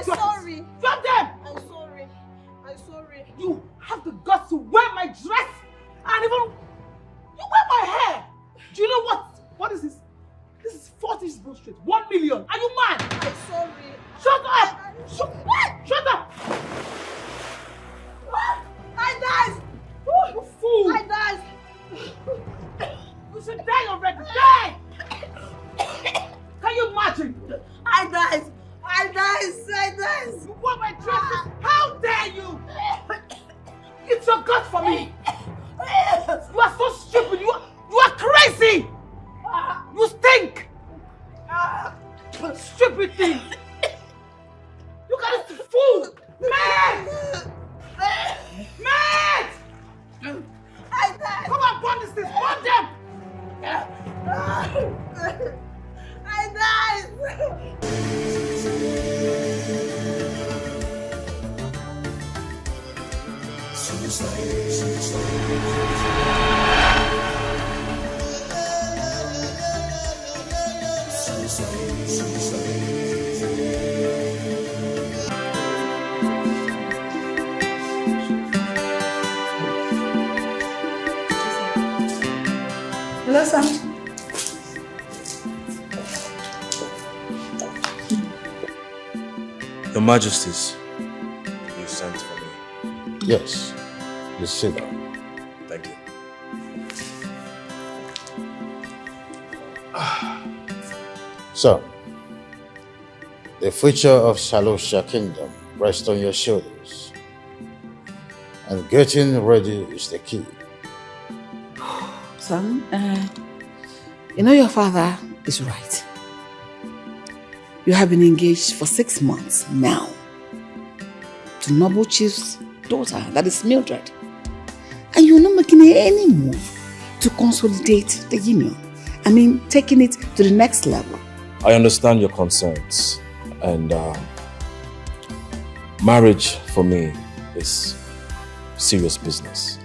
I'm sorry. Drop them! I'm sorry. I'm sorry. You have the guts to wear my dress and even you wear my hair. Do you know what? What is this? This is 40 bullshit. 1 million. Are you mad? I'm sorry. Shut up! Shut up! I died! You fool! I died! You should die already! Die! Can you imagine? I died! I died! You wore my dress! How dare you! It's your guts for me! You are so stupid! You are crazy! You stink! Stupid thing! Look at this fool! Man! Man! I died! Come on, burn this thing! Burn them! I died! Hello, Sam. Your Majesties, you sent for me. Yes. Please sit down. Thank you. So, the future of Salosha Kingdom rests on your shoulders. And getting ready is the key. Son, you know your father is right. You have been engaged for 6 months now to Noble Chief's daughter, that is Mildred. And you're not making any move to consolidate the union. I mean, taking it to the next level. I understand your concerns, and marriage for me is serious business,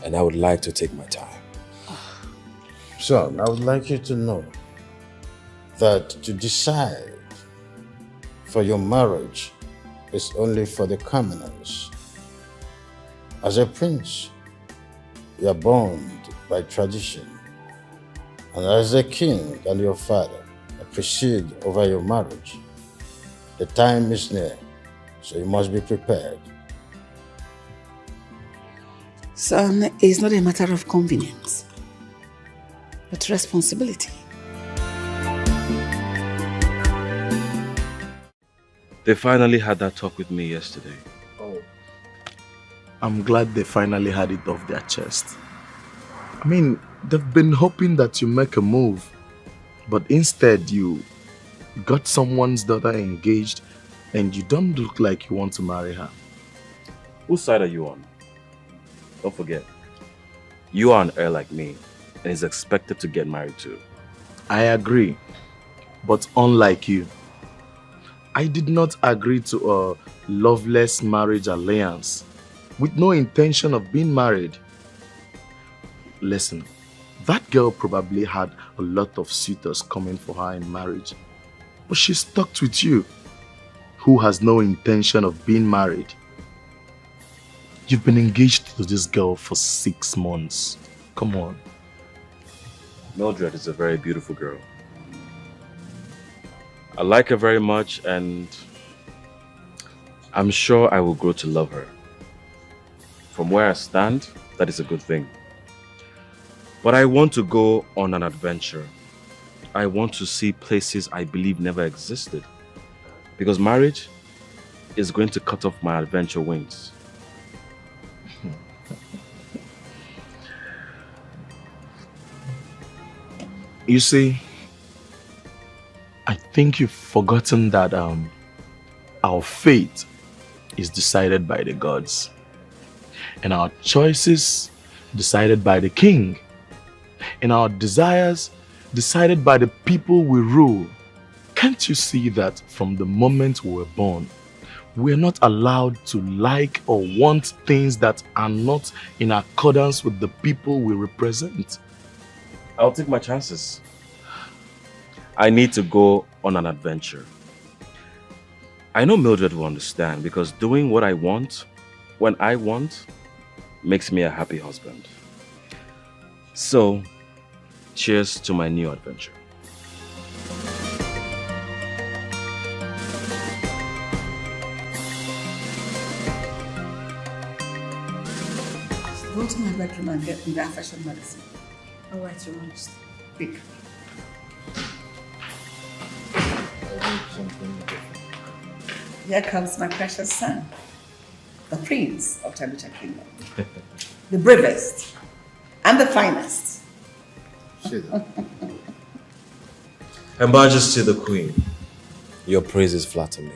and I would like to take my time. Son, I would like you to know that to decide for your marriage is only for the commoners. As a prince, you are bound by tradition, and as a king and your father, I preside over your marriage. The time is near, so you must be prepared. Son, it's not a matter of convenience, but responsibility. They finally had that talk with me yesterday. Oh, I'm glad they finally had it off their chest. I mean, they've been hoping that you make a move, but instead you got someone's daughter engaged and you don't look like you want to marry her. Whose side are you on? Don't forget, you are an heir like me and is expected to get married too. I agree, but unlike you, I did not agree to a loveless marriage alliance with no intention of being married. Listen, that girl probably had a lot of suitors coming for her in marriage, but she stuck with you, who has no intention of being married. You've been engaged to this girl for 6 months. Come on. Mildred is a very beautiful girl. I like her very much, and I'm sure I will grow to love her. From where I stand, that is a good thing. But I want to go on an adventure. I want to see places I believe never existed. Because marriage is going to cut off my adventure wings. You see, I think you've forgotten that our fate is decided by the gods, and our choices decided by the king, and our desires decided by the people we rule. Can't you see that from the moment we were born, we're not allowed to like or want things that are not in accordance with the people we represent? I'll take my chances. I need to go on an adventure. I know Mildred will understand because doing what I want, when I want, makes me a happy husband. So, cheers to my new adventure. Go to my bedroom and get me that fashion medicine. All right, Your Majesty. Pick. Here comes my precious son, the prince of Tabucha Kingdom. The bravest and the finest. Her Majesty the Queen, your praises flatter me.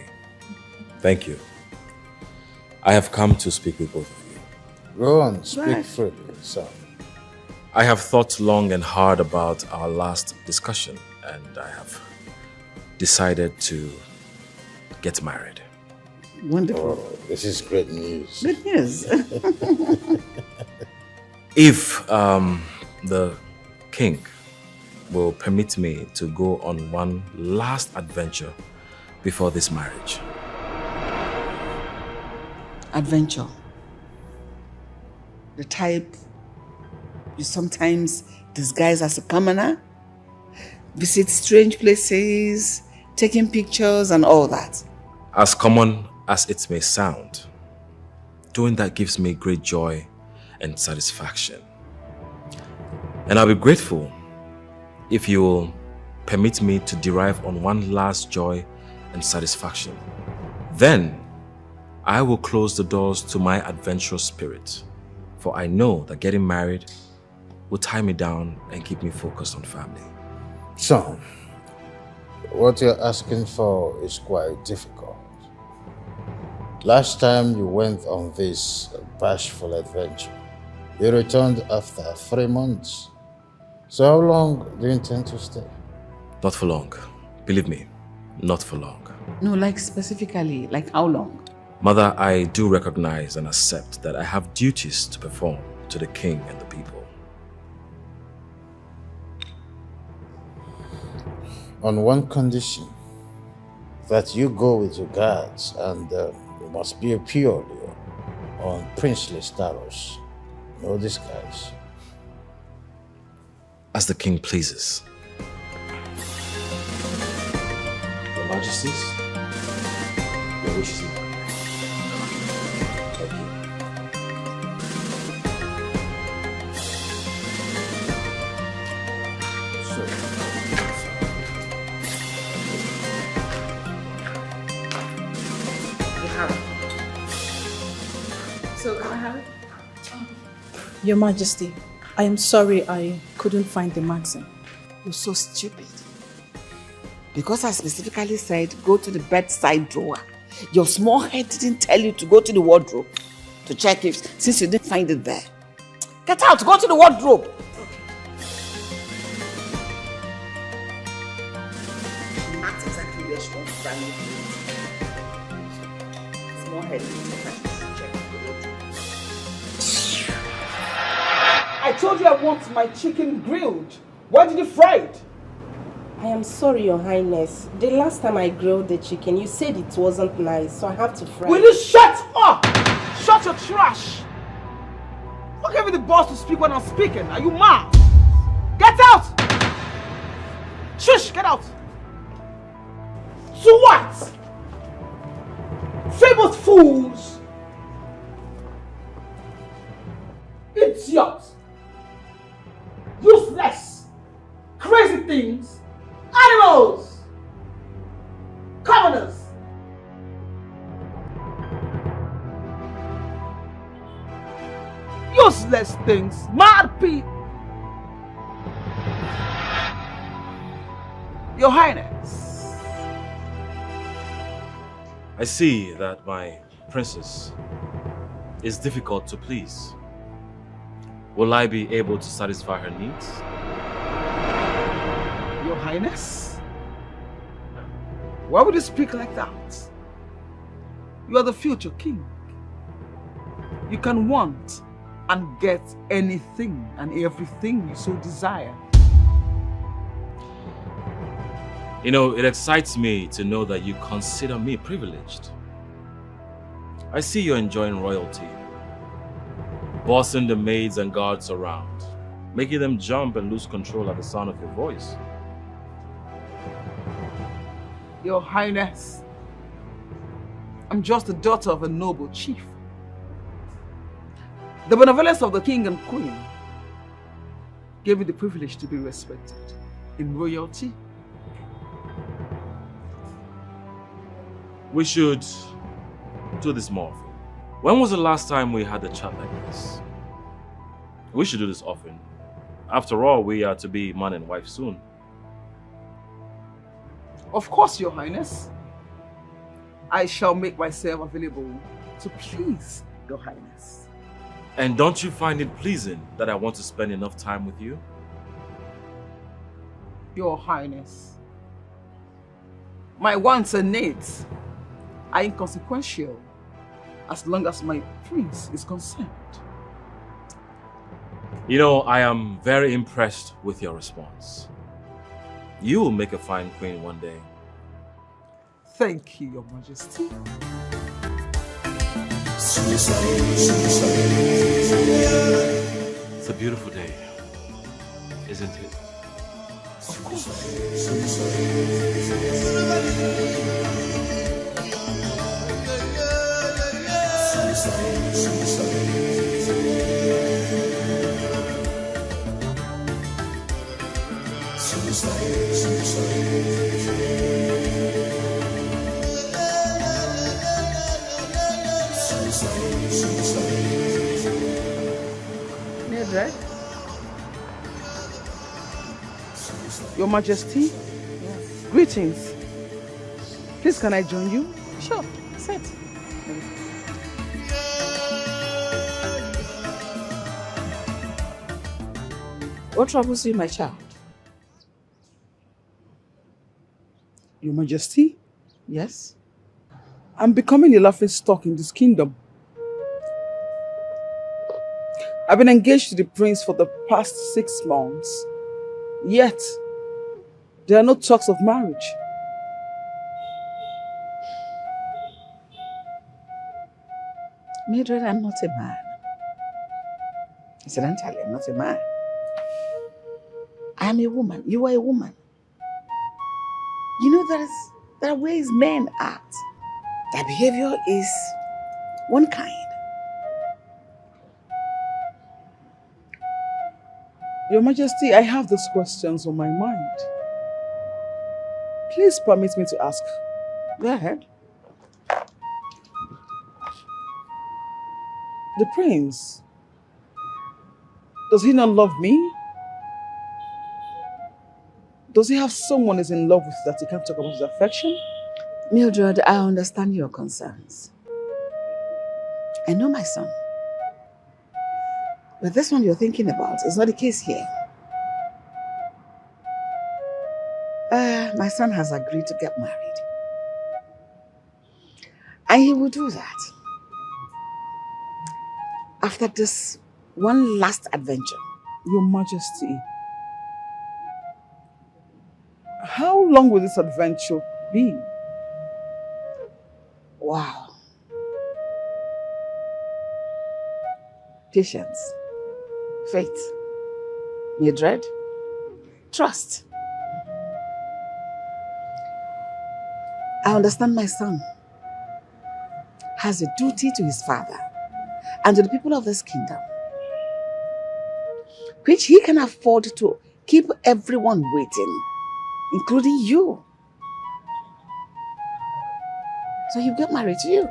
Thank you. I have come to speak with both of you. Go on, speak Right. freely, son. I have thought long and hard about our last discussion, and I have decided to get married. Wonderful. Oh, this is great news. Good news. If the king will permit me to go on one last adventure before this marriage. Adventure. The type you sometimes disguise as a commoner, visit strange places, taking pictures and all that. As common as it may sound, doing that gives me great joy and satisfaction. And I'll be grateful if you will permit me to derive on one last joy and satisfaction. Then I will close the doors to my adventurous spirit, for I know that getting married will tie me down and keep me focused on family. Son, what you're asking for is quite difficult. Last time you went on this bashful adventure, you returned after 3 months. So how long do you intend to stay? Not for long. Believe me, not for long. No, like specifically, like how long? Mother, I do recognize and accept that I have duties to perform to the king and the people. On one condition, that you go with your guards and you must be purely on princely status. No disguise. As the king pleases. Your Majesties, your wishes. Thank you. So can I have it? Your Majesty, I am sorry I couldn't find the magazine. You're so stupid. Because I specifically said go to the bedside drawer. Your small head didn't tell you to go to the wardrobe to check it since you didn't find it there. Get out, go to the wardrobe. That's exactly where she wants to find it. Small head didn't tell you to check the wardrobe. I told you I want my chicken grilled. Why did you fry it? I am sorry, Your Highness. The last time I grilled the chicken, you said it wasn't nice, so I have to fry Will it. you shut up? Shut your trash. Who gave you the balls to speak when I'm speaking? Are you mad? Get out! Shush, get out! So what? Famous fools! Idiots! Useless! Crazy things! Animals! Commoners! Useless things! Mad people! Your Highness! I see that my princess is difficult to please. Will I be able to satisfy her needs? Your Highness? Why would you speak like that? You are the future king. You can want and get anything and everything you so desire. You know, it excites me to know that you consider me privileged. I see you're enjoying royalty, bossing the maids and guards around, making them jump and lose control at the sound of your voice. Your Highness, I'm just the daughter of a noble chief. The benevolence of the king and queen gave me the privilege to be respected in royalty. We should do this more often. When was the last time we had a chat like this? We should do this often. After all, we are to be man and wife soon. Of course, Your Highness. I shall make myself available to please Your Highness. And don't you find it pleasing that I want to spend enough time with you? Your Highness, my wants and needs are inconsequential as long as my prince is concerned. You know, I am very impressed with your response. You will make a fine queen one day. Thank you, Your Majesty. It's a beautiful day, isn't it? Of course. Mildred? Your Majesty? Yes. Greetings. Please, can I join you? Sure, sit. What troubles you, my child? Your Majesty? Yes? I'm becoming a laughing stock in this kingdom. I've been engaged to the prince for the past 6 months. Yet, there are no talks of marriage. Mildred, I'm not a man. Incidentally, I'm not a man. I'm a woman. You are a woman. You know, there are ways men act. Their behavior is one kind. Your Majesty, I have those questions on my mind. Please permit me to ask. Go ahead. The prince, does he not love me? Does he have someone he's in love with that he can't talk about his affection? Mildred, I understand your concerns. I know my son. But this one you're thinking about is not the case here. My son has agreed to get married. And he will do that after this one last adventure. Your Majesty, how long will this adventure be? Wow. Patience, faith, Mildred, trust. I understand my son has a duty to his father and to the people of this kingdom, which he can afford to keep everyone waiting, including you. So he'll get married to you.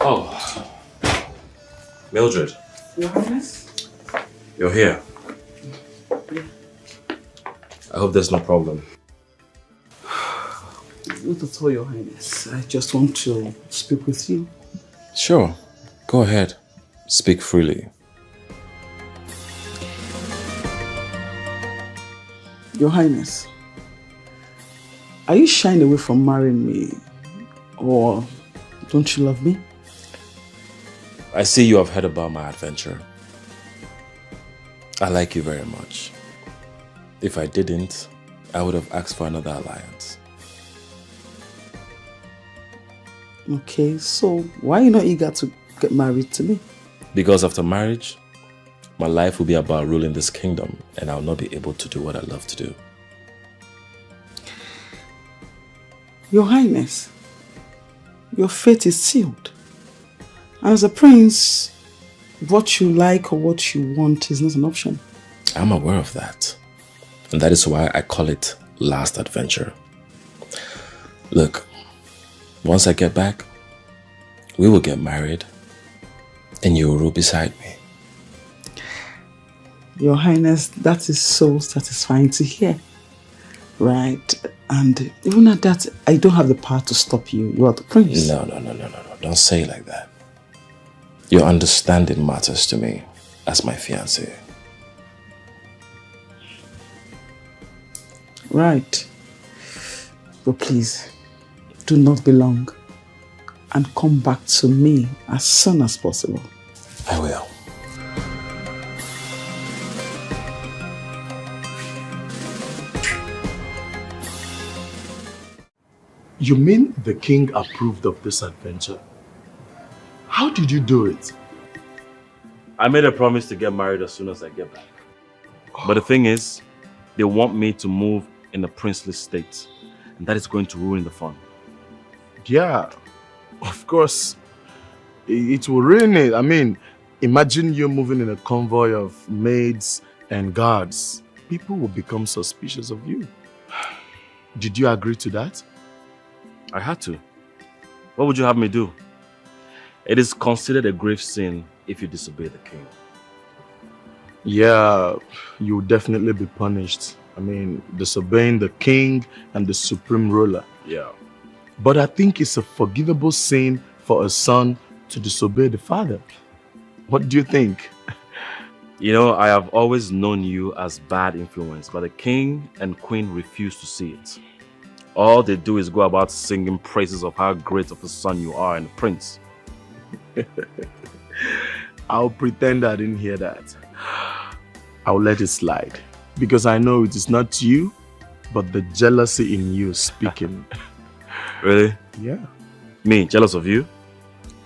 Oh, Mildred. Your Highness? You're here. I hope there's no problem. Not at all, Your Highness. I just want to speak with you. Sure. Go ahead. Speak freely. Your Highness, Are you shying away from marrying me? Or don't you love me? I see you have heard about my adventure. I like you very much. If I didn't, I would have asked for another alliance. Okay, so why are you not eager to get married to me? Because after marriage, my life will be about ruling this kingdom and I'll not be able to do what I love to do. Your Highness, your fate is sealed. As a prince, what you like or what you want is not an option. I'm aware of that. And that is why I call it last adventure. Look, once I get back, we will get married and you will rule beside me. Your Highness, that is so satisfying to hear. Right? And even at that, I don't have the power to stop you. You are the prince. No. Don't say it like that. Your understanding matters to me as my fiancé. Right. But please, do not be long. And come back to me as soon as possible. I will. You mean the king approved of this adventure? How did you do it? I made a promise to get married as soon as I get back. But the thing is, they want me to move in a princely state. And that is going to ruin the fun. Yeah, of course. It will ruin it. I mean, imagine you moving in a convoy of maids and guards. People will become suspicious of you. Did you agree to that? I had to. What would you have me do? It is considered a grave sin if you disobey the king. Yeah, you will definitely be punished. I mean, disobeying the king and the supreme ruler. Yeah. But I think it's a forgivable sin for a son to disobey the father. What do you think? You know, I have always known you as bad influence, but the king and queen refuse to see it. All they do is go about singing praises of how great of a son you are and a prince. I'll pretend I didn't hear that. I'll let it slide. Because I know it is not you, but the jealousy in you speaking. Really? Yeah. Me, jealous of you?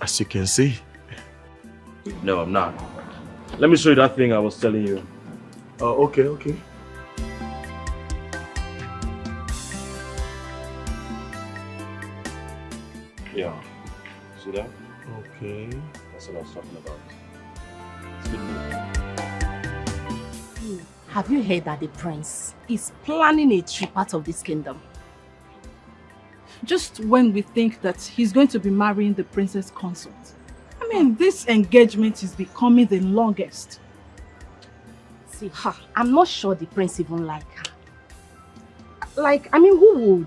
As you can see. No, I'm not. Let me show you that thing I was telling you. Oh, okay. Yeah. See that? Okay. That's what I was talking about. Have you heard that the prince is planning a trip out of this kingdom? Just when we think that he's going to be marrying the princess consort. I mean, this engagement is becoming the longest. See, I'm not sure the prince even like her. Like, I mean, who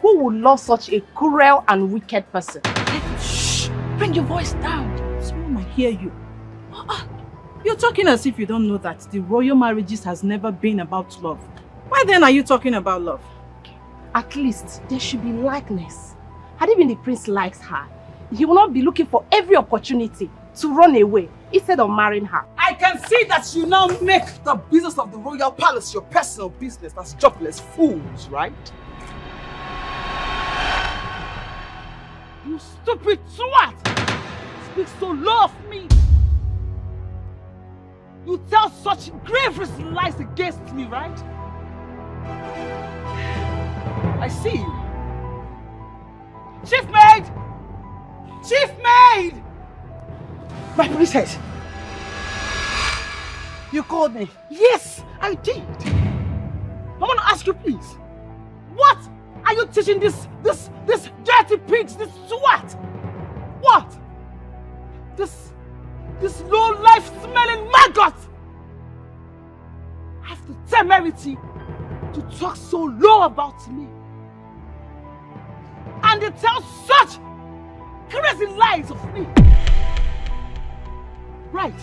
would love such a cruel and wicked person? Shh! Bring your voice down. Someone might hear you. You're talking as if you don't know that the royal marriages has never been about love. Why then are you talking about love? At least there should be likeness. Had even the prince likes her, he will not be looking for every opportunity to run away instead of marrying her. I can see that you now make the business of the royal palace your personal business. That's jobless fools, right? You stupid twat! Speak so low of me! You tell such grave lies against me, right? I see you. Chief maid! Chief maid! My princess! You called me. Yes, I did. I want to ask you, please. What are you teaching this dirty pigs, this twat? What? This low-life smelling maggot! I have the temerity to talk so low about me. And they tell such crazy lies of me. Right.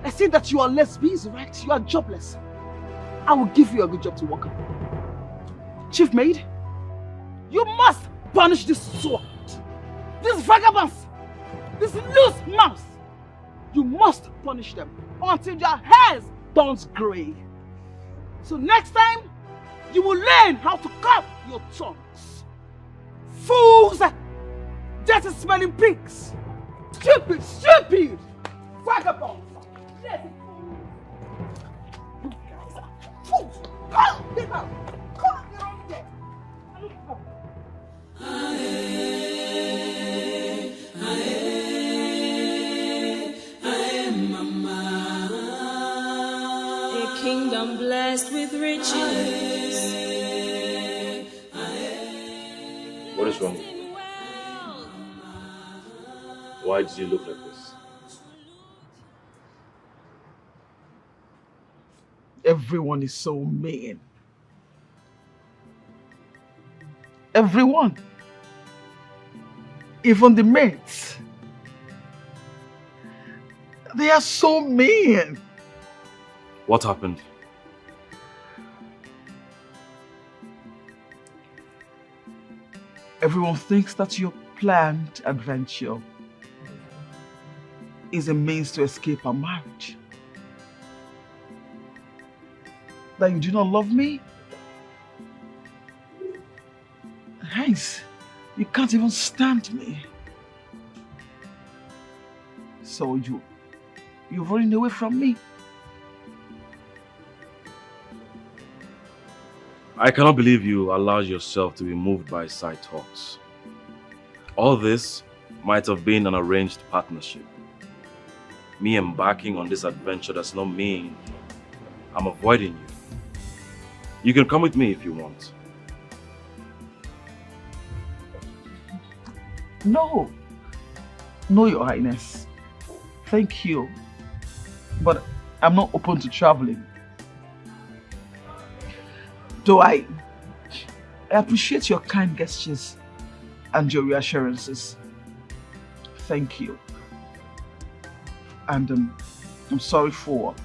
I see that you are less busy, right? You are jobless. I will give you a good job to work on. Chief maid, You must punish this sword. These vagabonds, this loose mouse. You must punish them until their hairs turns grey. So next time, you will learn how to cut your tongues. Fools! Dirty smelling pigs! Stupid, stupid! Vagabonds! Dirty fools! You guys are fools! Come, get out! Come, get out there! A kingdom blessed with riches. What is wrong with you? Why do you look like this? Everyone is so mean. Everyone. Even the mates. They are so mean. What happened? Everyone thinks that your planned adventure is a means to escape a marriage. That you do not love me? Hence, you can't even stand me. So you're running away from me. I cannot believe you allowed yourself to be moved by side talks. All this might have been an arranged partnership. Me embarking on this adventure does not mean I'm avoiding you. You can come with me if you want. No. No, Your Highness. Thank you. But I'm not open to traveling. Though I appreciate your kind gestures and your reassurances. Thank you. And I'm sorry for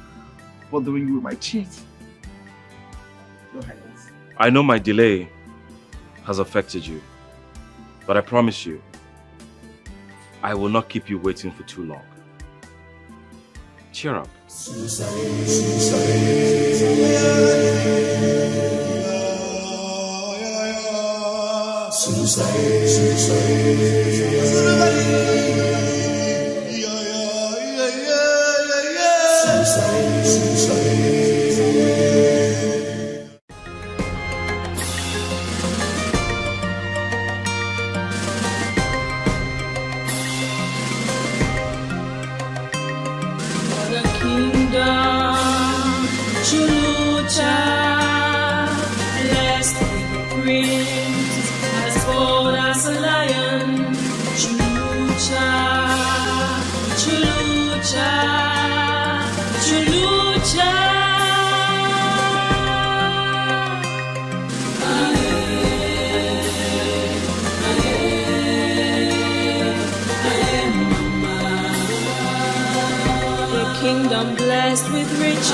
bothering you with my teeth. Your Highness. I know my delay has affected you, but I promise you, I will not keep you waiting for too long. Cheer up. Kingdom blessed with riches,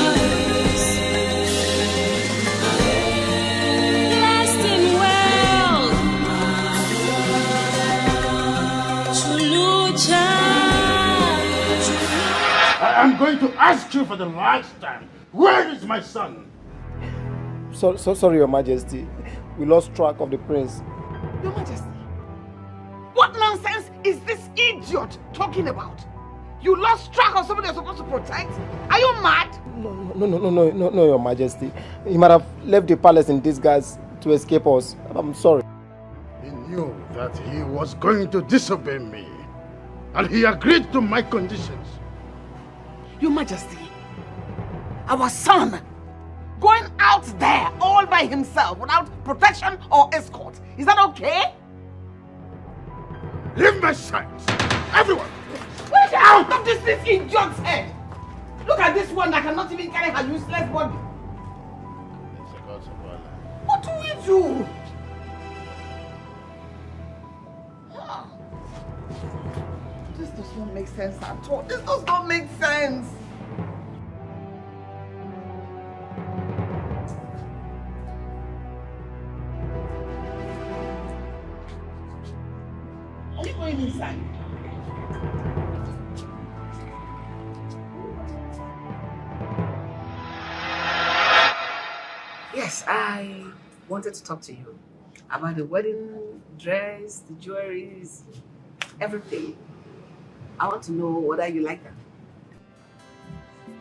blessed in wealth, Chulucha. I am going to ask you for the last time. Where is my son? Sorry, Your Majesty. We lost track of the prince. Your Majesty, what nonsense is this idiot talking about? You lost track of somebody you're supposed to protect? Are you mad? No, Your Majesty. He might have left the palace in disguise to escape us. I'm sorry. He knew that he was going to disobey me, and he agreed to my conditions. Your Majesty, our son going out there all by himself without protection or escort. Is that okay? Leave my sight! Everyone! Get out of this idiot's head! Look at this one that cannot even carry her useless body. What do we do? This does not make sense at all. This does not make sense. Yes, I wanted to talk to you about the wedding dress, the jewelries, everything. I want to know whether you like them.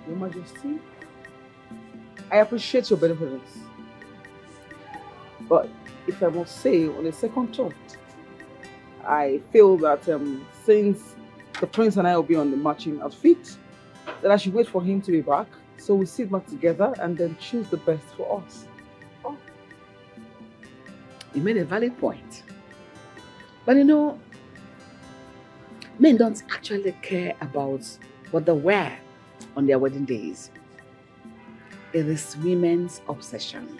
Your Majesty, I appreciate your benevolence. But if I must say, on a second thought, I feel that since the prince and I will be on the matching outfit, that I should wait for him to be back, so we sit back together and then choose the best for us. Oh. You made a valid point. But you know, men don't actually care about what they wear on their wedding days. It is women's obsession.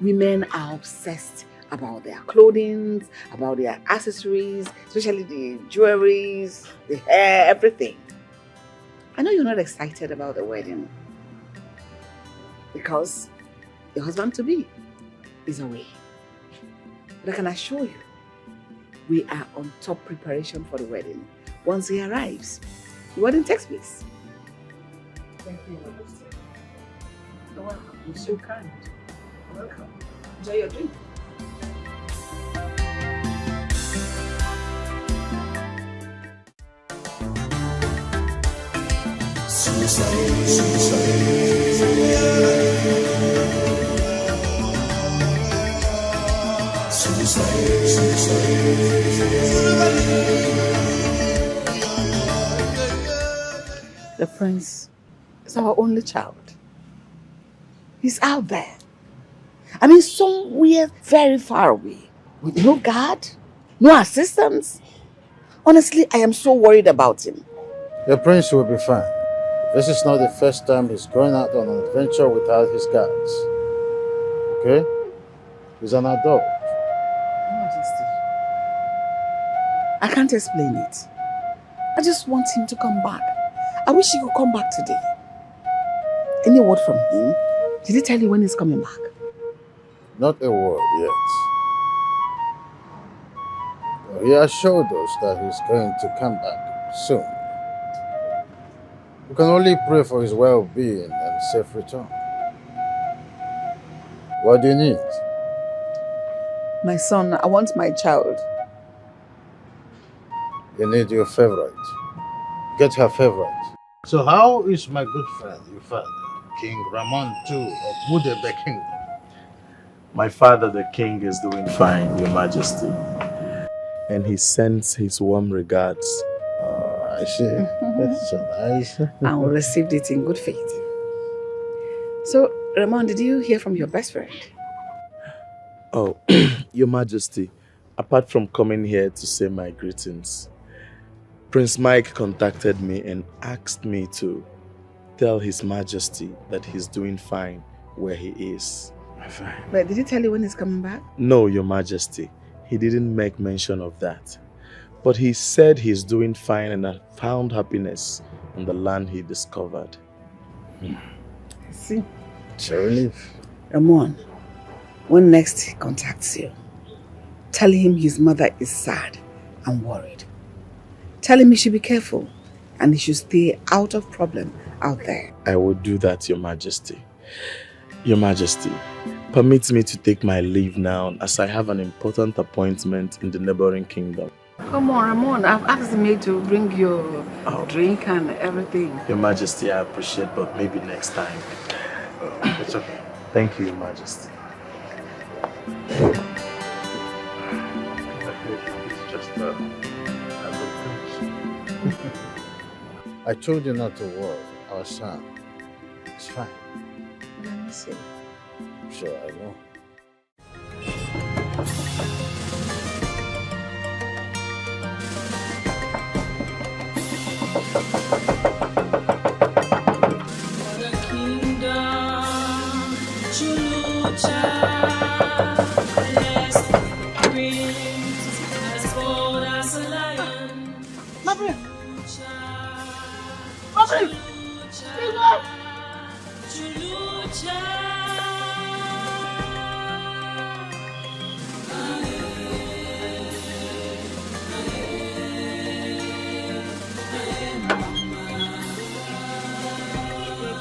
Women are obsessed about their clothing, about their accessories, especially the jewelries, the hair, everything. I know you're not excited about the wedding because your husband-to-be is away. But I can assure you, we are on top preparation for the wedding. Once he arrives, the wedding takes place. Thank you, Majesty. You're welcome. You're so kind. You're welcome. Enjoy your drink. The prince is our only child. He's out there. I mean, somewhere very far away, with no guard, no assistance. Honestly, I am so worried about him. The prince will be fine. This is not the first time he's going out on an adventure without his guards. Okay? He's an adult. Your Majesty, I can't explain it. I just want him to come back. I wish he could come back today. Any word from him? Did he tell you when he's coming back? Not a word yet. He assured us that he's going to come back soon. We can only pray for his well-being and safe return. What do you need? My son, I want my child. You need your favorite. Get her favorite. So how is my good friend, your father, King Ramon II of Budebe Kingdom? My father, the king, is doing fine, Your Majesty. And he sends his warm regards. Oh, I see. That's so nice. And we received it in good faith. So, Ramon, did you hear from your best friend? Oh, Your Majesty, apart from coming here to say my greetings, Prince Mike contacted me and asked me to tell His Majesty that he's doing fine where he is. Fine. But did he tell you when he's coming back? No, Your Majesty. He didn't make mention of that. But he said he's doing fine and had found happiness in the land he discovered. See? It's a relief. Ramon, when next he contacts you, tell him his mother is sad and worried. Tell him he should be careful and he should stay out of problem out there. I will do that, Your Majesty. Your Majesty, permit me to take my leave now as I have an important appointment in the neighboring kingdom. Come on, Ramon. I've asked the maid to bring your drink and everything. Your Majesty, I appreciate, but maybe next time. It's okay. Thank you, Your Majesty. It's just I told you not to worry. Our son is fine. Let me see. Sure, I know.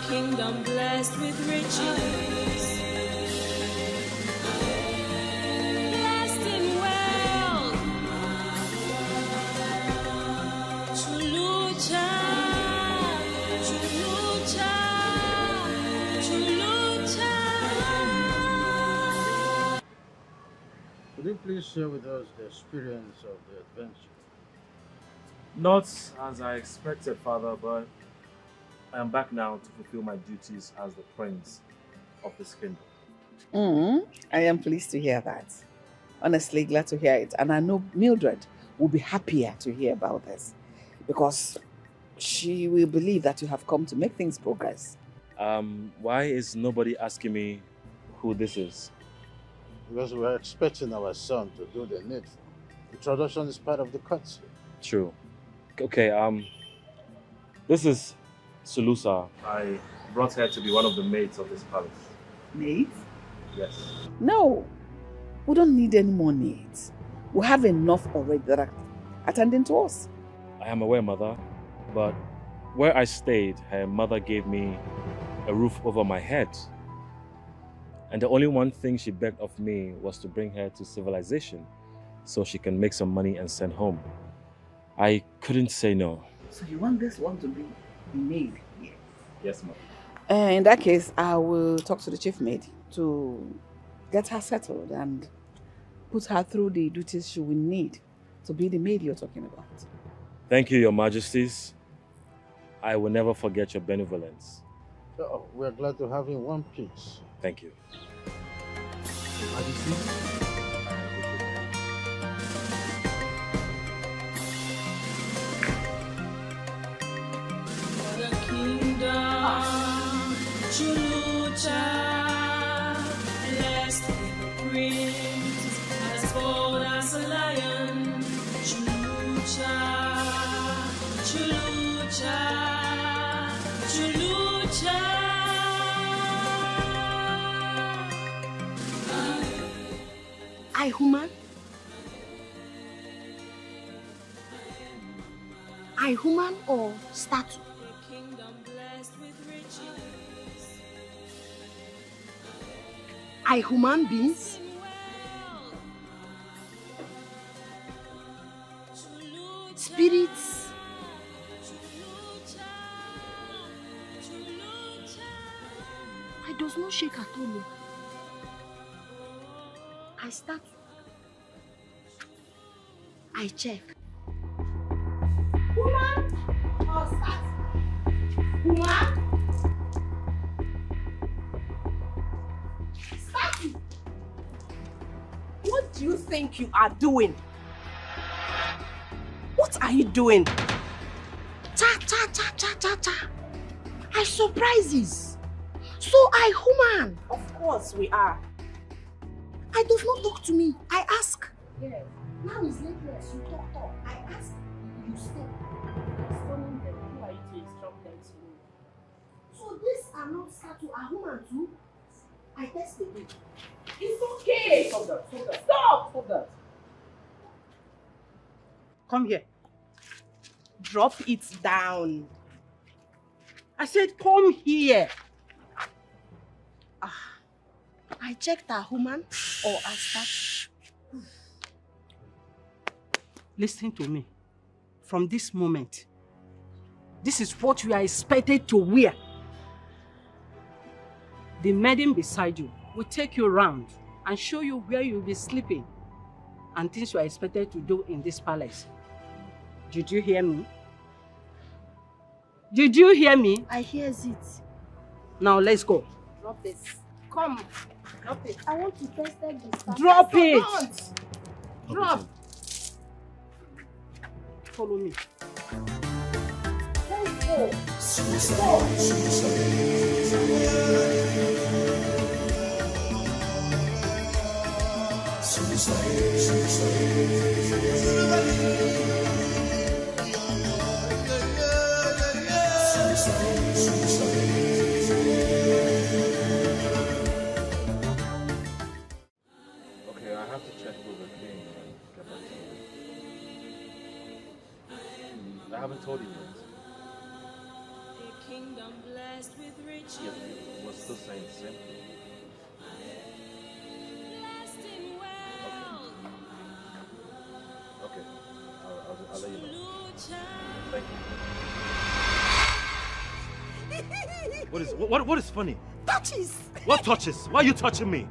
Kingdom blessed with riches. please share with us the experience of the adventure? Not as I expected, Father, but I am back now to fulfill my duties as the prince of this kingdom. I am pleased to hear that. Honestly, glad to hear it. And I know Mildred will be happier to hear about this because she will believe that you have come to make things progress. Why is nobody asking me who this is? Because we're expecting our son to do the needful. The tradition is part of the courtship. True. Okay, this is Sulusa. I brought her to be one of the maids of this palace. Maids? Yes. No, we don't need any more maids. We have enough already that are attending to us. I am aware, Mother, but where I stayed, her mother gave me a roof over my head. And the only one thing she begged of me was to bring her to civilization so she can make some money and send home. I couldn't say no. So you want this one to be the maid here? Yes, Mom. In that case, I will talk to the chief maid to get her settled and put her through the duties she will need to be the maid you're talking about. Thank you, Your Majesties. I will never forget your benevolence. Oh, we're glad to have you in one piece. Thank you. Your Majesty? Blessed with the prince, as bold as a lion. Chulucha, Chulucha, Chulucha. I human? I human or statue? I human beings? Spirits? I does not shake at all. I start. I check. Woman or statue? Woman? What do you think you are doing? What are you doing? Ta ta ta ta ta ta. I surprises. So I human. Of course we are. I does not talk to me. I ask. Yes. Now is lateness. You talk. I ask. You stay. Explaining them. Who are you to instruct them to me? So these are not statue. Are human too? I test it. It's okay. Stop that. Stop that. Stop. Stop that. Come here. Drop it down. I said come here. I checked a human or a statue. Listen to me. From this moment, this is what you are expected to wear. The maiden beside you will take you around and show you where you'll be sleeping and things you are expected to do in this palace. Did you hear me? Did you hear me? I hear it. Now let's go. Drop this. Come. Drop it. I want to test this. Drop it. Don't. Drop. Follow me. Let's go. Okay, I have to check with the king and get back to you. I haven't told you yet. A kingdom blessed with riches. Yes, we're still saying the same thing. Blessed in wealth. Okay. I'll let you know. Thank you. What is funny? Touches. What touches? Why are you touching me?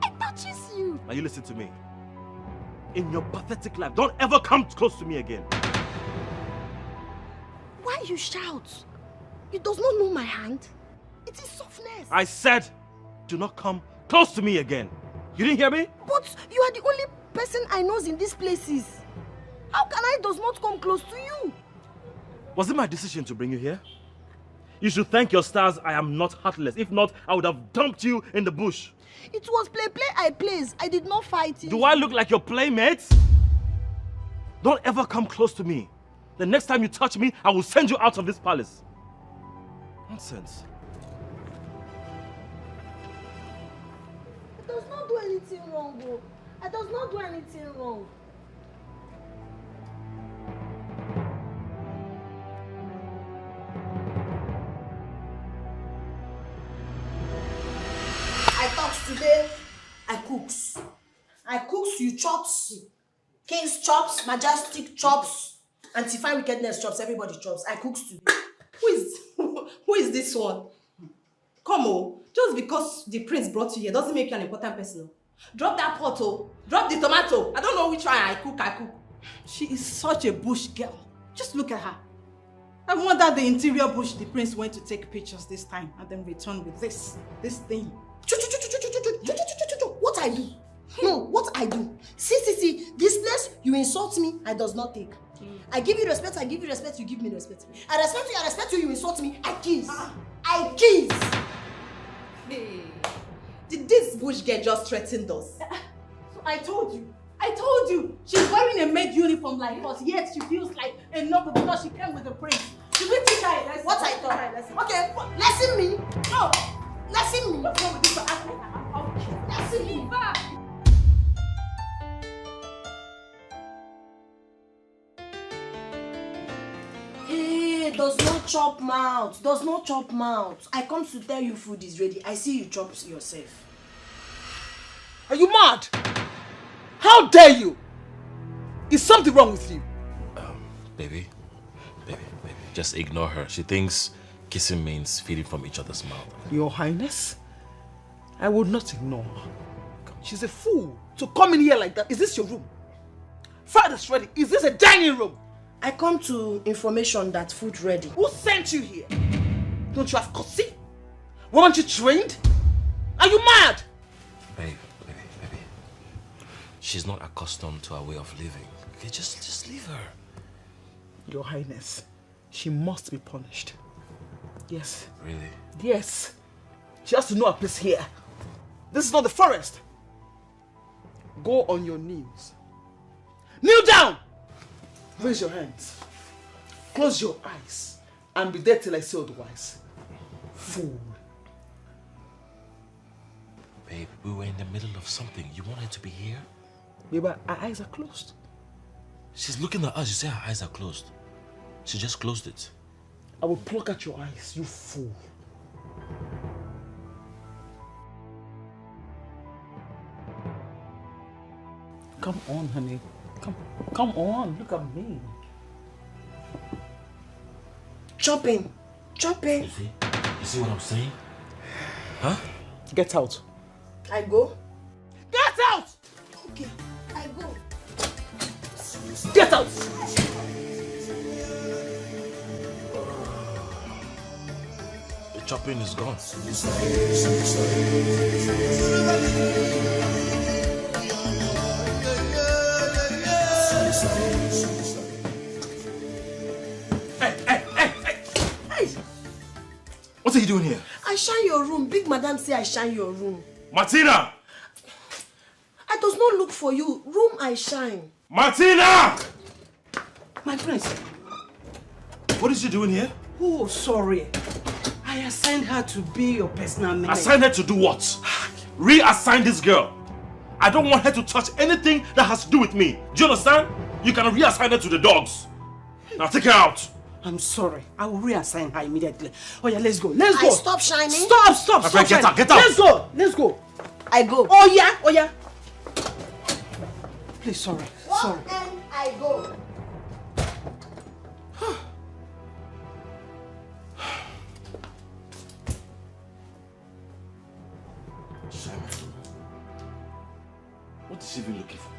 It touches you. Now you listen to me. in your pathetic life. Don't ever come close to me again. Why you shout? You does not know my hand. It is softness. I said, do not come close to me again. You didn't hear me? But you are the only person I knows in these places. How can I does not come close to you? Was it my decision to bring you here? You should thank your stars I am not heartless. If not, I would have dumped you in the bush. It was play I plays. I did not fight it. Do I look like your playmate? Don't ever come close to me. The next time you touch me, I will send you out of this palace. Nonsense. I does not do anything wrong, bro. I does not do anything wrong. I talks today, I cooks. I cooks, you chops. King's chops, majestic chops, anti-fine wickedness chops, everybody chops. I cooks today. Who is this one? Come on, just because the prince brought you here doesn't make you an important person. Drop that pot, oh. Drop the tomato. I don't know which one I cook. She is such a bush girl. Just look at her. I wonder the interior bush the prince went to take pictures this time and then return with this thing. What I do? No, what I do? See, this place, you insult me, I does not take. I give you respect, you give me respect. I respect you, you insult me, I kiss. I kiss. Hey, did this bush girl just threaten us? So I told you. She's wearing a maid uniform like us, yet she feels like a noble because she came with the prince. Should we teach her a lesson? What I thought? Okay, lesson me. No. Lesson me. What's wrong with this? Lesson me. Hey, does not chop mouth. Does not chop mouth. I come to tell you food is ready. I see you chop yourself. Are you mad? How dare you? Is something wrong with you? Baby, just ignore her. She thinks kissing means feeding from each other's mouth. Your Highness, I would not ignore her. She's a fool to come in here like that. Is this your room? Father's ready. Is this a dining room? I come to information that food ready. Who sent you here? Don't you have courtesy? Weren't you trained? Are you mad? Baby. She's not accustomed to our way of living. Okay, just leave her. Your Highness, she must be punished. Yes. Really? Yes. She has to know her place here. This is not the forest. Go on your knees. Kneel down! Raise your hands. Close your eyes. And be there till I say otherwise. Fool. Babe, we were in the middle of something. You wanted to be here? Babe, her eyes are closed. She's looking at us. You say her eyes are closed. She just closed it. I will pluck at your eyes, you fool. Come on, honey. Come on, look at me. Chopping. You see what I'm saying? Huh? Get out. I go. Get out! Okay, I go. Get out! The chopping is gone. Hey! What are you doing here? I shine your room. Big madam say I shine your room. Martina! I does not look for you. Room I shine. Martina! My prince. What is she doing here? Oh, sorry. I assigned her to be your personal maid. Assigned her to do what? Reassign this girl. I don't want her to touch anything that has to do with me. Do you understand? You can reassign her to the dogs. Now take her out. I'm sorry. I will reassign her immediately. Oh yeah, let's go. Let's go. I stop shining. Stop My friend, get shining. out, get out. Let's go. I go. Oh yeah. Please, sorry. Sorry. And I go. What is she even looking for?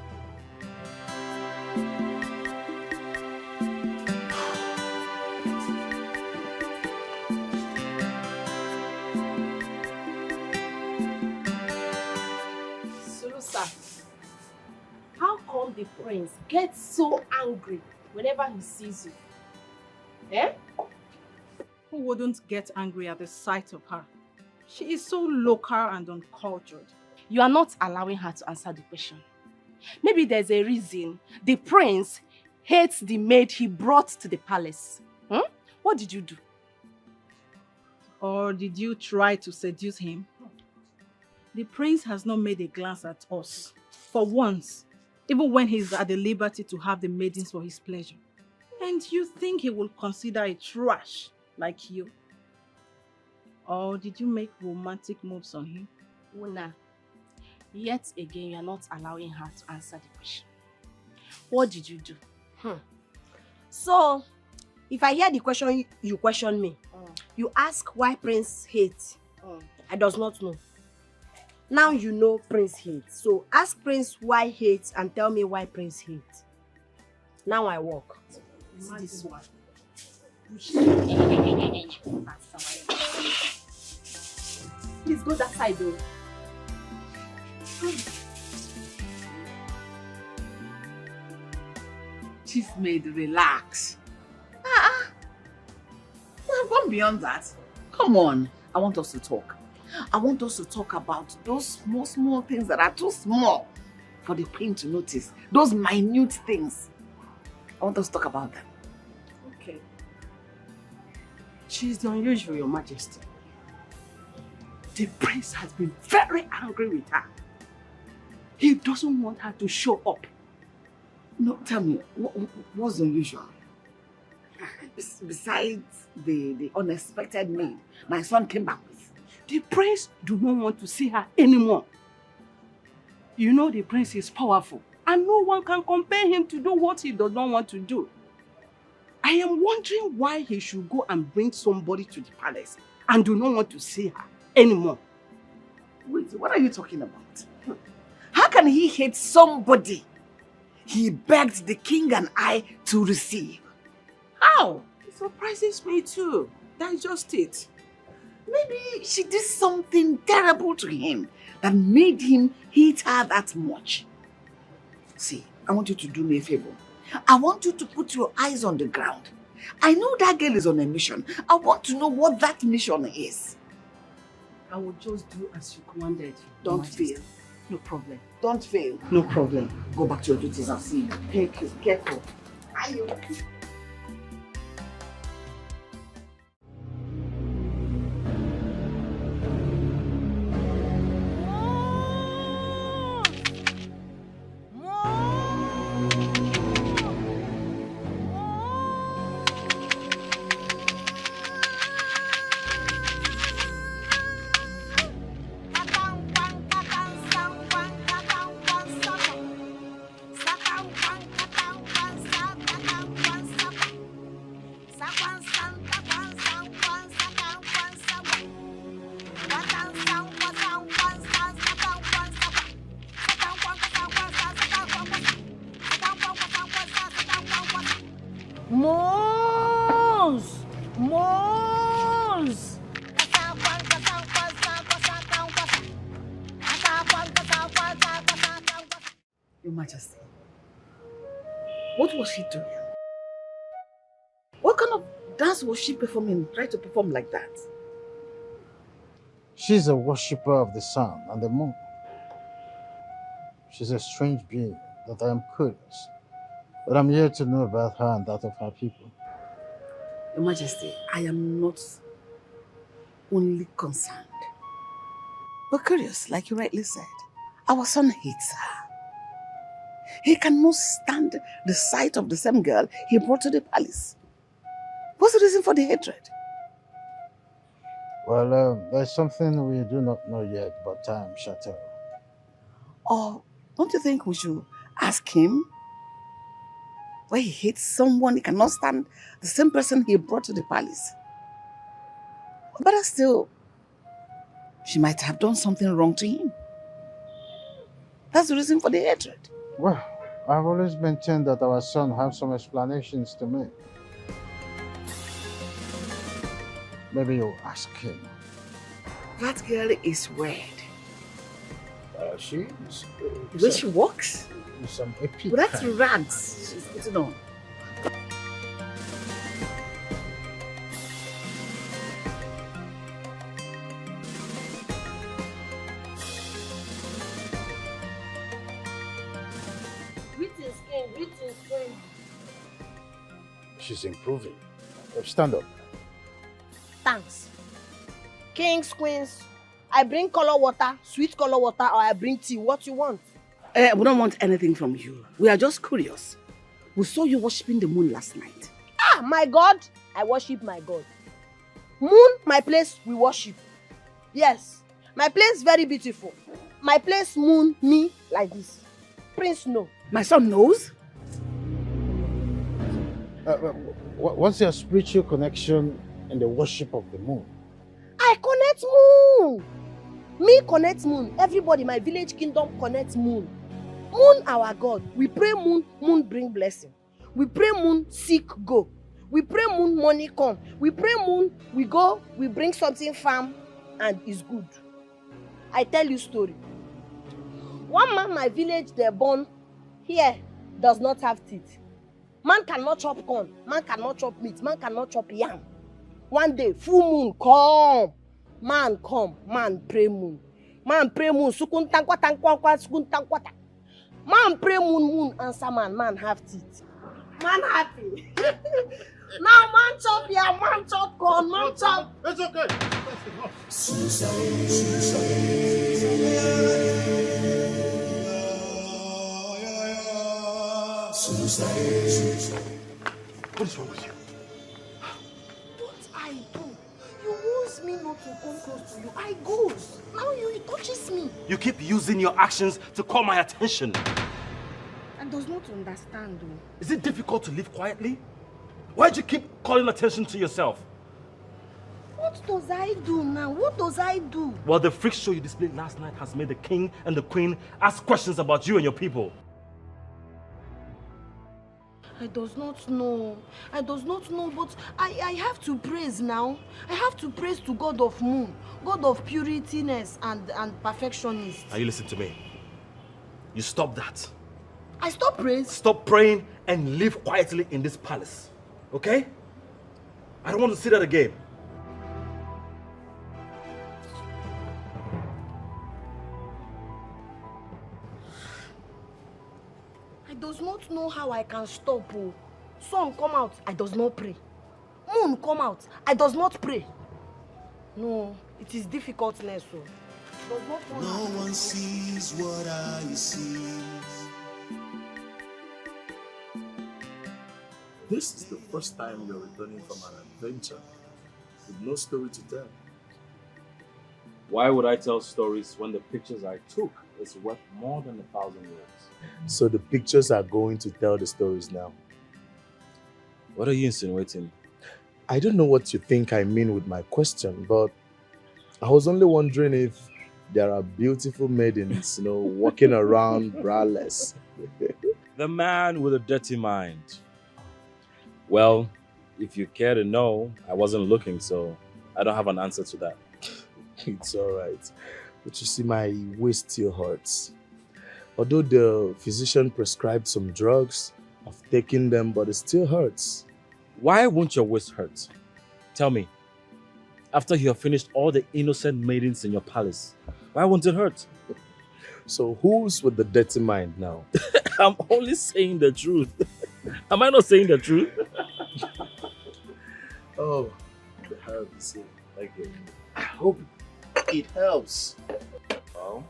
prince gets so angry whenever he sees you? Eh? Who wouldn't get angry at the sight of her? She is so local and uncultured. You are not allowing her to answer the question. Maybe there's a reason the prince hates the maid he brought to the palace. What did you do? Or did you try to seduce him? The prince has not made a glance at us. For once, even when he's at the liberty to have the maidens for his pleasure. And you think he will consider a trash like you? Or did you make romantic moves on him? Una, yet again, you are not allowing her to answer the question. What did you do? So, if I hear the question, you question me. You ask why Prince hates. I does not know. Now you know Prince hates. So ask Prince why hates and tell me why Prince hates. Now I walk. See this one. Please go that side though. Chief maid, relax. We have gone beyond that. Come on. I want us to talk. I want us to talk about those small things that are too small for the queen to notice. Those minute things. I want us to talk about them. Okay. She's unusual, Your Majesty. The prince has been very angry with her. He doesn't want her to show up. No, tell me, what's unusual? Besides the unexpected maid my son came back with. The prince do not want to see her anymore. You know the prince is powerful and no one can compel him to do what he does not want to do. I am wondering why he should go and bring somebody to the palace and do not want to see her anymore. Wait, what are you talking about? How can he hate somebody he begged the king and I to receive? How? It surprises me too. That's just it. Maybe she did something terrible to him that made him hate her that much. See, I want you to do me a favor. I want you to put your eyes on the ground. I know that girl is on a mission. I want to know what that mission is. I will just do as you commanded. Don't fail. No problem. Don't fail. No problem. Go back to your duties. I'll see you. Thank you. Careful. Your Majesty, what was she doing? What kind of dance was she performing, trying to perform like that? She's a worshipper of the sun and the moon. She's a strange being that I am curious, but I'm here to know about her and that of her people. Your Majesty, I am not only concerned, but curious, like you rightly said. Our son hates her. He cannot stand the sight of the same girl he brought to the palace. What's the reason for the hatred? Well, there's something we do not know yet, but time shall tell. Or don't you think we should ask him why he hates someone he cannot stand the same person he brought to the palace? But still, she might have done something wrong to him. That's the reason for the hatred. Well, I've always maintained that our son has some explanations to make. Maybe you'll ask him. That girl is weird. She's... The way she walks? Some epic. Well, that's rags she's putting on. She's improving. Stand up. Thanks. Kings, queens, I bring color water, sweet color water, or I bring tea. What you want? We don't want anything from you. We are just curious. We saw you worshipping the moon last night. Ah, my God! I worship my God. Moon, my place, we worship. Yes, my place very beautiful. My place, moon, me, like this. Prince, no. My son knows? What's your spiritual connection in the worship of the moon? I connect moon. Me connect moon. Everybody, my village kingdom connect moon. Moon our God. We pray moon, moon bring blessing. We pray moon, sick go. We pray moon, money come. We pray moon, we go, we bring something farm and it's good. I tell you story. One man my village they born here does not have teeth. Man cannot chop corn, man cannot chop meat, man cannot chop yam. One day, full moon come. Man pray moon. Man pray moon, sukun tankwa sukun tankwata. Man pray moon answer man have teeth. Man happy. Now man chop yam, man chop corn, man chop. It's okay. What is wrong with you? What I do? You want me not to come close to you. I goes. Now you touches me. You keep using your actions to call my attention. I does not understand though. Is it difficult to live quietly? Why'd you keep calling attention to yourself? What does I do now? What does I do? Well, the freak show you displayed last night has made the king and the queen ask questions about you and your people. I does not know, but I have to praise now. I have to praise to God of moon, God of purityness and perfectionist. Now you listen to me. You stop that. I stop praise? Stop praying and live quietly in this palace. Okay? I don't want to see that again. I does not know how I can stop. Oh. Sun come out, I does not pray. Moon come out, I does not pray. No, it is difficultness. So. No one sees what I see. This is the first time you're returning from an adventure with no story to tell. Why would I tell stories when the pictures I took is worth more than 1,000 words? So the pictures are going to tell the stories now. What are you insinuating? I don't know what you think I mean with my question, but I was only wondering if there are beautiful maidens, walking around braless. The man with a dirty mind. Well, if you care to know, I wasn't looking, so I don't have an answer to that. It's all right. But you see, my waist still hurts. Although the physician prescribed some drugs, I've taken them, but it still hurts. Why won't your waist hurt? Tell me. After you have finished all the innocent maidens in your palace, why won't it hurt? So who's with the dirty mind now? I'm only saying the truth. Am I not saying the truth? Oh, the herb is here. Thank you. I hope it helps. Well,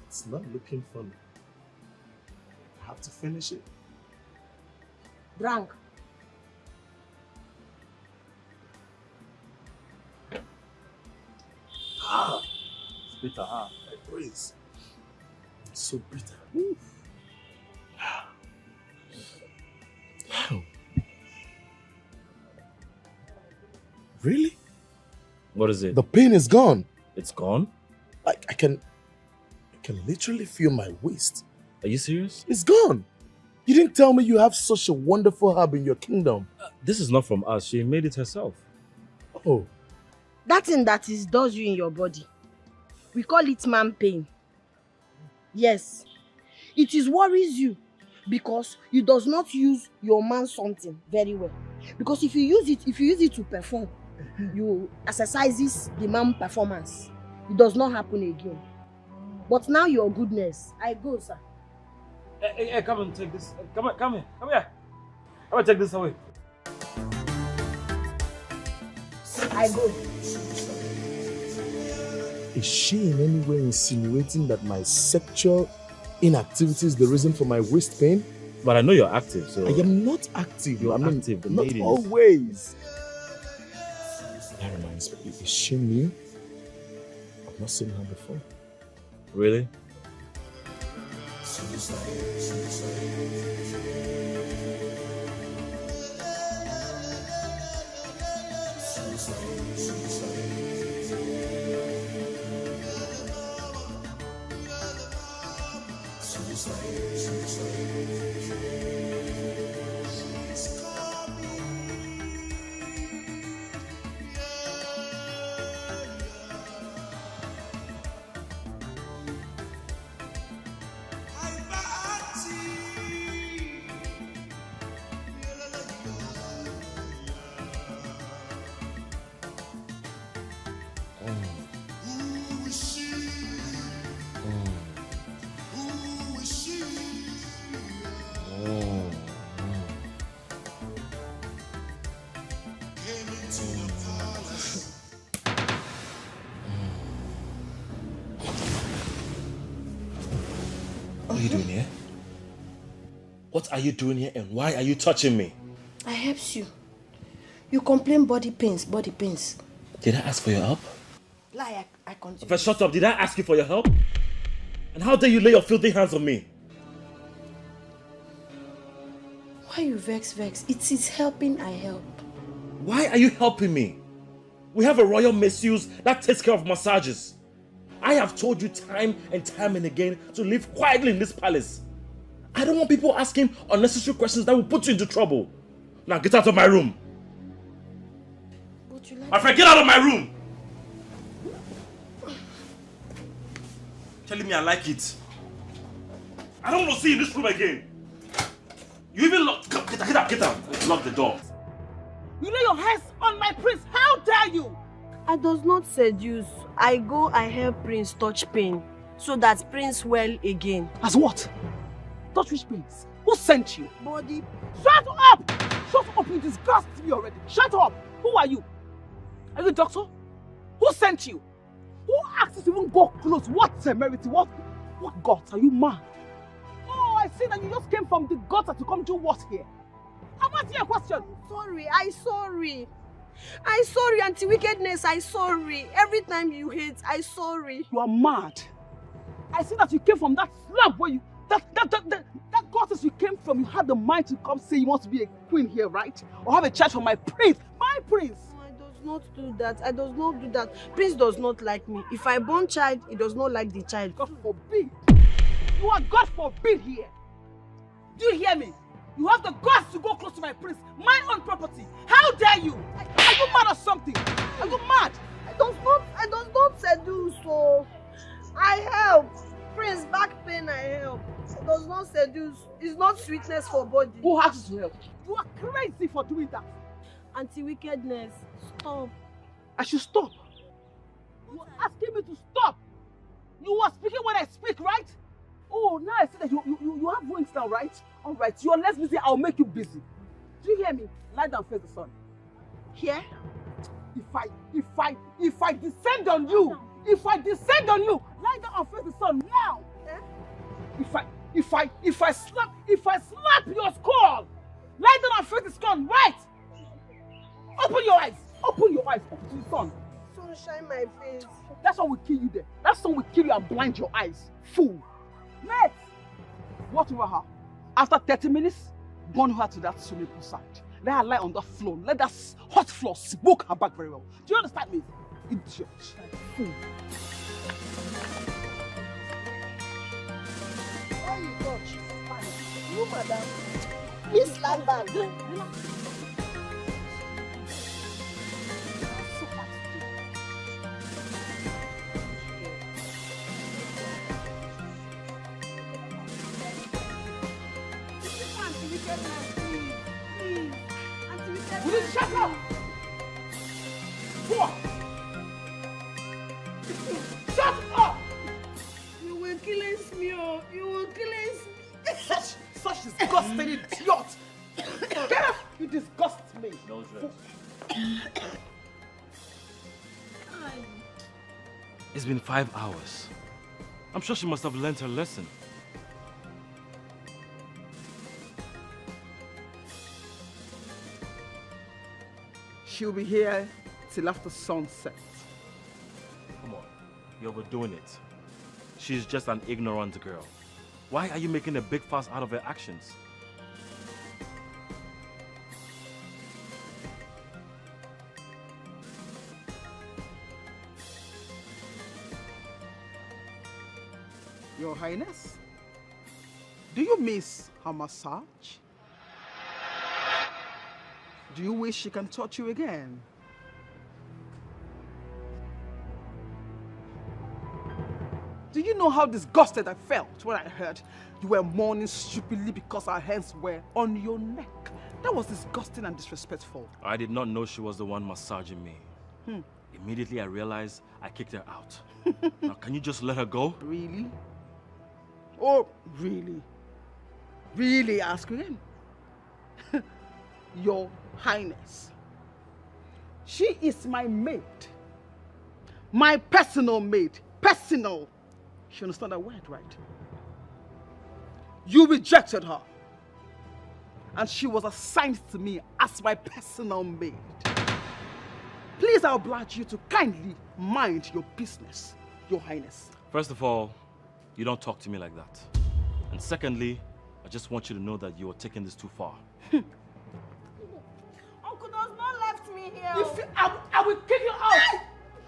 it's not looking funny. I have to finish it. Drunk. It's bitter, huh? My praise. It's so bitter. Oof. Really? What is it? The pain is gone. It's gone? I can literally feel my waist. Are you serious? It's gone. You didn't tell me you have such a wonderful herb in your kingdom. This is not from us. She made it herself. Oh. That thing that does you in your body. We call it man pain. Yes. It is worries you because you does not use your man something very well. Because if you use it to perform, you exercises the man performance. It does not happen again. But now your goodness, I go, sir. Hey, come and take this. Come here. Come here. Come and take this away. I go. Is she in any way insinuating that my sexual inactivity is the reason for my waist pain? But I know you're active, so... I am not active. You're active, the not ladies. always. That reminds me, is she new? I've not seen her before. Really? What are you doing here? What are you doing here and why are you touching me? I helps you. You complain body pains. Did I ask for your help? Lie, I continue. If I shut up, did I ask you for your help? And how dare you lay your filthy hands on me? Why you vex? It is helping, I help. Why are you helping me? We have a royal masseuse that takes care of massages. I have told you time and time and again to live quietly in this palace. I don't want people asking unnecessary questions that will put you into trouble. Now get out of my room. But you like... My friend, get out of my room! Telling me I like it. I don't want to see you in this room again. You even lock... Get out. Lock the door. You lay your hands on my prince. How dare you? I does not seduce. I help Prince touch pain so that Prince well again. As what? Touch which prince? Who sent you? Body. Shut up! Shut up, you disgust me already. Shut up! Who are you? Are you a doctor? Who sent you? Who asked you to even go close? What temerity? What guts? Are you mad? Oh, I see that you just came from the gutter to come do what here? I'm asking you a question. I'm sorry, Auntie Wickedness, I'm sorry. Every time you hate, I'm sorry. You are mad. I see that you came from that slump where you... That goddess you came from, you had the mind to come say you want to be a queen here, right? Or have a child for my prince. My prince! No, I does not do that. Prince does not like me. If I born child, he does not like the child. God forbid. You are God forbid here. Do you hear me? You have the guts to go close to my prince, my own property. How dare you? Are you mad or something? Are you mad? I does not seduce, so I help. Prince back pain, I help. It does not seduce. It's not sweetness for body. Who has to help? You are crazy for doing that. Auntie Wickedness, stop. I should stop. You are asking me to stop. You are speaking when I speak, right? Oh, now I see that you have wings now, right? All right, you are less busy, I'll make you busy. Do you hear me? Lie down, face the sun. Here? If I descend on you, lie down and face the sun now. Eh? If I slap your skull, lie down and face the sun, right? Open your eyes to the sun. Sun shine my face. That's what will kill you there. That sun will kill you and blind your eyes. Fool. Next, what over her? After 30 minutes, burn her to that swimming pool side. Let her lie on that floor. Let that hot floor smoke her back very well. Do you understand me? Idiot. Fool. Why you touch? You, madam. Miss Lambert. Will you shut up? What? Shut up! You were killing me, oh. You were killing me. Such disgusting idiot! Get up! You disgust me. Mildred. It's been 5 hours. I'm sure she must have learned her lesson. She'll be here till after sunset. Come on, you're overdoing it. She's just an ignorant girl. Why are you making a big fuss out of her actions? Your Highness, do you miss her massage? Do you wish she can touch you again? Do you know how disgusted I felt when I heard you were mourning stupidly because our hands were on your neck? That was disgusting and disrespectful. I did not know she was the one massaging me. Immediately I realized I kicked her out. Now can you just let her go? Really? Oh, really? Really, ask again? Your Highness, she is my maid. My personal maid. Personal. You understand that word, right? You rejected her. And she was assigned to me as my personal maid. Please, I oblige you to kindly mind your business, Your Highness. First of all, you don't talk to me like that. And secondly, I just want you to know that you are taking this too far. Uncle does not left me here. I will kick you out!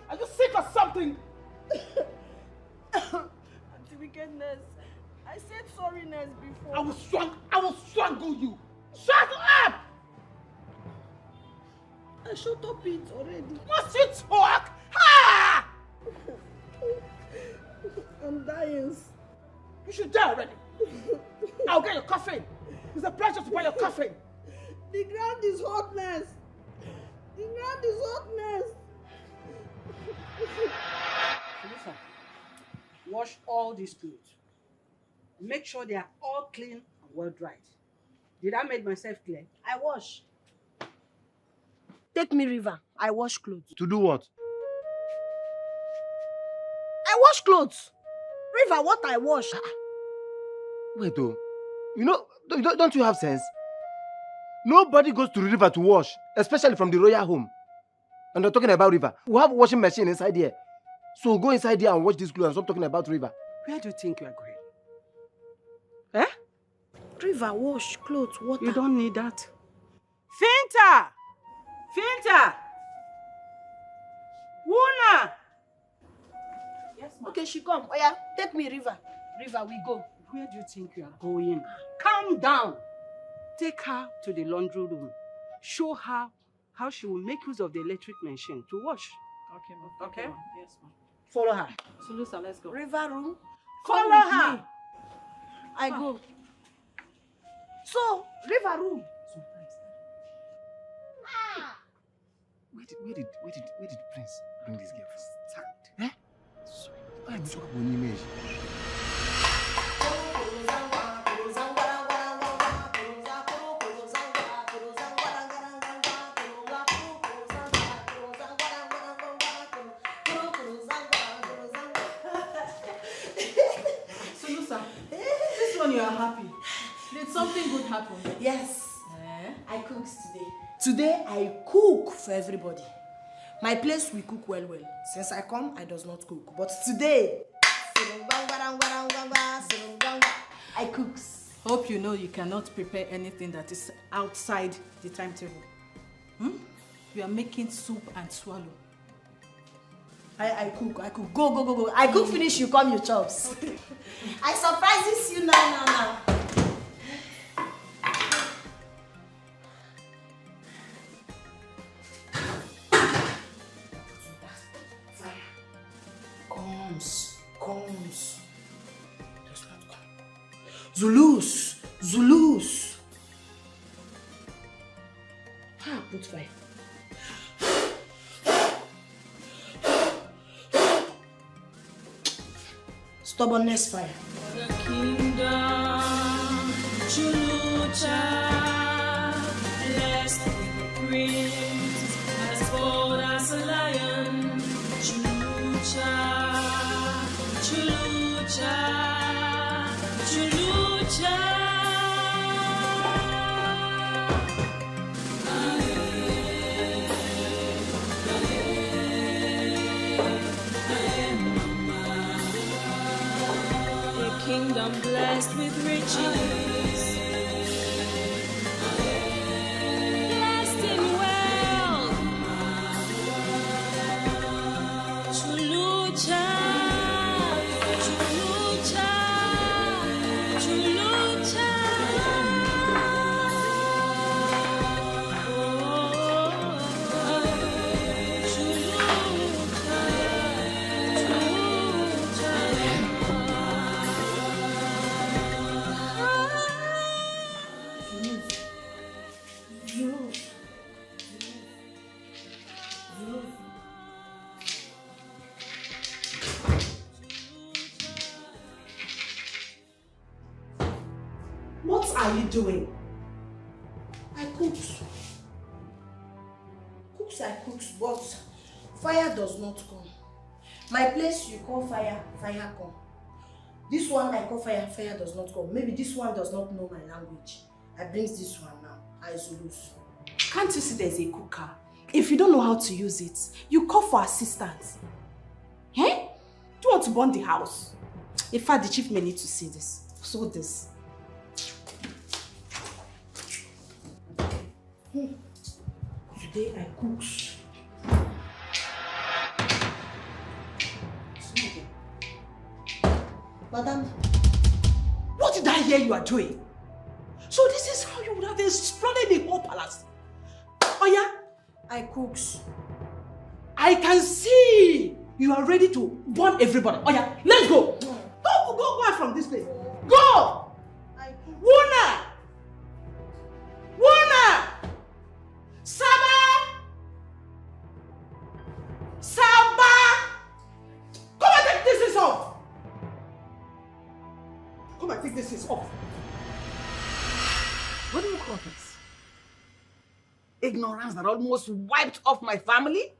Are you sick or something? Auntie Wickedness, I said sorriness before. I will strangle you! Shut up! I shut up it already. Must you talk? Ha! I'm dying. You should die already. I'll get your coffin. It's a pleasure to buy your coffin. The ground is hotness. The ground is hotness. Listen, wash all these clothes. Make sure they are all clean and well dried. Did I make myself clear? I wash. Take me river. I wash clothes. To do what? I wash clothes. River, what I wash? Wait, though. You know, don't you have sense? Nobody goes to the river to wash, especially from the royal home. And they're talking about river. We have a washing machine inside here. So go inside here and wash these clothes and stop talking about river. Where do you think you are going? River, wash clothes, water. You don't need that. Finta! Finta! Wuna! Yes, ma'am. Okay, she come. Oh yeah, take me river. River, we go. Where do you think you are going? Calm down. Take her to the laundry room. Show her how she will make use of the electric machine to wash. Okay, ma'am. Okay? Yes, ma'am. Follow her. Sulusa, let's go. River room. Follow with her. me. I go. So, river room. Where did Prince bring this girl from? Stand. Why am I talking about image? Sulusa, this one you are happy. Did something good happen? Yes. I cooked today. Today I cook for everybody. My place we cook well. Since I come, I does not cook. But today, I cooks. Hope you know you cannot prepare anything that is outside the timetable. You are making soup and swallow. I cook. Go. I cook finish, you come, you chops. Okay. I surprises you now. Comes. Does not come. Zulus. Put fire. Stubbornness fire. The kingdom, Chulucha, blessed with the prince, as bold as a lion. Chulucha, Chulucha, Chulucha. Kingdom blessed with riches, blessed in wealth. Chulucha, Chulucha, Chulucha. What are you doing? I cooked. I cooked, but fire does not come. My place you call fire, fire come. This one I call fire, fire does not come. Maybe this one does not know my language. I brings this one now. I lose. Can't you see there's a cooker? If you don't know how to use it, you call for assistance. Eh? Do you want to burn the house? In fact, the chief may need to see this. So this. Today I cook. Madam, What did I hear you are doing? So this is how you would have exploded the whole palace. Oh yeah? I cook. I can see you are ready to burn everybody. Oh yeah, let's go. Go out from this place. Go! Wuna! Wuna! Saba! Saba! Come and take this off! Come and take this off. What do you call this? Ignorance that almost wiped off my family?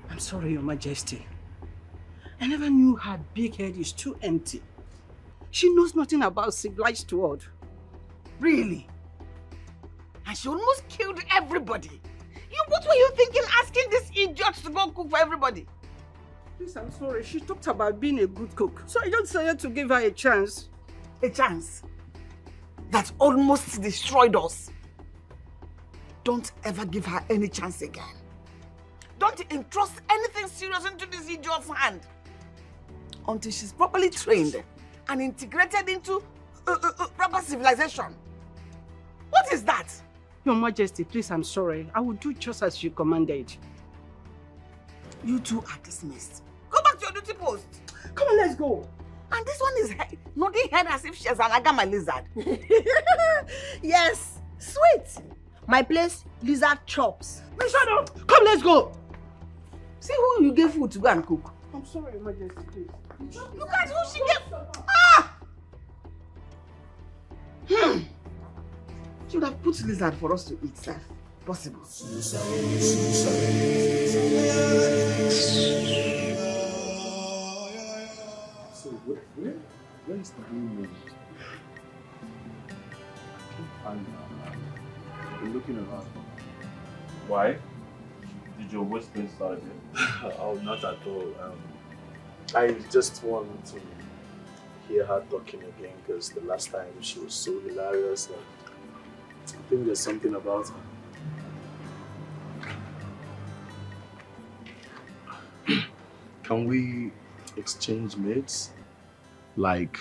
I'm sorry, Your Majesty. I never knew her big head is too empty. She knows nothing about civilized world. Really? And she almost killed everybody. What were you thinking asking this idiot to go cook for everybody? Please, I'm sorry. She talked about being a good cook. So I just decided to give her a chance. A chance? That almost destroyed us. Don't ever give her any chance again. Don't entrust anything serious into this idiot's hand until she's properly trained and integrated into proper civilization. What is that? Your Majesty, please, I'm sorry. I will do just as you commanded. You two are dismissed. Go back to your duty post. Come on, let's go. And this one is nodding head as if she's an agama lizard. Yes, sweet. My place, lizard chops. Shut up. Come, let's go. See who you gave food to go and cook. I'm sorry, Your Majesty, please. Look at who she gave. Ah! She would have put lizard for us to eat, sir. Possible. So where is the blue moon? I can't find her. I've been looking around for her. Why? Did your whispering start again? Oh, not at all. I just want to hear her talking again because the last time she was so hilarious. And I think there's something about her. Can we exchange maids? Like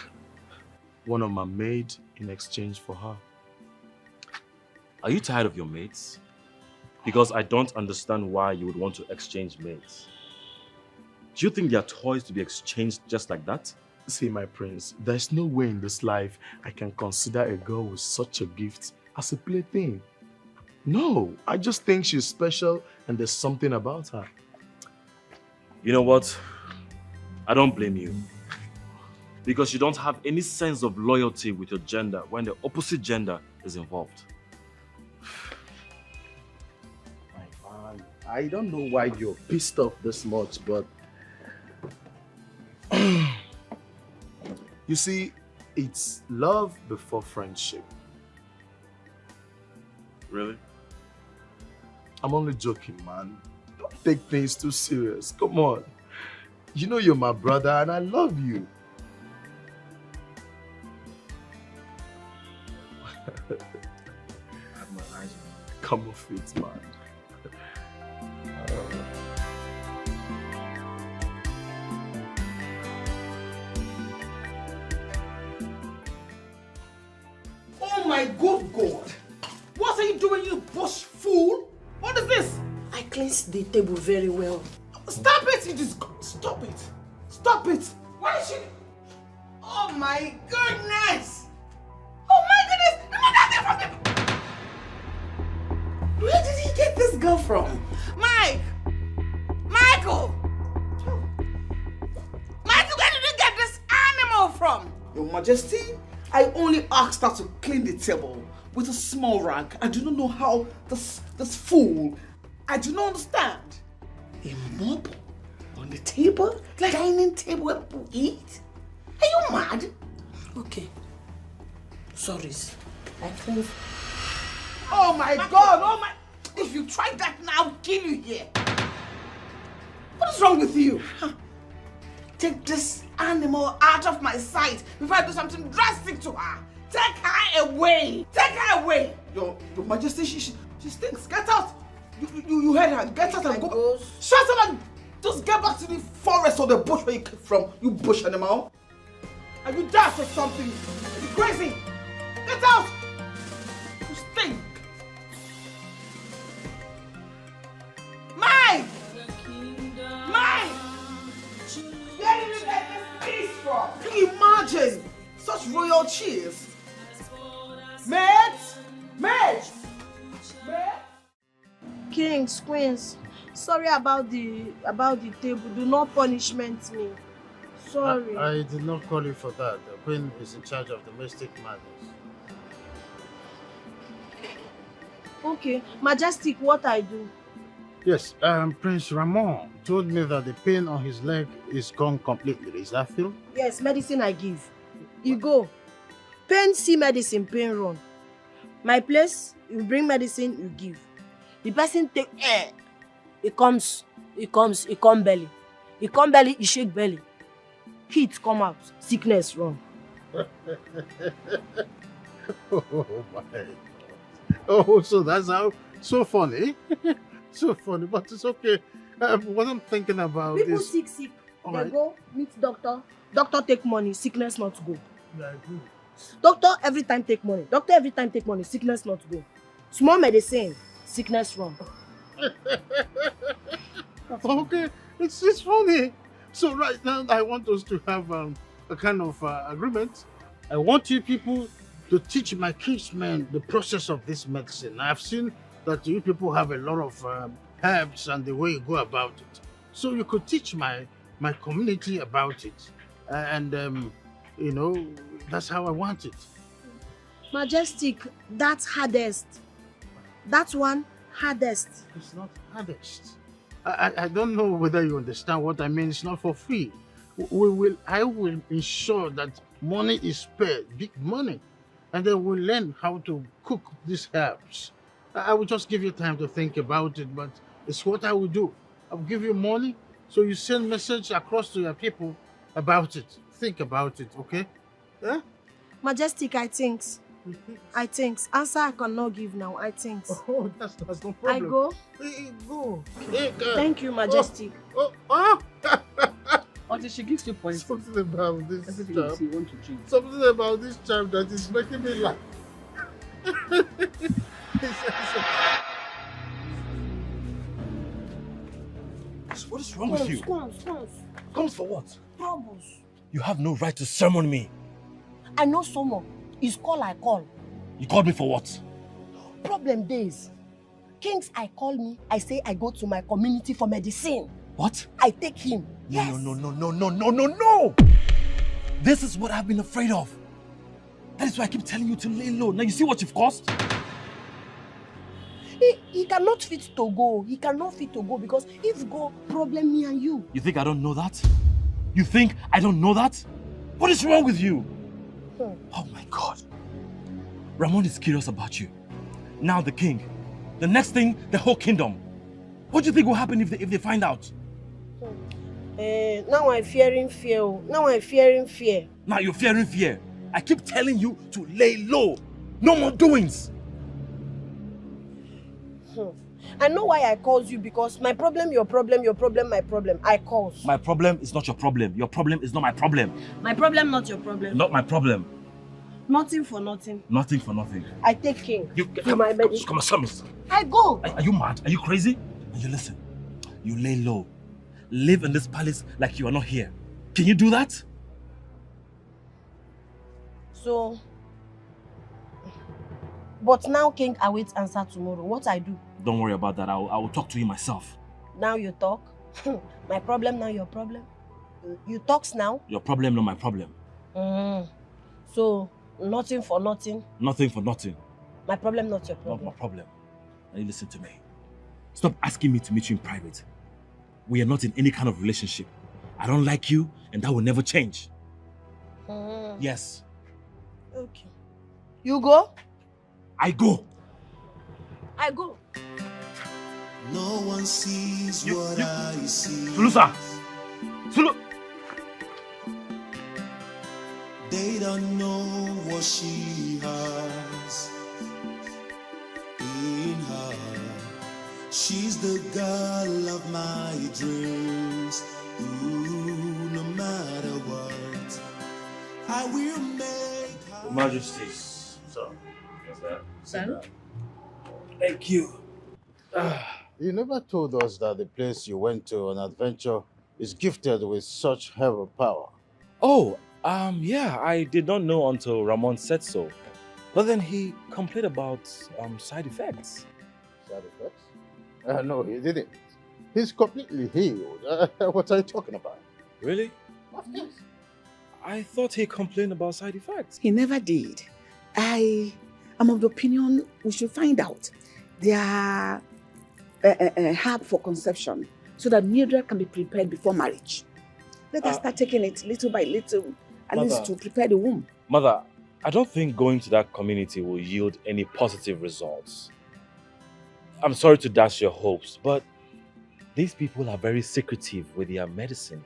one of my maids in exchange for her? Are you tired of your mates? Because I don't understand why you would want to exchange mates. Do you think they are toys to be exchanged just like that? See, my prince, there's no way in this life I can consider a girl with such a gift as a plaything. No, I just think she's special and there's something about her. You know what? I don't blame you. Because you don't have any sense of loyalty with your gender when the opposite gender is involved. My man, I don't know why you're pissed off this much, but... You see, it's love before friendship. Really? I'm only joking, man. Don't take things too serious. Come on. You know you're my brother and I love you. I have my eyes on you. Come off it, man. Oh my good God! What are you doing, you bush fool? What is this? I cleansed the table very well. Stop it! You just stop it! Stop it! Why is she? Oh my goodness! Oh my goodness! You know that thing from the... Where did he get this girl from? Mike! Michael! Michael, where did you get this animal from? Your Majesty, I only asked her to clean the table with a small rag. I do not know how this fool... I do not understand. A mop on the table? Like dining table where people eat? Are you mad? Okay. Sorry. I cleansed. Oh my God! Oh my... If you try that now, I'll kill you here. What is wrong with you? Huh? Take this animal out of my sight before I do something drastic to her. Take her away. Take her away. Your Majesty, she stinks. Get out. You heard her. Get out and go. Shut up and just get back to the forest or the bush where you came from. You bush animal. Are you daft or something? Are you crazy? Get out. You stink. Mike! Mike! Where did you get this piece from? Can you imagine such royal cheers? Mate! Mate! Mate! Kings, queens, sorry about the table. Do not punishment me. Sorry. I did not call you for that. The Queen is in charge of domestic matters. Okay, Majestic, what I do? Yes, Prince Ramon told me that the pain on his leg is gone completely. Is that Phil? Yes, medicine I give. You go. Pain see medicine, pain run. My place, you bring medicine, you give. The person take air. It come belly. It come belly, it shake belly. Heat come out, sickness run. Oh my God. Oh, so that's how, so funny. So funny, but it's okay. What I'm thinking about People is... sick. They go meet doctor. Doctor take money, sickness not go. Yeah, I agree. Doctor every time take money. Doctor every time take money, sickness not go. Small medicine, sickness run. Okay, it's funny. So right now, I want us to have a kind of agreement. I want you people to teach my kinsmen the process of this medicine. I've seen that you people have a lot of herbs and the way you go about it. So you could teach my community about it. You know, that's how I want it. Majestic, that's hardest. That one, hardest. It's not hardest. I don't know whether you understand what I mean. It's not for free. I will ensure that money is spared, big money. And then we'll learn how to cook these herbs. I will just give you time to think about it, but it's what I will do. I'll give you money, so you send message across to your people about it. Think about it, okay? Yeah? Majestic, I think. Answer I cannot give now, I think. Oh, that's no problem. I go? Hey, go. Thank you, Majestic. Until she gives you points. Something about this everything charm. you want to drink. Something about this charm that is making me laugh. What is wrong with you? Scones. Comes for what? Troubles. You have no right to sermon me. I know someone. It's call I call. You called me for what? problem days. Kings, I call me, I say I go to my community for medicine. What? I take him. Yes. No. This is what I've been afraid of. That is why I keep telling you to lay low. Now you see what you've caused? He cannot fit to go. He cannot fit to go because if go, problem me and you. You think I don't know that? You think I don't know that? What is wrong with you? Oh my God. Ramon is curious about you. Now the king. The next thing, the whole kingdom. What do you think will happen if they find out? Now I'm fearing fear. Now I'm fearing fear. Now you're fearing fear. I keep telling you to lay low. No more doings. I know why I called you because my problem, your problem, your problem, my problem. I called. My problem is not your problem. Your problem is not my problem. My problem, not your problem. Not my problem. Nothing for nothing. Nothing for nothing. I take king. Come on, Samus. I go. Are you mad? Are you crazy? And you listen. You lay low. Live in this palace like you are not here. Can you do that? So, but now king awaits answer tomorrow. What I do? Don't worry about that. I will talk to you myself. Now you talk. My problem, now your problem. You talks now. Your problem, not my problem. So, nothing for nothing. Nothing for nothing. My problem, not your problem. Not my problem. Now you listen to me. Stop asking me to meet you in private. We are not in any kind of relationship. I don't like you, and that will never change. Yes. Okay. You go? I go. I go. No one sees what I see. Sulusa! Sulu! They don't know what she has in her. She's the girl of my dreams. Ooh, no matter what, I will make her. Majesty. So, what's that? Son? Thank you. You never told us that the place you went to on adventure is gifted with such heavy power. Oh, yeah, I did not know until Ramon said so. But then he complained about side effects. Side effects? No, he didn't. He's completely healed. What are you talking about? Really? Of course. I thought he complained about side effects. He never did. I am of the opinion we should find out their herb for conception so that Mildred can be prepared before marriage. Let us start taking it little by little, at least to prepare the womb. Mother, I don't think going to that community will yield any positive results. I'm sorry to dash your hopes, but these people are very secretive with their medicine.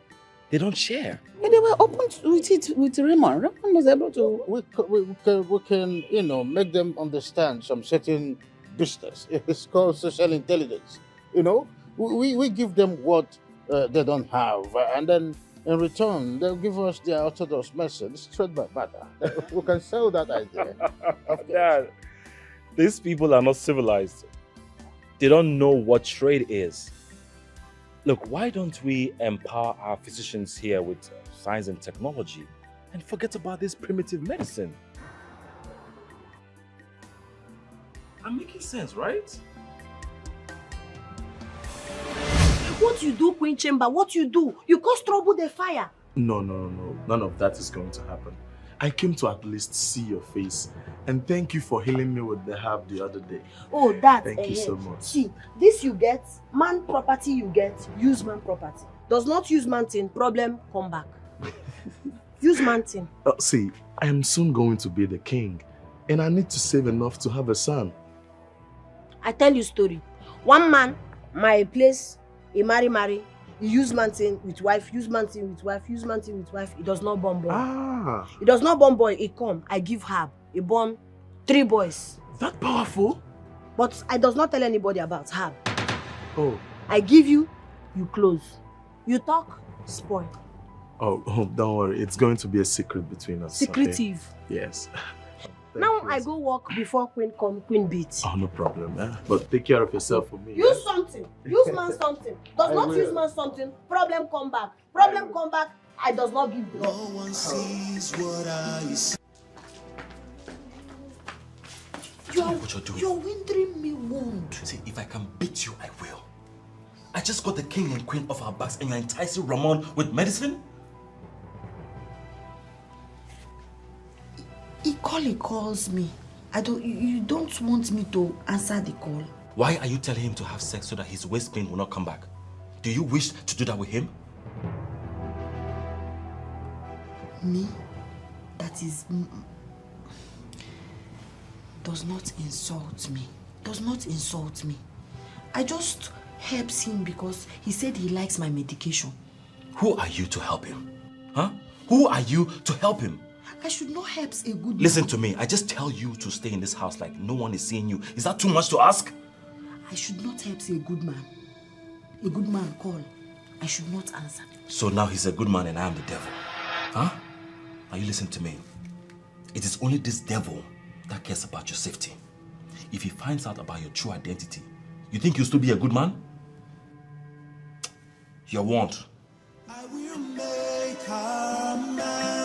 They don't share. And they were open with it with Raymond. Raymond was able to... We can, you know, make them understand some certain business. It's called social intelligence. You know, we give them what they don't have, and then in return, they'll give us their orthodox medicine straight by butter. We can sell that idea. Dad, these people are not civilized. They don't know what trade is. Look, why don't we empower our physicians here with science and technology and forget about this primitive medicine? I'm making sense, right? What you do, Queen Chamber? What you do? You cause trouble the fire. No. None of that is going to happen. I came to at least see your face. And thank you for healing me with the herb the other day. Oh, that. Thank you so much. See, this you get, man property you get, use man property. Does not use man thing, problem, come back. Use man thing. See, I am soon going to be the king. And I need to save enough to have a son. I tell you story. One man, my place, he marry, he use man thing with wife, use man thing with wife, use man thing with wife. He does not born boy. He does not born boy, he come, I give herb. He born 3 boys. That powerful? But I does not tell anybody about herb. Oh. I give you, you close. You talk, spoil. Oh, don't worry. It's going to be a secret between us. Secretive. Okay? Yes. Now I go walk before Queen come, Queen beat. Oh, no problem. But take care of yourself for me. Use something. Use man something. Does not use man something. Problem come back. Problem come back. I does not give you. No one sees what I see. Tell me what you're doing. You're windering me wound. See, if I can beat you, I will. I just got the king and queen off our backs and you're enticing Ramon with medicine? He calls me. You don't want me to answer the call. Why are you telling him to have sex so that his waist pain will not come back? Do you wish to do that with him? Me? That is... does not insult me. Does not insult me. I just helps him because he said he likes my medication. Who are you to help him? Huh? Who are you to help him? I should not help a good man. Listen to me. I just tell you to stay in this house like no one is seeing you. Is that too much to ask? I should not help a good man. A good man call. I should not answer. So now he's a good man and I am the devil. Huh? Now you listen to me. It is only this devil that cares about your safety. If he finds out about your true identity, you think you'll still be a good man? You're warned. I will make her mine.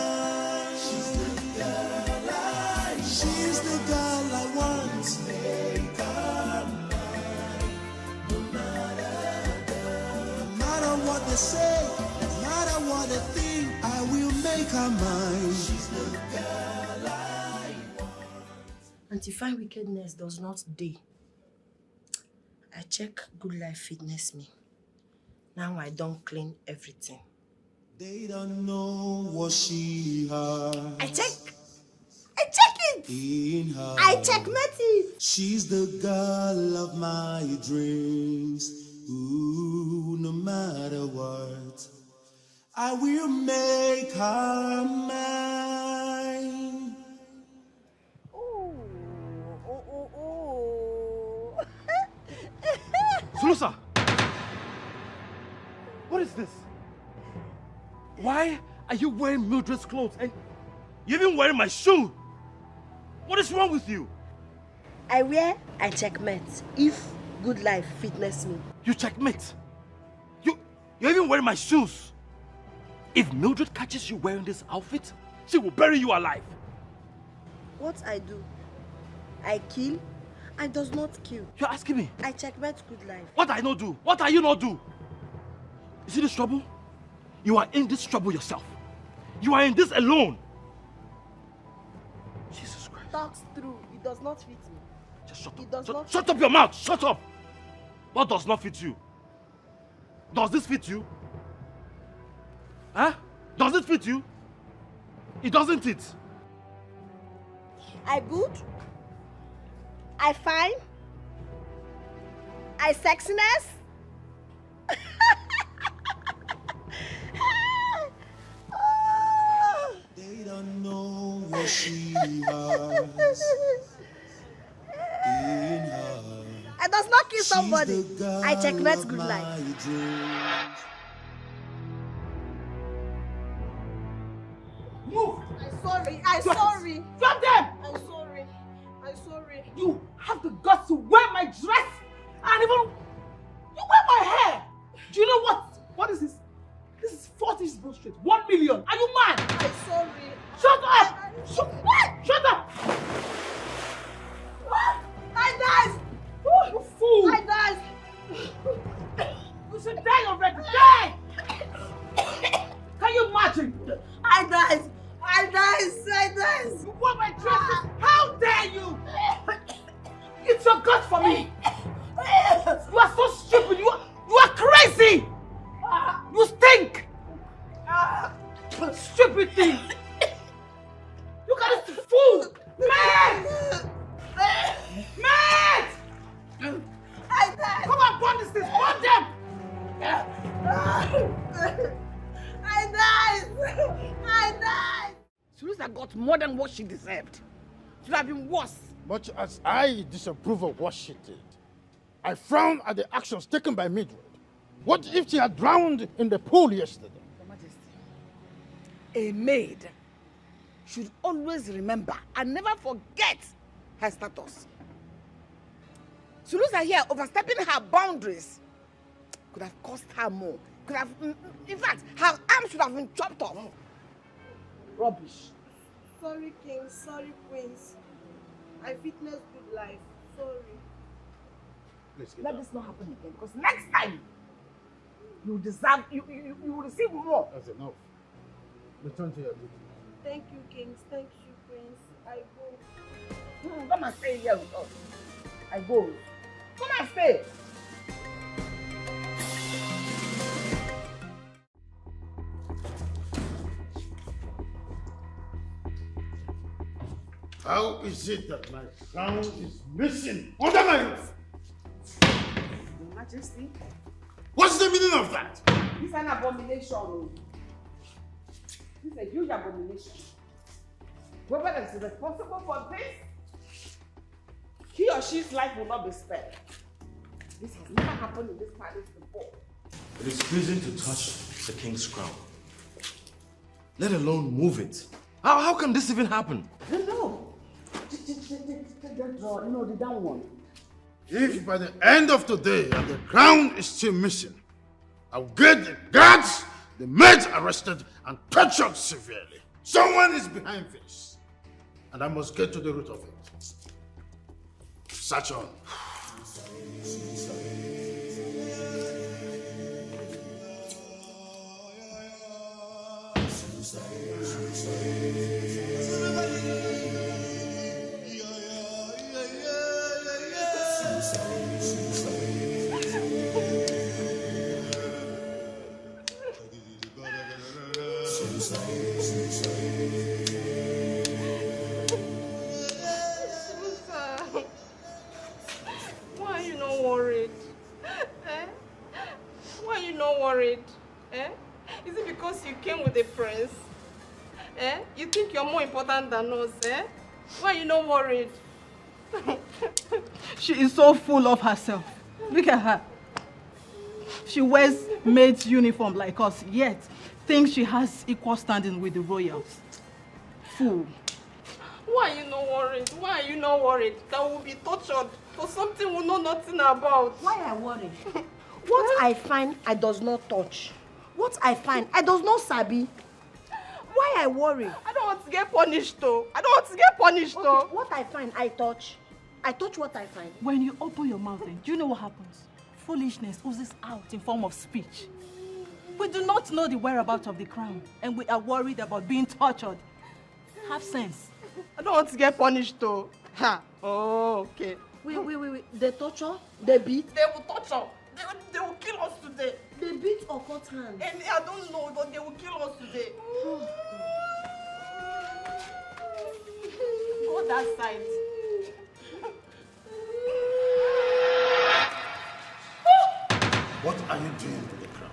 She's the girl I want. Make her mine. No matter what they say, no matter what they think, I will make her mine. She's the girl I want. Anti-fine wickedness does not day. I check Good Life Fitness me. Now I don't clean everything. They don't know what she has. I check it. In her. I checkmate it. She's the girl of my dreams. Ooh, no matter what, I will make her mine. Sulusa! What is this? Why are you wearing Mildred's clothes and you're even wearing my shoe? What is wrong with you? I checkmate if Good Life Fitness me. You checkmate? You're even wearing my shoes. If Mildred catches you wearing this outfit, she will bury you alive. What I do? I kill? I does not kill. You're asking me? I checkmate Good Life. What I not do? What are you not do? You see this trouble? You are in this trouble yourself. You are in this alone. Jesus Christ. Talks through. It does not fit me. Just shut It does up. not Shut up your mouth. Shut up. What does not fit you? Does this fit you? Huh? Does it fit you? It doesn't it? I good? I fine? I sexiness? They don't know what she has in her. I does not kill somebody. I checkmate Good Life. Move! I'm sorry. Drop them! I'm sorry. You have the guts to wear my dress and even you wear my hair. Do you know what? What is this? This is 40 bull straight. 1 million. Are you mad? I'm sorry. Shut up! Shut up! I died! Oh, you fool! I died! You should die already. Die! Can you imagine? I died! You wore my dresses. How dare you? It's your guts for me. You are so stupid. You are crazy. You stink. Stupid thing. Look at this fool. Man! I died! Come on, burn this thing. Burn them. I died! Surusa got more than what she deserved. Should have been worse. Much as I disapprove of what she did, I frown at the actions taken by Mildred. What if she had drowned in the pool yesterday? Your Majesty, a maid should always remember and never forget her status. Surusa here overstepping her boundaries could have cost her more. Could have, in fact, her arm should have been chopped off. Rubbish. Sorry, King. Sorry, Queens. I witnessed good life. Sorry. Please, Let this not happen again, because next time you deserve, you will receive more. That's enough. Return to your duty. Thank you, Kings. Thank you, Prince. I go. Come and stay here with us. I go. Come and stay. How is it that my crown is missing under my roof? Your Majesty. What's the meaning of that? This is an abomination. This is a huge abomination. Whoever is responsible for this, he or she's life will not be spared. This has never happened in this palace before. It is treason to touch the king's crown, let alone move it. How can this even happen? No. Take that drawer, the down one. If by the end of today and the crown is still missing, I'll get the guards, the maids arrested and tortured severely. Someone is behind this, and I must get to the root of it. Search on. Why are you not worried? Why are you not worried? Is it because you came with a prince? You think you're more important than us? Why are you not worried? She is so full of herself. Look at her. She wears maid's uniform like us, yet thinks she has equal standing with the royals. Fool. Why are you not worried? Why are you not worried that we'll be tortured for something we know nothing about? Why I worry? What I find, I does not touch. What I find, I does not sabi. Why I worry? I don't want to get punished though. I don't want to get punished though. Okay, what I find, I touch. I touch what I find. When you open your mouth, then, do you know what happens? Foolishness oozes out in form of speech. We do not know the whereabouts of the crown, and we are worried about being tortured. Have sense. I don't want to get punished though. Ha. Oh, okay. Wait. They torture? They beat? They will torture. They will kill us today. They beat or cut hand? And I don't know, but they will kill us today. Go that side. What are you doing to the crown?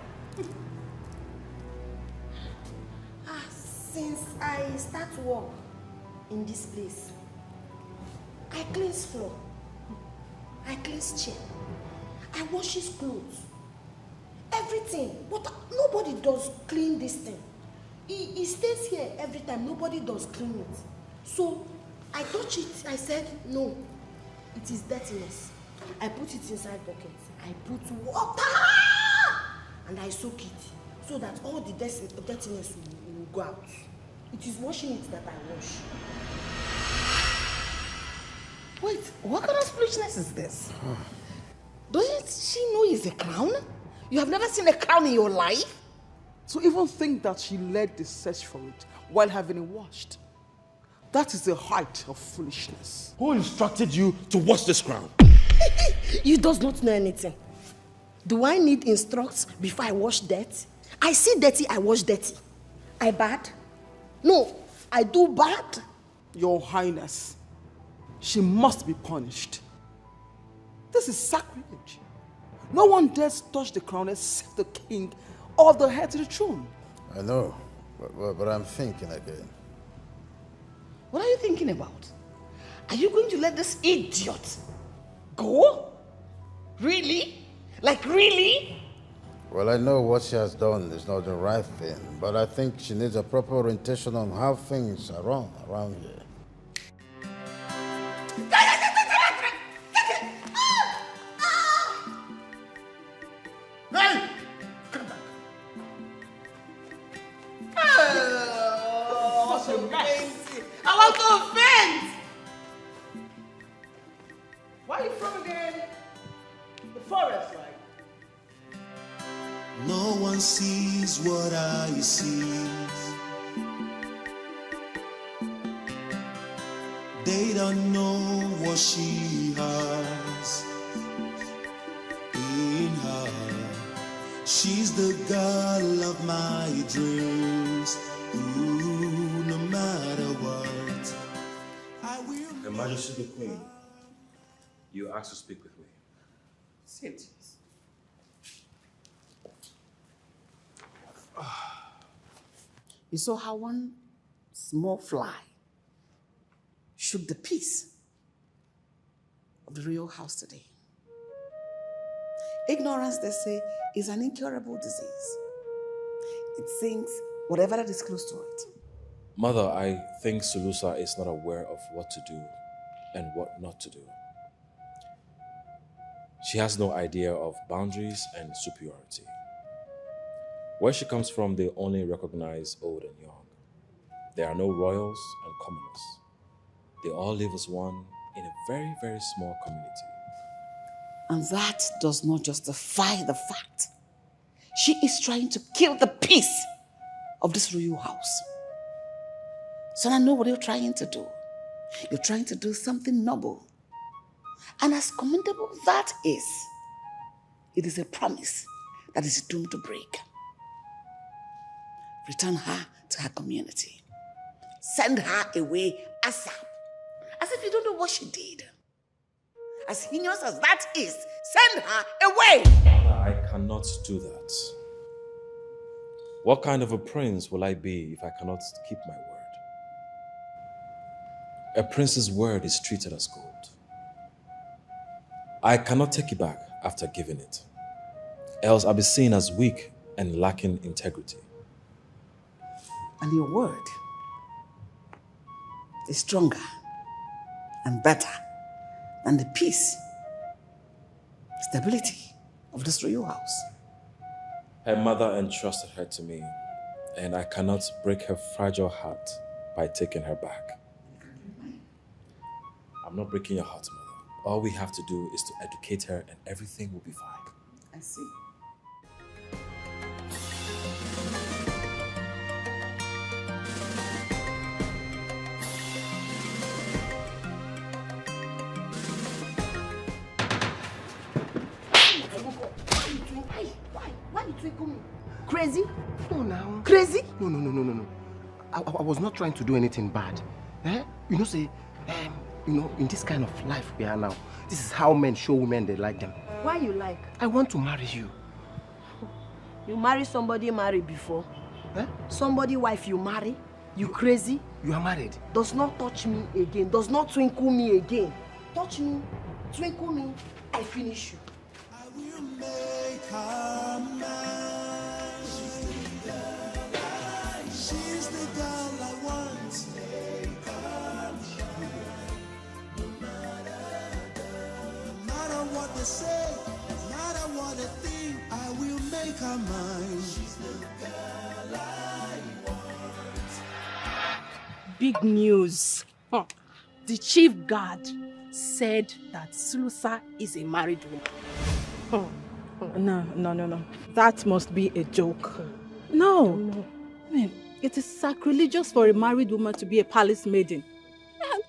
Since I start work in this place, I cleanse floor, I cleanse chair, I wash his clothes, everything. But nobody does clean this thing. He stays here every time. Nobody does clean it. So I touch it. I said, no, it is dirtiness. I put it inside bucket. I put water and I soak it so that all the dirtiness will go out. It is washing it that I wash. Wait, what kind of foolishness is this? Doesn't she know it's a crown? You have never seen a crown in your life? To even think that she led the search for it while having it washed. That is the height of foolishness. Who instructed you to wash this crown? You does not know anything. Do I need instructs before I wash dirt? I see dirty, I wash dirty. I bad? No, I do bad. Your Highness, she must be punished. This is sacrilege. No one dares touch the crown except the king or the heir to the throne. I know, but I'm thinking again. What are you thinking about? Are you going to let this idiot go? Really? Like really? Well, I know what she has done is not the right thing, but I think she needs a proper orientation on how things are run around here. Hey! Come back. I want to faint. one sees what I see. They don't know what she has in her. She's the girl of my dreams. Ooh, no matter what, I will. Her Majesty the Queen, you asked to speak with me. Sit. You saw how one small fly shook the peace of the royal house today. Ignorance, they say, is an incurable disease. It sings whatever that is close to it. Mother, I think Sulusa is not aware of what to do and what not to do. She has no idea of boundaries and superiority. Where she comes from, they only recognize old and young. There are no royals and commoners. They all live as one in a very, very small community. And that does not justify the fact she is trying to kill the peace of this royal house. So I know what you're trying to do. You're trying to do something noble. And as commendable that is, it is a promise that is doomed to break. Return her to her community. Send her away ASAP. As if you don't know what she did. As heinous as that is, send her away! I cannot do that. What kind of a prince will I be if I cannot keep my word? A prince's word is treated as gold. I cannot take it back after giving it. Else I'll be seen as weak and lacking integrity. And your word is stronger and better than the peace, stability of this royal house. Her mother entrusted her to me, and I cannot break her fragile heart by taking her back. I'm not breaking your heart, mother. All we have to do is to educate her and everything will be fine. I see. Why did you call me? Crazy? No, now. Crazy? No. I was not trying to do anything bad. You know, say, in this kind of life we are now, this is how men show women they like them. Why you like? I want to marry you. You marry somebody married before? Somebody wife you marry? You crazy? You are married. Does not touch me again. Does not twinkle me again. Touch me, twinkle me, I finish you. I will make her mine. She's the girl I want. No matter what they say, no matter what they think, I will make her mine. She's the girl I want. Big news. The chief guard said that Sulusa is a married woman. No. That must be a joke. No. I mean, it is sacrilegious for a married woman to be a palace maiden. And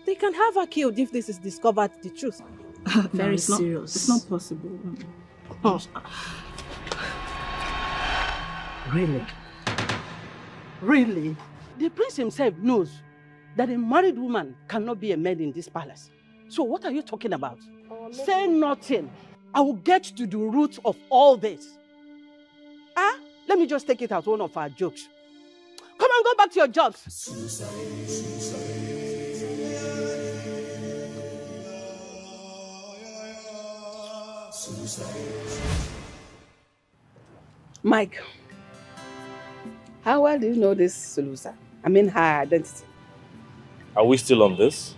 they can have her killed if this is discovered the truth. Very it's serious. It's not possible. Really? Really? The prince himself knows that a married woman cannot be a maid in this palace. So what are you talking about? Say nothing. I will get to the root of all this. Let me just take it as one of our jokes. Come on, go back to your jobs. Mike, how well do you know this Sulusa? I mean her identity. Are we still on this?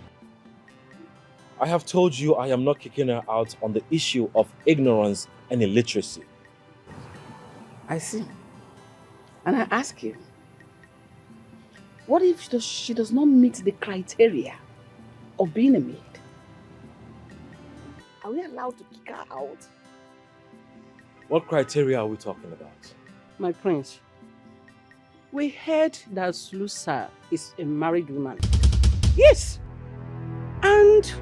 I have told you I am not kicking her out on the issue of ignorance and illiteracy. I see. And I ask you, what if she does not meet the criteria of being a maid? Are we allowed to kick her out? What criteria are we talking about? My prince, we heard that Sulusa is a married woman. Yes! And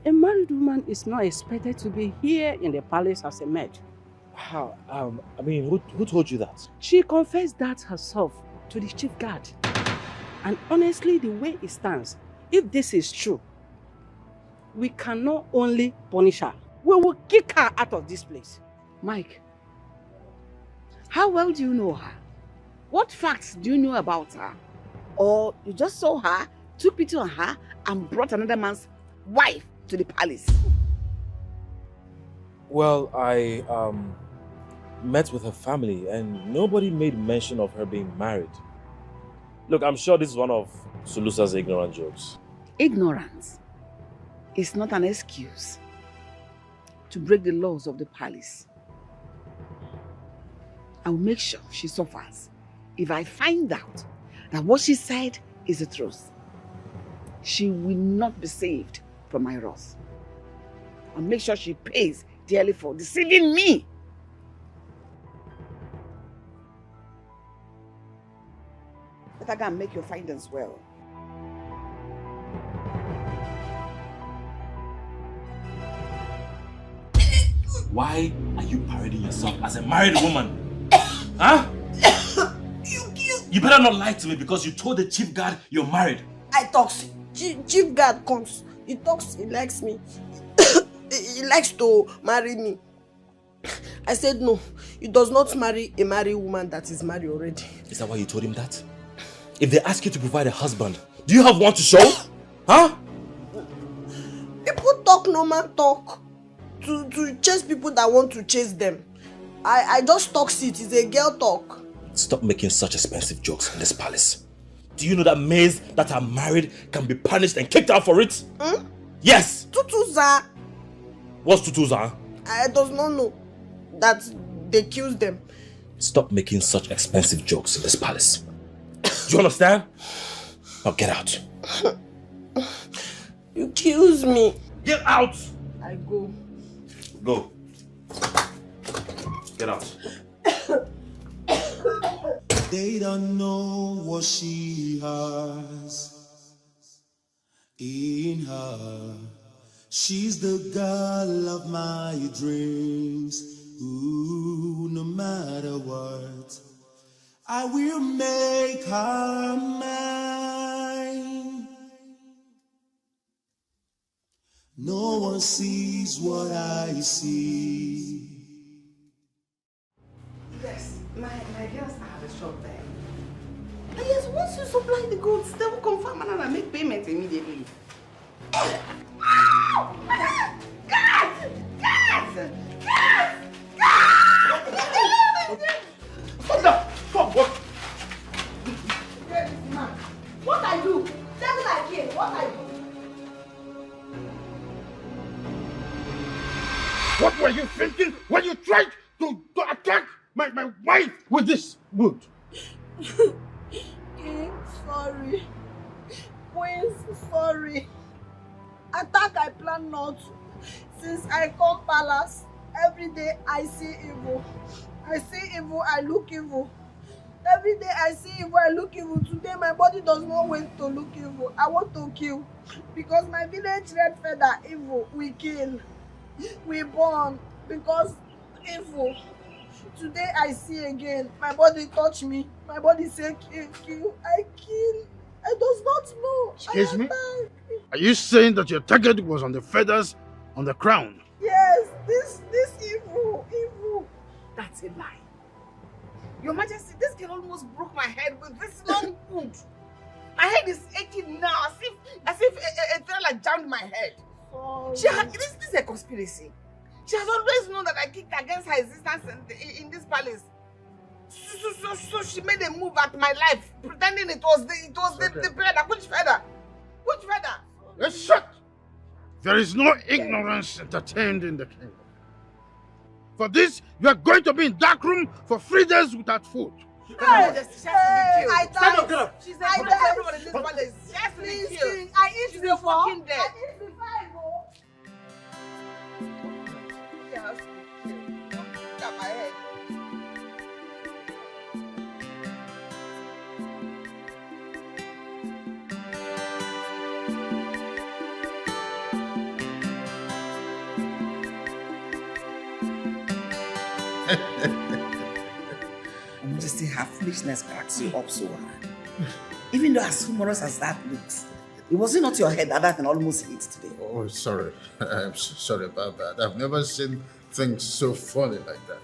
a married woman is not expected to be here in the palace as a maid. How? I mean, who told you that? She confessed that herself to the chief guard. And honestly, the way it stands, if this is true, we can not only punish her, we will kick her out of this place. Mike, how well do you know her? What facts do you know about her? Or you just saw her, took pity on her, and brought another man's wife to the palace? Well, I met with her family and nobody made mention of her being married. Look, I'm sure this is one of Sulusa's ignorant jokes. Ignorance is not an excuse to break the laws of the palace. I will make sure she suffers if I find out that what she said is the truth. She will not be saved from my wrath. I'll make sure she pays dearly for deceiving me. Better go and make your findings well. Why are you parading yourself as a married woman? Huh? You better not lie to me because you told the chief guard you're married. I talks. Chief guard comes. He talks, he likes me. He likes to marry me. I said no. He does not marry a married woman that is married already. Is that why you told him that? If they ask you to provide a husband, do you have one to show? Huh? People talk, no man talk. To chase people that want to chase them. I just talk it. It's a girl talk. Stop making such expensive jokes in this palace. Do you know that maids that are married can be punished and kicked out for it? Hmm? Yes! Tutuza. What's tutuza? I does not know that they kills them. Stop making such expensive jokes in this palace. Do you understand? Now get out. You kills me. Get out! I go. Go. Get out. They don't know what she has in her. She's the girl of my dreams. Ooh, no matter what, I will make her mine. No one sees what I see. Yes, my girls have a shop there. Yes, once you supply the goods, they will confirm and I make payment immediately. What I do? Devil I kill. What I do? What were you thinking when you tried to attack my wife with this wood? King, sorry. Queens, sorry. Attack I plan not. Since I come palace, every day I see evil. I see evil, I look evil. Every day I see evil, I look evil. Today my body does not want to look evil. I want to kill. Because my village red feather, evil, we kill. We burn. Because evil. Today I see again. My body touch me. My body say kill, kill. I kill. I does not know. Excuse me? Are you saying that your target was on the feathers on the crown? Yes, this evil. That's a lie. Your Majesty, this girl almost broke my head with this long wood. My head is aching now, as if a trailer jammed my head. Oh, This is a conspiracy. She has always known that I kicked against her existence in this palace. So she made a move at my life, pretending it was the feather. Which feather? Which feather? Yes, shut! There is no ignorance entertained in the kingdom. For this, you are going to be in dark room for 3 days without food. I died. She's I a died. everyone in this palace. She has to be Please, killed. King, I eat She's before. a fucking dead. I eat before I go. She has to be killed. Don't look at my head. And Majesty, her foolishness cracks you up so hard. Even though as humorous as that looks, it wasn't not your head that thing almost hit today. Oh, sorry. I'm sorry about that. I've never seen things so funny like that.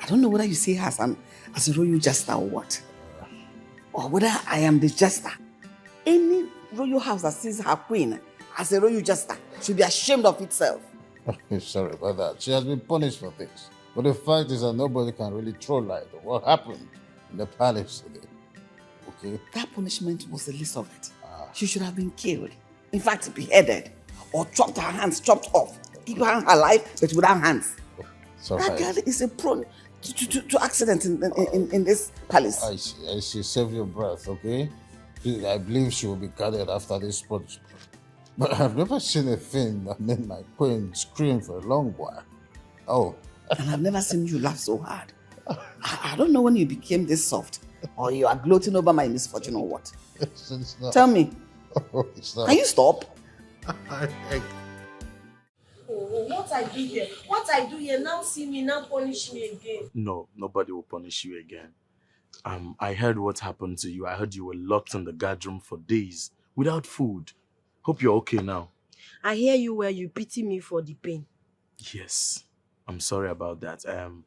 I don't know whether you see her as a royal jester or what. Or whether I am the jester. Any royal house that sees her queen as a royal jester should be ashamed of itself. Sorry about that. She has been punished for this. But the fact is that nobody can really throw light on what happened in the palace today. Okay? That punishment was the least of it. She should have been killed. In fact, beheaded. Or chopped her hands, chopped off. Keep her alive, but without hands. Sorry. That girl is a prone to accidents in this palace. I see. Save your breath, okay? I believe she will be guarded after this punishment. But I've never seen a thing that made my queen scream for a long while. Oh. And I've never seen you laugh so hard. I don't know when you became this soft. Or you are gloating over my misfortune or what. It's not. Tell me. Oh, it's not. Can you stop? What I do here? What I do here? Now see me, now punish me again. No, nobody will punish you again. I heard what happened to you. I heard you were locked in the guard room for days without food. Hope you're okay now. I hear you where you pity me for the pain. Yes, I'm sorry about that. I'm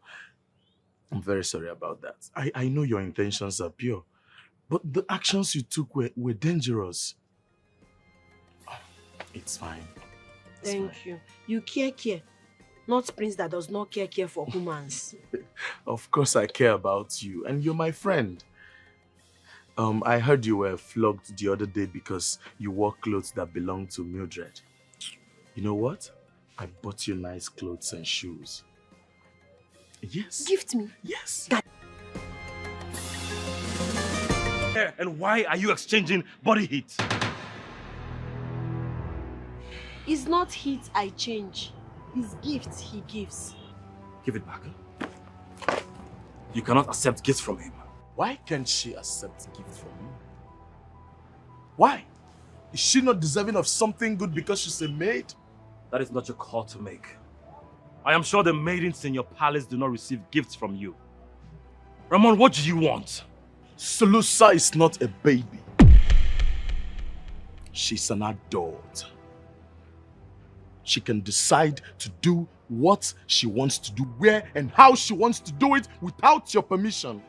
very sorry about that. I know your intentions are pure, but the actions you took were dangerous. It's fine. Thank you. You care. Not prince that does not care for humans. Of course I care about you, and you're my friend. I heard you were flogged the other day because you wore clothes that belonged to Mildred. You know what? I bought you nice clothes and shoes. Yes. Gift me? Yes. And why are you exchanging body heat? It's not heat I change. It's gifts he gives. Give it back. You cannot accept gifts from him. Why can't she accept gifts from you? Why? Is she not deserving of something good because she's a maid? That is not your call to make. I am sure the maidens in your palace do not receive gifts from you. Ramon, what do you want? Sulusa is not a baby. She's an adult. She can decide to do what she wants to do, where and how she wants to do it without your permission.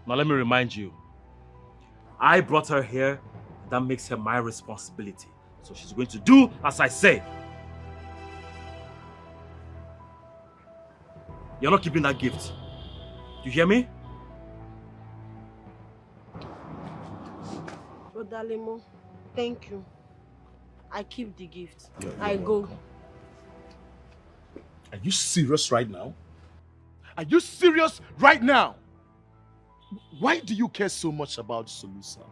Now let me remind you, I brought her here. That makes her my responsibility. So she's going to do as I say. You're not keeping that gift. You hear me? Brother Lemo, thank you. I keep the gift. I go. Are you serious right now? Are you serious right now? Why do you care so much about Sulusa?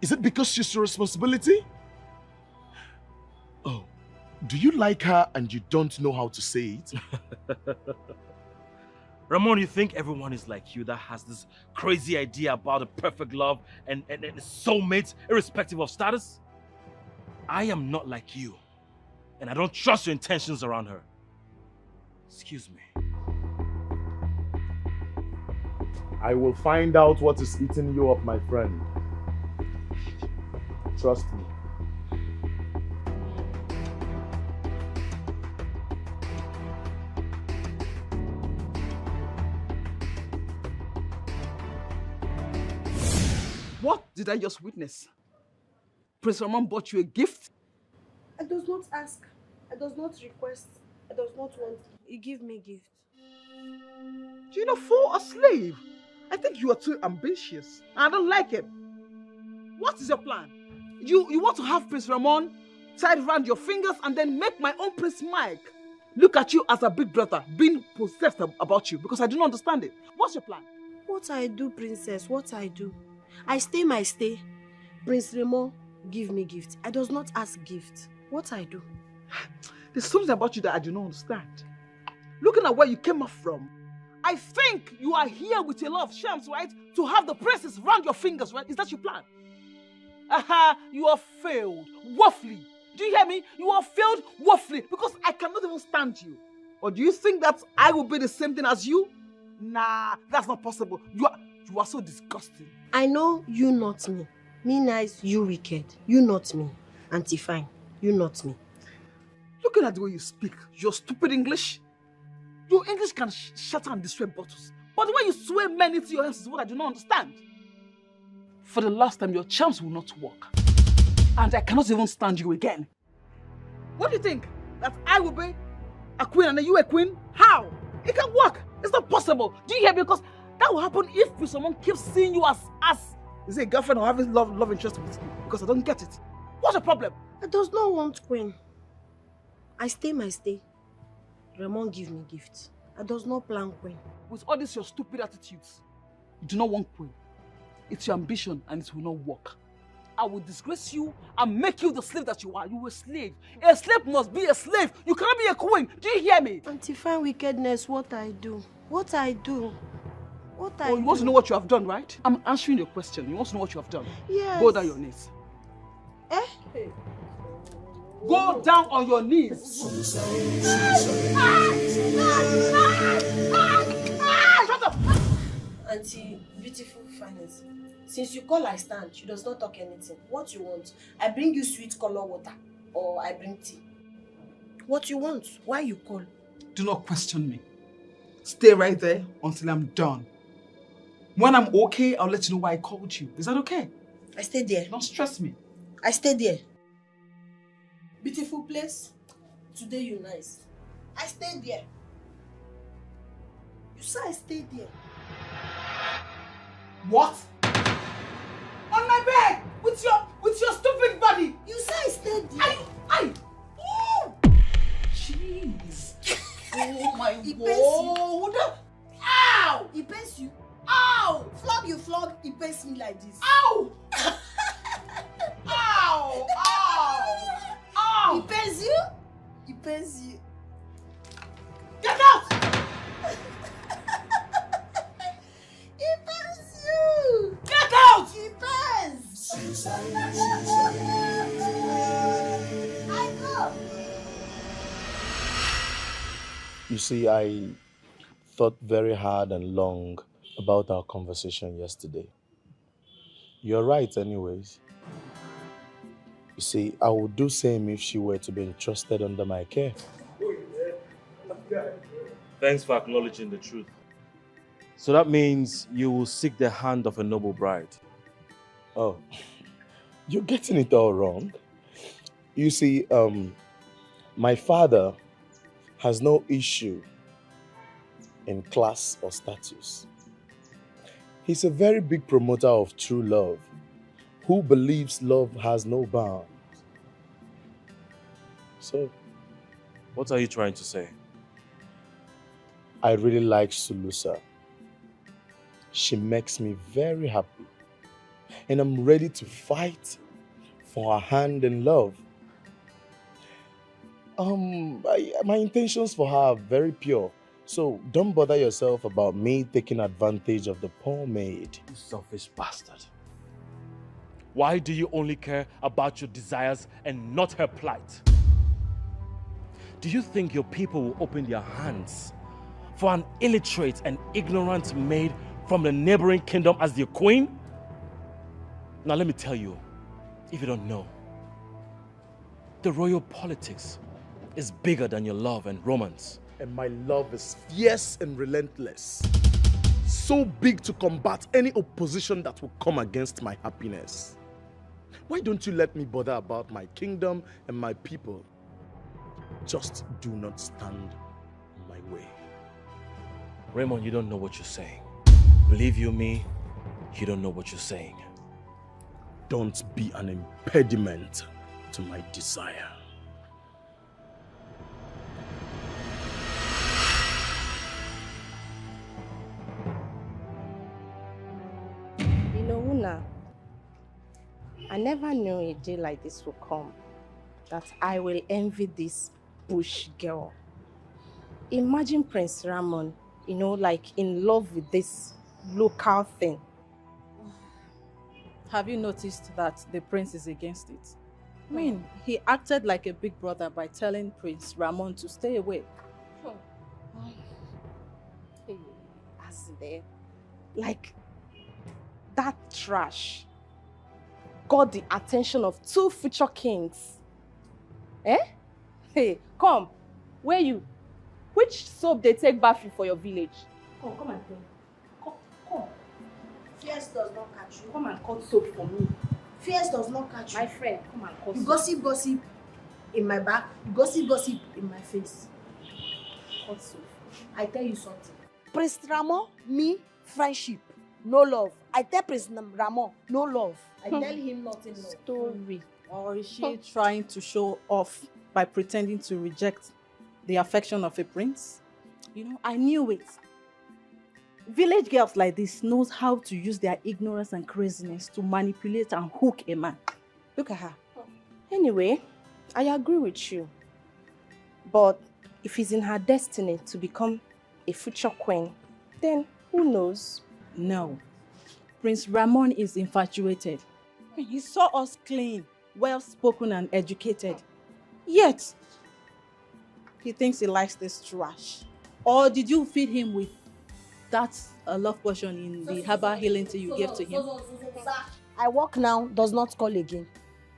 Is it because she's your responsibility? Oh, do you like her and you don't know how to say it? Ramon, you think everyone is like you that has this crazy idea about a perfect love and soulmates irrespective of status? I am not like you, and I don't trust your intentions around her. Excuse me. I will find out what is eating you up, my friend. Trust me. What did I just witness? Prince Ramon bought you a gift? I does not ask. I does not request. I does not want. He give me gift. Do you know, for a slave? I think you are too ambitious. I don't like it. What is your plan? You want to have Prince Ramon tied around your fingers and then make my own Prince Mike look at you as a big brother being possessed about you because I do not understand it. What's your plan? What I do, princess, what I do. I stay my stay. Prince Ramon give me gift. I does not ask gift. What I do? There's something about you that I do not understand. Looking at where you came up from, I think you are here with a lot of shams, right? To have the princess round your fingers, right? Is that your plan? You have failed woefully. Do you hear me? You have failed woefully because I cannot even stand you. Or do you think that I will be the same thing as you? Nah, that's not possible. You are so disgusting. I know you not me. Me nice, you wicked. You not me. Auntie Fine, you not me. Looking at the way you speak, your stupid English. Your English can shatter and destroy bottles. But the way you swear men into your hands is what I do not understand. For the last time, your charms will not work. And I cannot even stand you again. What do you think? That I will be a queen and then you a queen? How? It can work. It's not possible. Do you hear me? Because that will happen if someone keeps seeing you as is it a girlfriend or having love interest with you? Because I don't get it. What's the problem? I does not want queen. I stay my stay. Raymond give me gifts. I does not plan queen. With all these your stupid attitudes, you do not want queen. It's your ambition and it will not work. I will disgrace you and make you the slave that you are. You are a slave. A slave must be a slave. You cannot be a queen. Do you hear me? Auntie Fine wickedness, what I do? What I do? What I do? Oh, you want to know what you have done, right? I'm answering your question. You want to know what you have done? Yes. Go down your knees. Eh? Hey. Go down on your knees. Shut up! Auntie, beautiful finance. Since you call I stand, she does not talk anything. What you want? I bring you sweet color water or I bring tea. What you want? Why you call? Do not question me. Stay right there until I'm done. When I'm okay, I'll let you know why I called you. Is that okay? I stay there. Don't stress me. I stay there. Beautiful place. Today you nice. I stay there. You say I stay there. What? On my bed with your stupid body. You say I stay there. Oh! Jeez. Oh my God. Ow! He pains you. Ow! Flog, he pains me like this. Ow! Ow! Ow! Ow! He pains you? He pains you. Get out! He pains you! Get out! He pains! I go! You see, I thought very hard and long about our conversation yesterday. You're right anyways. You see, I would do same if she were to be entrusted under my care. Thanks for acknowledging the truth. So that means you will seek the hand of a noble bride. Oh, you're getting it all wrong. You see, my father has no issue in class or status. He's a very big promoter of true love, who believes love has no bounds. So, what are you trying to say? I really like Sulusa. She makes me very happy. And I'm ready to fight for her hand in love. My intentions for her are very pure. So don't bother yourself about me taking advantage of the poor maid. You selfish bastard. Why do you only care about your desires and not her plight? Do you think your people will open their hands for an illiterate and ignorant maid from the neighboring kingdom as their queen? Now let me tell you, if you don't know, the royal politics is bigger than your love and romance. And my love is fierce and relentless. So big to combat any opposition that will come against my happiness. Why don't you let me bother about my kingdom and my people? Just do not stand in my way. Raymond, you don't know what you're saying. Believe you me, you don't know what you're saying. Don't be an impediment to my desire. You know, Una, I never knew a day like this would come, that I will envy this bush girl. Imagine Prince Ramon, you know, like in love with this local thing. Have you noticed that the prince is against it? I mean, he acted like a big brother by telling Prince Ramon to stay away. Hey, as there, like that trash got the attention of 2 future kings. Eh? Hey, come. Where you? Which soap they take bath you for your village? Come and tell. Come. Fears does not catch you. Come and cut soap for me. Fears does not catch you. My friend, come and cut You soap. gossip in my back. You gossip in my face. Cut soap. I tell you something. Prince Ramon, me, friendship, no love. I tell Prince Ramon, no love. I tell him nothing. No. Story. Or is she trying to show off by pretending to reject the affection of a prince? You know, I knew it. Village girls like this knows how to use their ignorance and craziness to manipulate and hook a man. Look at her. Anyway, I agree with you. But if it's in her destiny to become a future queen, then who knows? No. Prince Ramon is infatuated. He saw us clean, well-spoken and educated. Yet, he thinks he likes this trash. Or did you feed him with that love potion in the herbal healing tea you gave to him? I walk now, does not call again.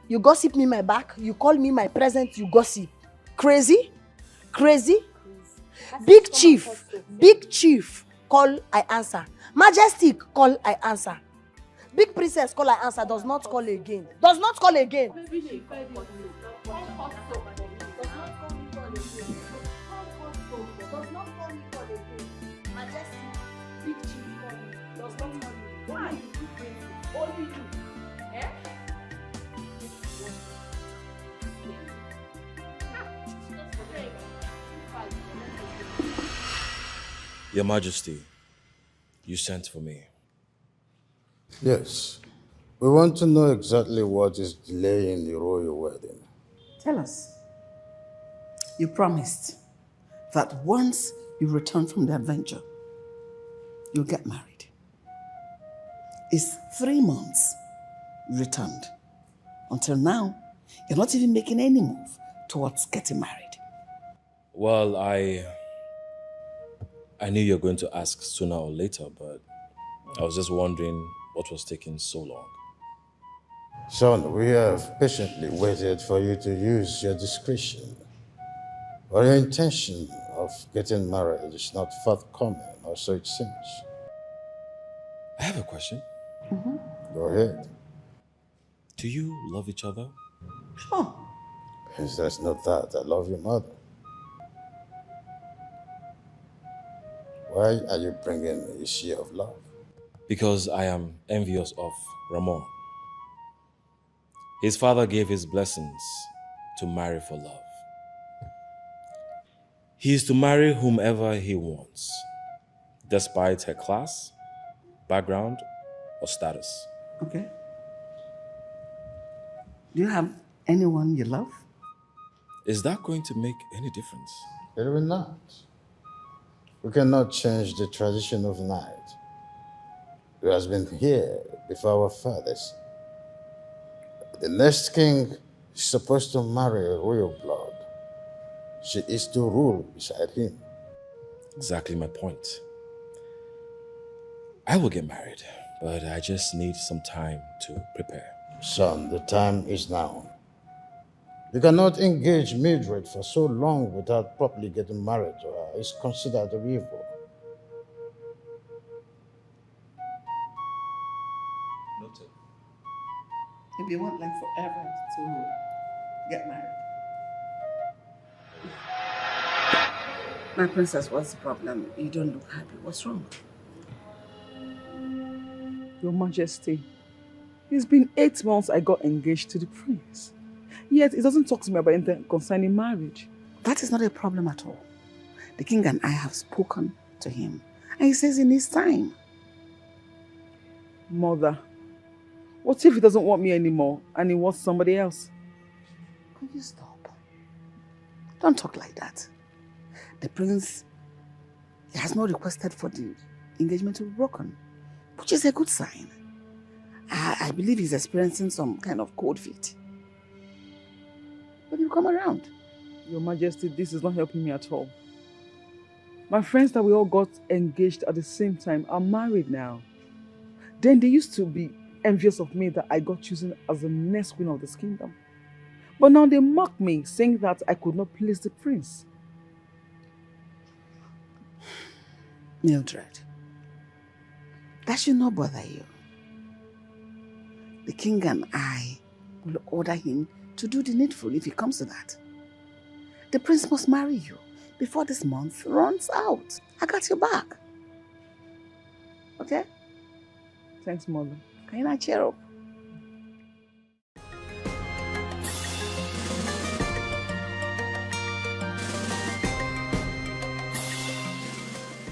You gossip me my back, you call me my present, you gossip. Crazy? Big chief, call, I answer. Majestic, call, I answer. Big princess, call, I answer, does not call again. Does not call again. Your Majesty, you sent for me. Yes. We want to know exactly what is delaying the royal wedding. Tell us. You promised that once you return from the adventure, you'll get married. It's 3 months you returned. Until now, you're not even making any move towards getting married. Well, I knew you were going to ask sooner or later, but I was just wondering what was taking so long. Son, we have patiently waited for you to use your discretion. But your intention of getting married is not forthcoming, or so it seems. I have a question. Go ahead. Do you love each other? Sure. Yes, there's no doubt. I love your mother. Why are you bringing the issue of love? Because I am envious of Ramon. His father gave his blessings to marry for love. He is to marry whomever he wants, despite her class, background, or status. Okay. Do you have anyone you love? Is that going to make any difference? It will not. We cannot change the tradition of the night. It has been here before our fathers. The next king is supposed to marry a royal blood. She is to rule beside him. Exactly my point. I will get married, but I just need some time to prepare. Son, the time is now. You cannot engage Mildred for so long without properly getting married to her. It's considered a evil. Noted. If you want like forever to get married. My princess, what's the problem? You don't look happy. What's wrong? Your Majesty, it's been 8 months I got engaged to the prince. Yet he doesn't talk to me about anything concerning marriage. That is not a problem at all. The king and I have spoken to him. And he says in his time. Mother, what if he doesn't want me anymore and he wants somebody else? Could you stop? Don't talk like that. The prince, he has not requested for the engagement to be broken, which is a good sign. I believe he's experiencing some kind of cold feet. But he'll come around. Your Majesty, this is not helping me at all. My friends that we all got engaged at the same time are married now. Then they used to be envious of me that I got chosen as the next queen of this kingdom. But now they mock me, saying that I could not please the prince. Mildred, that should not bother you. The king and I will order him to do the needful if it comes to that. The prince must marry you before this month runs out. I got your back. Okay? Thanks, Mother. Can you not cheer up?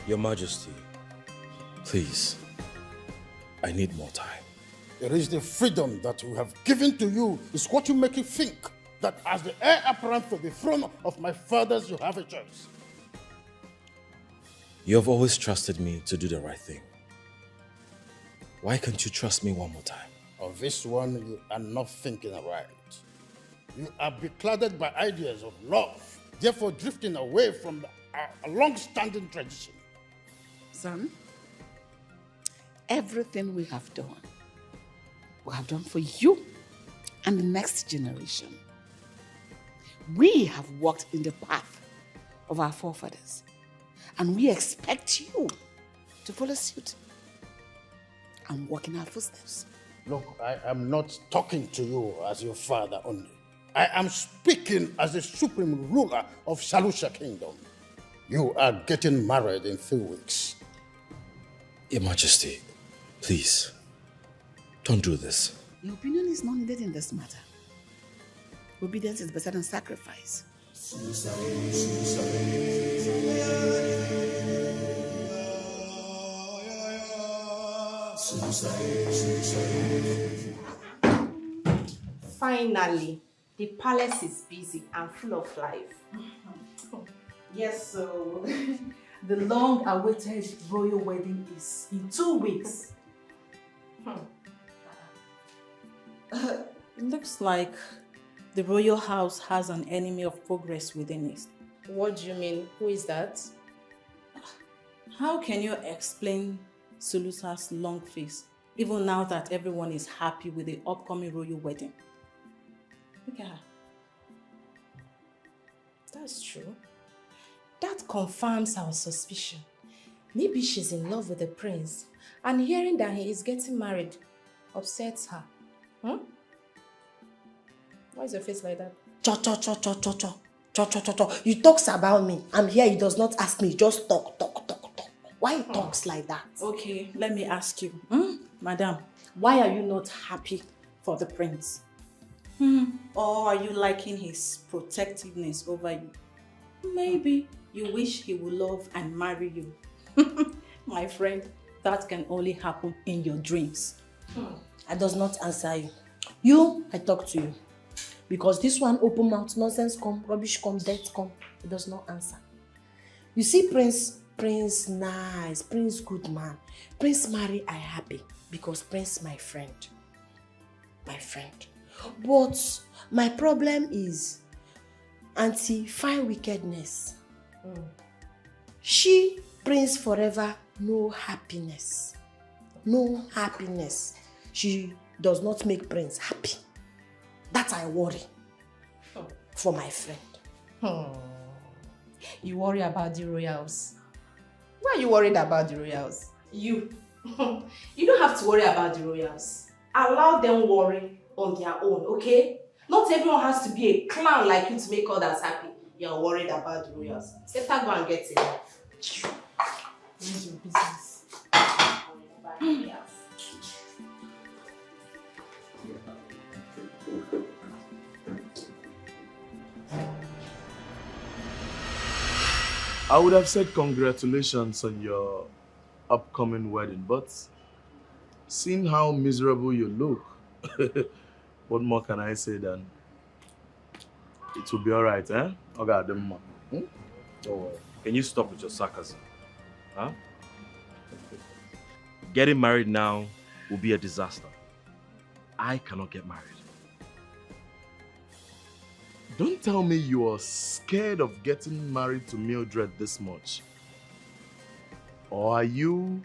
Your Majesty, please, I need more time. It is the freedom that we have given to you is what you make you think that as the heir apparent for the throne of my fathers, you have a choice. You have always trusted me to do the right thing. Why can't you trust me one more time? On this one, you are not thinking right. You are beclouded by ideas of love, therefore drifting away from a long-standing tradition. Son, everything we have done for you and the next generation. We have walked in the path of our forefathers, and we expect you to follow suit and walk in our footsteps. Look, I am not talking to you as your father only. I am speaking as the supreme ruler of Shalusha Kingdom. You are getting married in 3 weeks. Your Majesty, please, don't do this. Your opinion is not needed in this matter. Obedience is better than sacrifice. Finally, the palace is busy and full of life. Yes, so the long-awaited royal wedding is in 2 weeks. It looks like the royal house has an enemy of progress within it. What do you mean? Who is that? How can you explain Sulusa's long face, even now that everyone is happy with the upcoming royal wedding? Look at her. That's true. That confirms our suspicion. Maybe she's in love with the prince, and hearing that he is getting married upsets her. Why is your face like that? You talks about me. I'm here, he does not ask me, he just talk. Why he talks like that? Okay, let me ask you. Madam, why are you not happy for the prince? Or are you liking his protectiveness over you? Maybe you wish he would love and marry you. My friend, that can only happen in your dreams. I does not answer you. You, I talk to you. Because this one open mouth, nonsense come, rubbish come, death come. It does not answer. You see Prince nice, Prince good man. Prince marry, I happy. Because Prince my friend. My friend. But my problem is Auntie fine wickedness. She, Prince forever, no happiness. No happiness. She does not make Prince happy. That I worry for my friend. You worry about the royals. Why are you worried about the royals? You. You don't have to worry about the royals. Allow them worry on their own, okay? Not everyone has to be a clown like you to make others happy. You're worried about the royals. Better go and get it. Mind your business. I would have said congratulations on your upcoming wedding, but seeing how miserable you look, what more can I say than it will be alright, eh? Okay, don't worry. Can you stop with your sarcasm? Huh? Getting married now will be a disaster. I cannot get married. Don't tell me you are scared of getting married to Mildred this much. Or are you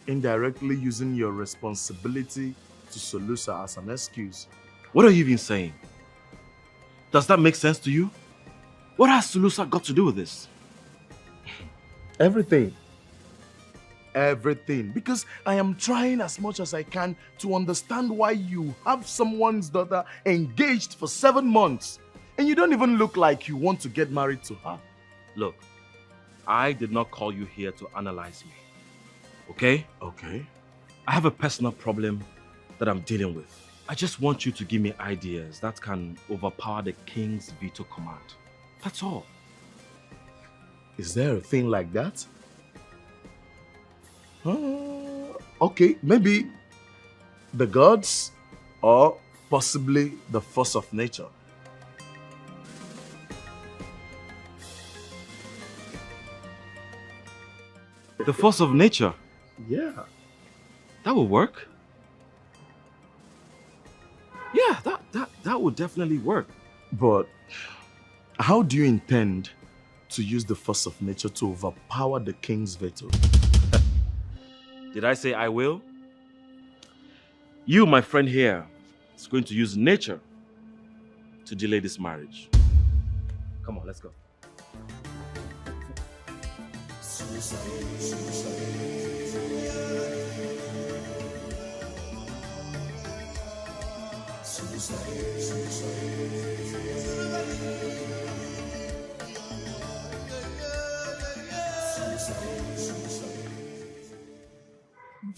indirectly using your responsibility to Solusa as an excuse? What are you even saying? Does that make sense to you? What has Solusa got to do with this? Everything. Everything. Because I am trying as much as I can to understand why you have someone's daughter engaged for 7 months and you don't even look like you want to get married to her. Look, I did not call you here to analyze me. Okay? Okay. I have a personal problem that I'm dealing with. I just want you to give me ideas that can overpower the king's veto command. That's all. Is there a thing like that? Okay, maybe the gods or possibly the force of nature. The force of nature? Yeah. That will work. Yeah, that would definitely work. But how do you intend to use the force of nature to overpower the king's veto? Did I say I will? You, my friend here, is going to use nature to delay this marriage. Come on, let's go.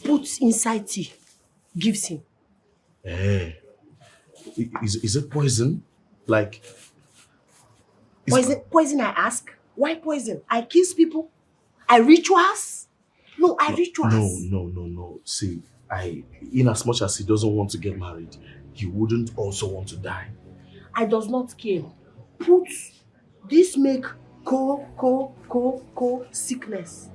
Puts inside tea, gives him. Hey, is it poison? Like... Poison, I ask? Why poison? I kiss people? I rituals? No, I rituals. No. See, in as much as he doesn't want to get married, he wouldn't also want to die. I does not care. Put this make sickness.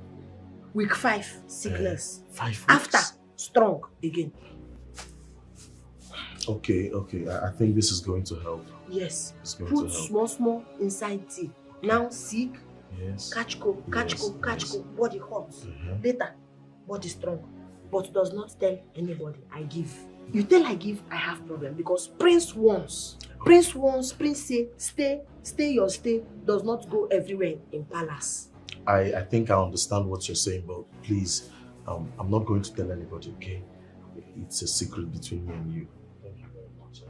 Week 5 sickness. 5 weeks? After strong again. Okay. I think this is going to help. Yes. It's going Put to help. small inside tea. Now sick. Yes. Catch cold, body hot. Later, body strong. But does not tell anybody I give. You tell I give, I have problem because Prince wants. Prince say, stay your stay does not go everywhere in palace. I think I understand what you're saying, but please, I'm not going to tell anybody, okay? It's a secret between me and you. Thank you very much.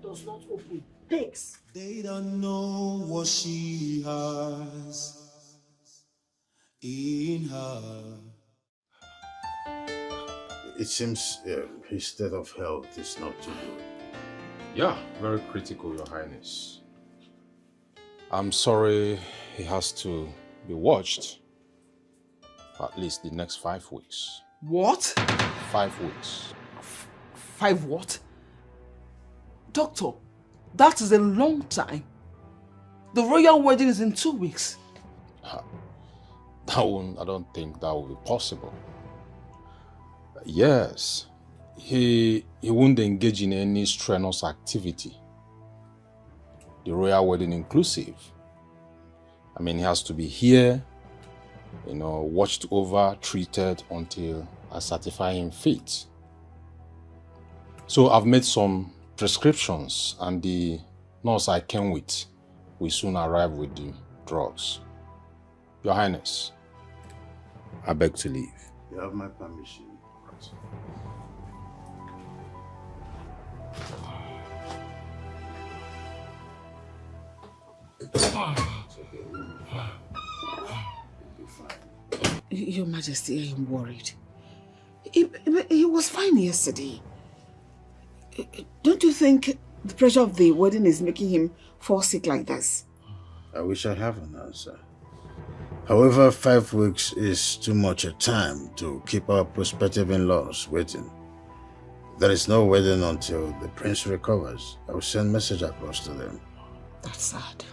Does not open. Thanks. They don't know what she has in her. It seems his state of health is not too good. Yeah, very critical, Your Highness. I'm sorry he has to be watched for at least the next 5 weeks. What? 5 weeks. 5 what? Doctor, that is a long time. The royal wedding is in 2 weeks. I don't think that will be possible. Yes, he won't engage in any strenuous activity. The royal wedding inclusive. I mean, he has to be here, watched over, treated until I certify him fit. So I've made some prescriptions and the nurse I came with will soon arrive with the drugs. Your Highness, I beg to leave. You have my permission. Your Majesty, I am worried. He was fine yesterday. Don't you think the pressure of the wedding is making him fall sick like this? I wish I have an answer. However, 5 weeks is too much a time to keep our prospective in-laws waiting. There is no wedding until the prince recovers. I will send message across to them. That's sad.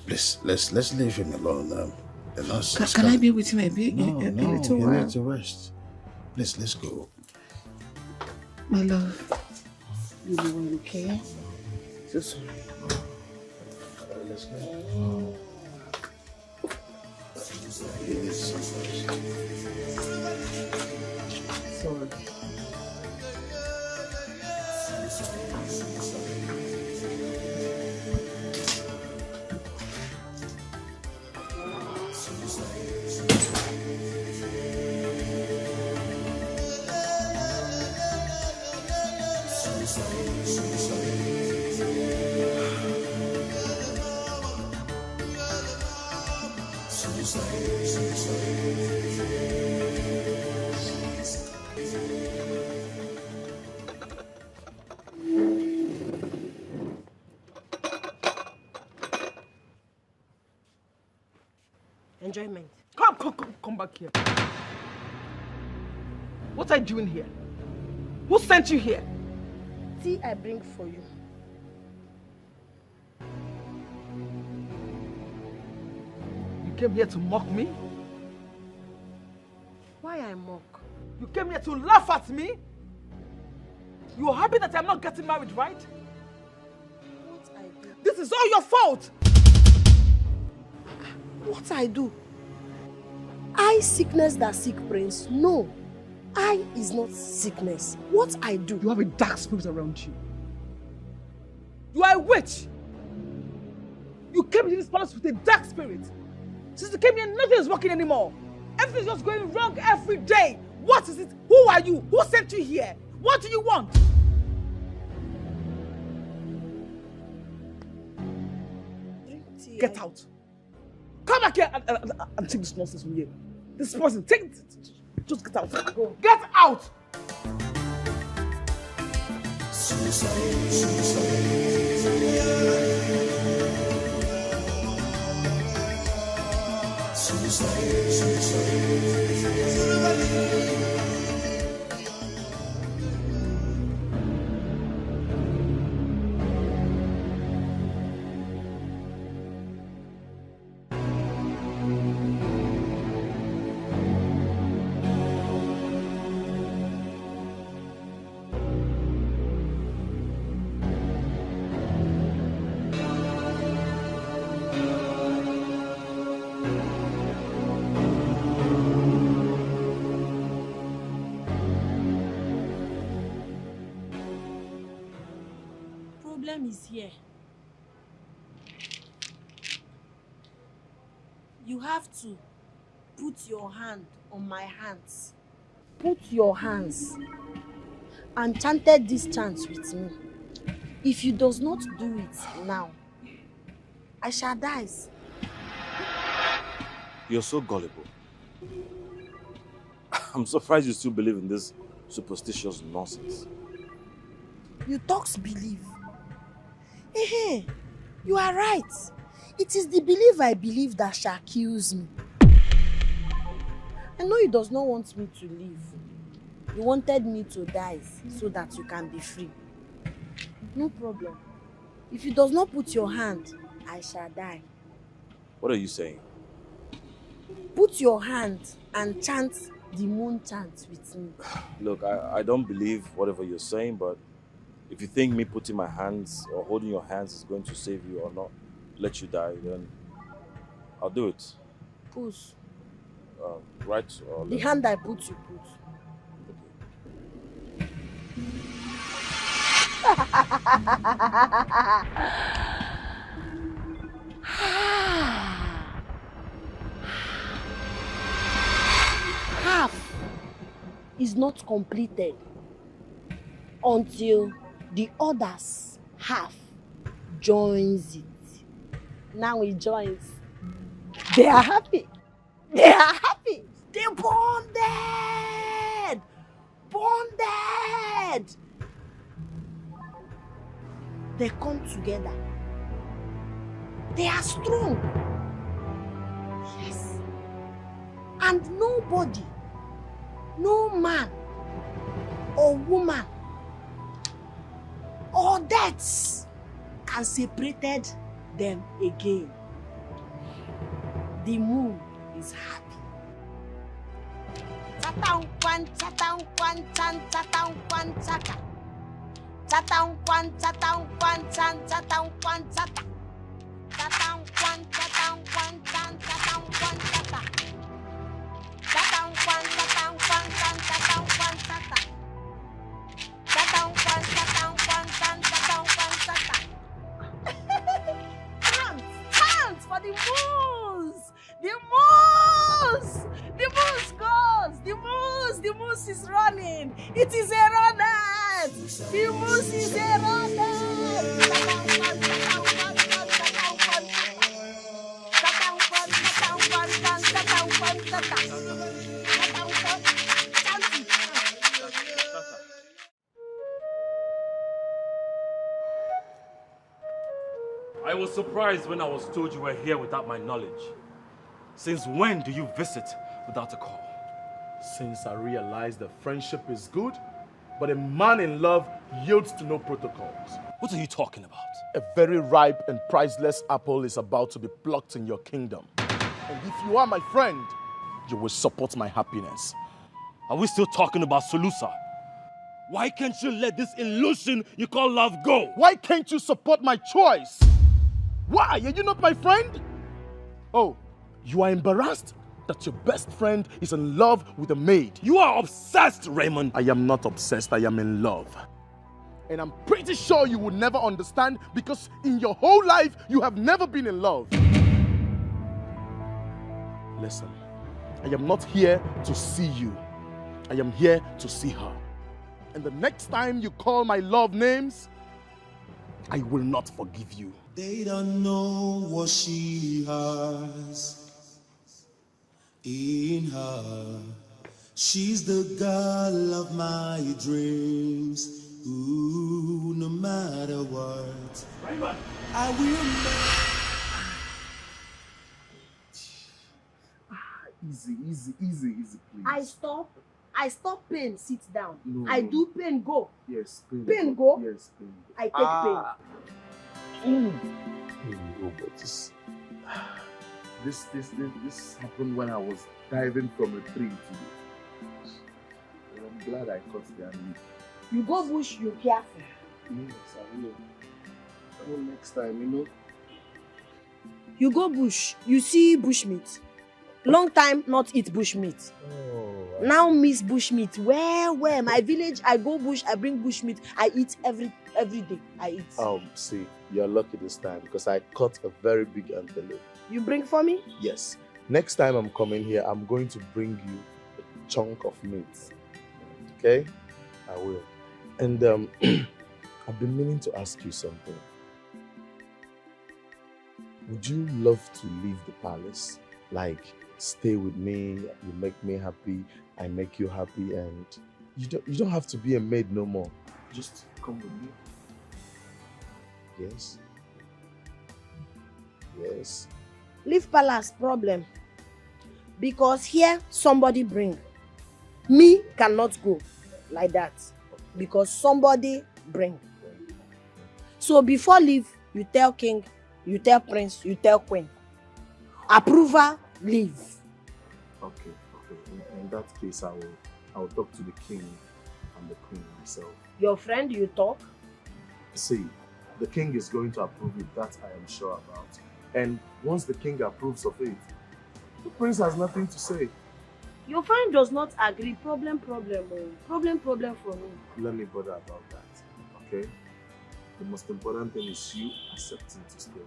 Please, let's leave him alone. The nurse Can I be with him a bit? No, a little while? You need to rest. Please, let's go. My love, you doing okay? So sorry. Let's go. He needs some rest. Sorry. Enjoyment. Come back here. What are you doing here? Who sent you here? Tea I bring for you. You came here to mock me? Why I mock? You came here to laugh at me? You are happy that I'm not getting married, right? What I do? This is all your fault! What I do? I sickness that sick prince? No. I is not sickness. What I do? You have a dark spirit around you. You are a witch. You came into this palace with a dark spirit. Since you came here, nothing is working anymore. Everything's just going wrong every day. What is it? Who are you? Who sent you here? What do you want? Get out. Come back here and take this nonsense from here. This person, take it. Just get out. Go. Get out! Is here. You have to put your hand on my hands. Put your hands and chanted this chant with me. If you does not do it now, I shall die. You're so gullible. I'm surprised you still believe in this superstitious nonsense. You talks believe. Hey, you are right. It is the belief I believe that shall kills me. I know he does not want me to live. He wanted me to die so that you can be free. No problem. If you does not put your hand, I shall die. What are you saying? Put your hand and chant the moon chant with me. Look, I don't believe whatever you're saying, but if you think me putting my hands or holding your hands is going to save you or not let you die, then I'll do it. Push. Right or left? The hand I put, you put. Half is not completed until the others half joins it. Now it joins. They are happy. They are happy. They're bonded. Bonded. They come together. They are strong. Yes. And nobody, no man or woman or deaths can separate them again. The moon is happy. Chatang kwan chan chatang kwan chata. Chatang kwan chan chatang kwan chata. Chatang kwan chan chatang kwan chata. the moose! The moose! The moose goes! The moose is running! It is a runner! The moose is a runner! I was surprised when I was told you were here without my knowledge. Since when do you visit without a call? Since I realized that friendship is good, but a man in love yields to no protocols. What are you talking about? A very ripe and priceless apple is about to be plucked in your kingdom. And if you are my friend, you will support my happiness. Are we still talking about Solusa? Why can't you let this illusion you call love go? Why can't you support my choice? Why? Are you not my friend? Oh, you are embarrassed that your best friend is in love with a maid. You are obsessed, Raymond. I am not obsessed, I am in love. And I'm pretty sure you will never understand because in your whole life, you have never been in love. Listen, I am not here to see you. I am here to see her. And the next time you call my love names, I will not forgive you. They don't know what she has in her. She's the girl of my dreams. Ooh, no matter what, I will Easy, please. I stop pain, sit down. No, I do pain, go. Yes, pain. Pain go. Yes, pain. I take pain. Pain go, but this happened when I was diving from a tree today. I'm glad I caught the enemy. You go bush, you careful. Yes, I will. I will next time, you know. You go bush, you see bush meat. Long time not eat bush meat. Oh, now miss bush meat. Where? My village, I go bush, I bring bush meat. I eat every day. I eat. See, you're lucky this time because I caught a very big antelope. You bring for me? Yes. Next time I'm coming here, I'm going to bring you a chunk of meat. Okay? I will. And I've been meaning to ask you something. Would you love to leave the palace? Like, stay with me, you make me happy, I make you happy, and you don't have to be a maid no more. Just come with me. Yes. Yes. Leave palace, problem. Because here somebody bring. Me cannot go like that. Because somebody bring. So before leave, you tell king, you tell prince, you tell queen. Approval, leave. Okay. In that case, I will talk to the king and the queen myself. Your friend, you talk? See, the king is going to approve it, that I am sure about. And once the king approves of it, the prince has nothing to say. Your friend does not agree. Problem. Problem for me. Let me bother about that, okay? The most important thing is you accepting to stay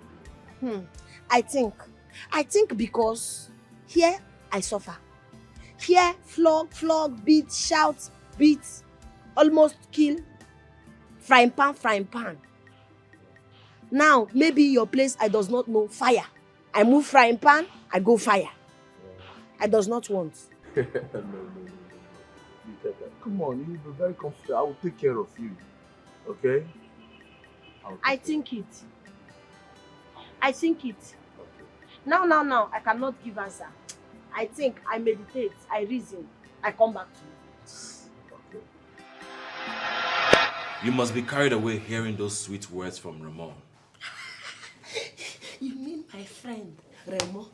with me. I think because here I suffer. Here flog, beat, shout, beat, almost kill, frying pan. Now, maybe your place I does not know fire. I move frying pan, I go fire. I does not want. No. Come on, you'll be very comfortable. I will take care of you, okay? I think it. Now, I cannot give answer. I think, I meditate, I reason, I come back to you. Okay. You must be carried away hearing those sweet words from Ramon. You mean my friend, Remo?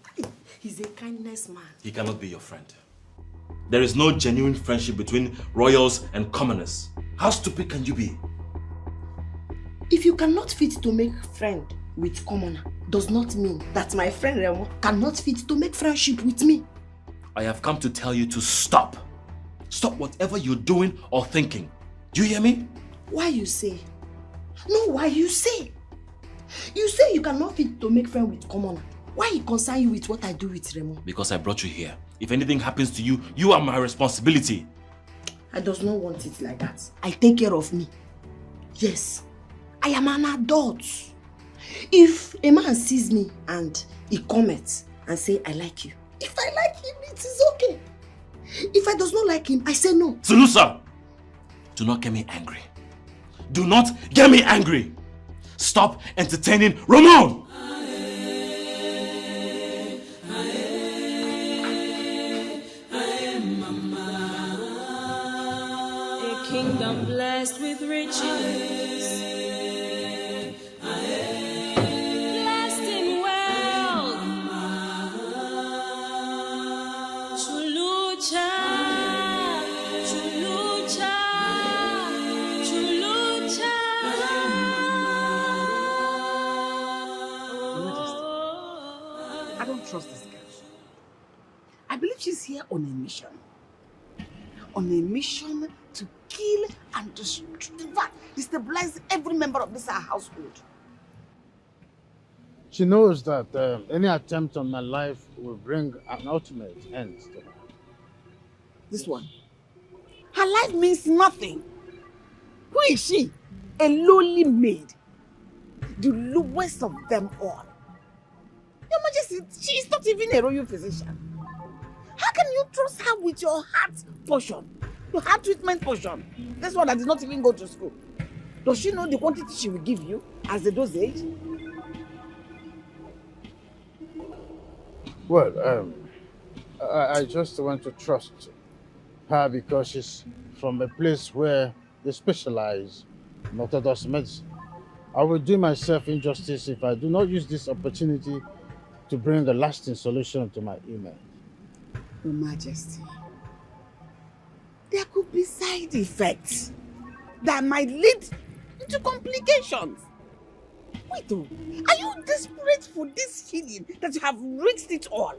He's a kindness man. He cannot be your friend. There is no genuine friendship between royals and commoners. How stupid can you be? If you cannot fit to make friend with commoner, does not mean that my friend Remo cannot fit to make friendship with me. I have come to tell you to stop. Stop whatever you're doing or thinking. Do you hear me? Why you say? No, why you say? You say you cannot fit to make friend with commoner. Why it concern you with what I do with Remo? Because I brought you here. If anything happens to you, you are my responsibility. I does not want it like that. I take care of me. Yes, I am an adult. If a man sees me and he comments and say, I like you. If I like him, it is okay. If I does not like him, I say no. Sulusa, do not get me angry. Do not get me angry. Stop entertaining Ramon. A kingdom blessed with riches, blessed in wealth. Chulucha, chulucha, chulucha. I don't trust this girl. I believe she's here on a mission. On a mission to kill and destabilize every member of this household. She knows that any attempt on my life will bring an ultimate end to her. This one. Her life means nothing. Who is she? A lowly maid. The lowest of them all. Your Majesty, she is not even a royal physician. How can you trust her with your heart portion? Your heart treatment portion? This one that did not even go to school. Does she know the quantity she will give you as a dosage? Well, I just want to trust her because she's from a place where they specialize in orthodox medicine. I will do myself injustice if I do not use this opportunity to bring a lasting solution to my email. Your Majesty, there could be side effects that might lead to complications. Wait, are you desperate for this healing that you have risked it all?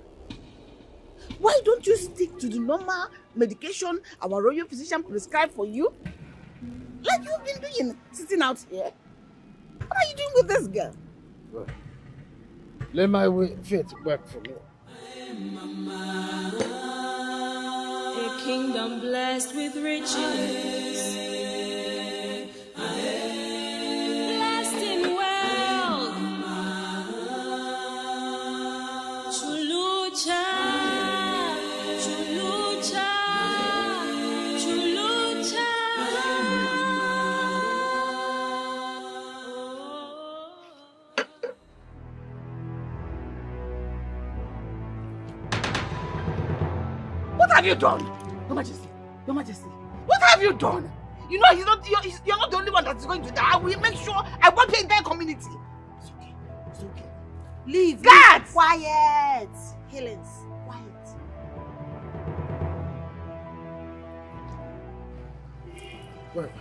Why don't you stick to the normal medication our royal physician prescribed for you? Like you've been doing, sitting out here. What are you doing with this girl? Well, let my faith work for me. A kingdom blessed with riches, blessed in wealth. Chulucha, chulucha, chulucha. What have you done? Your Majesty, Your Majesty, what have you done? You know you're not the only one that's going to die. I will make sure I wipe the entire community. It's okay. It's okay. Leave. Guards! Quiet. Helens, quiet. Well, are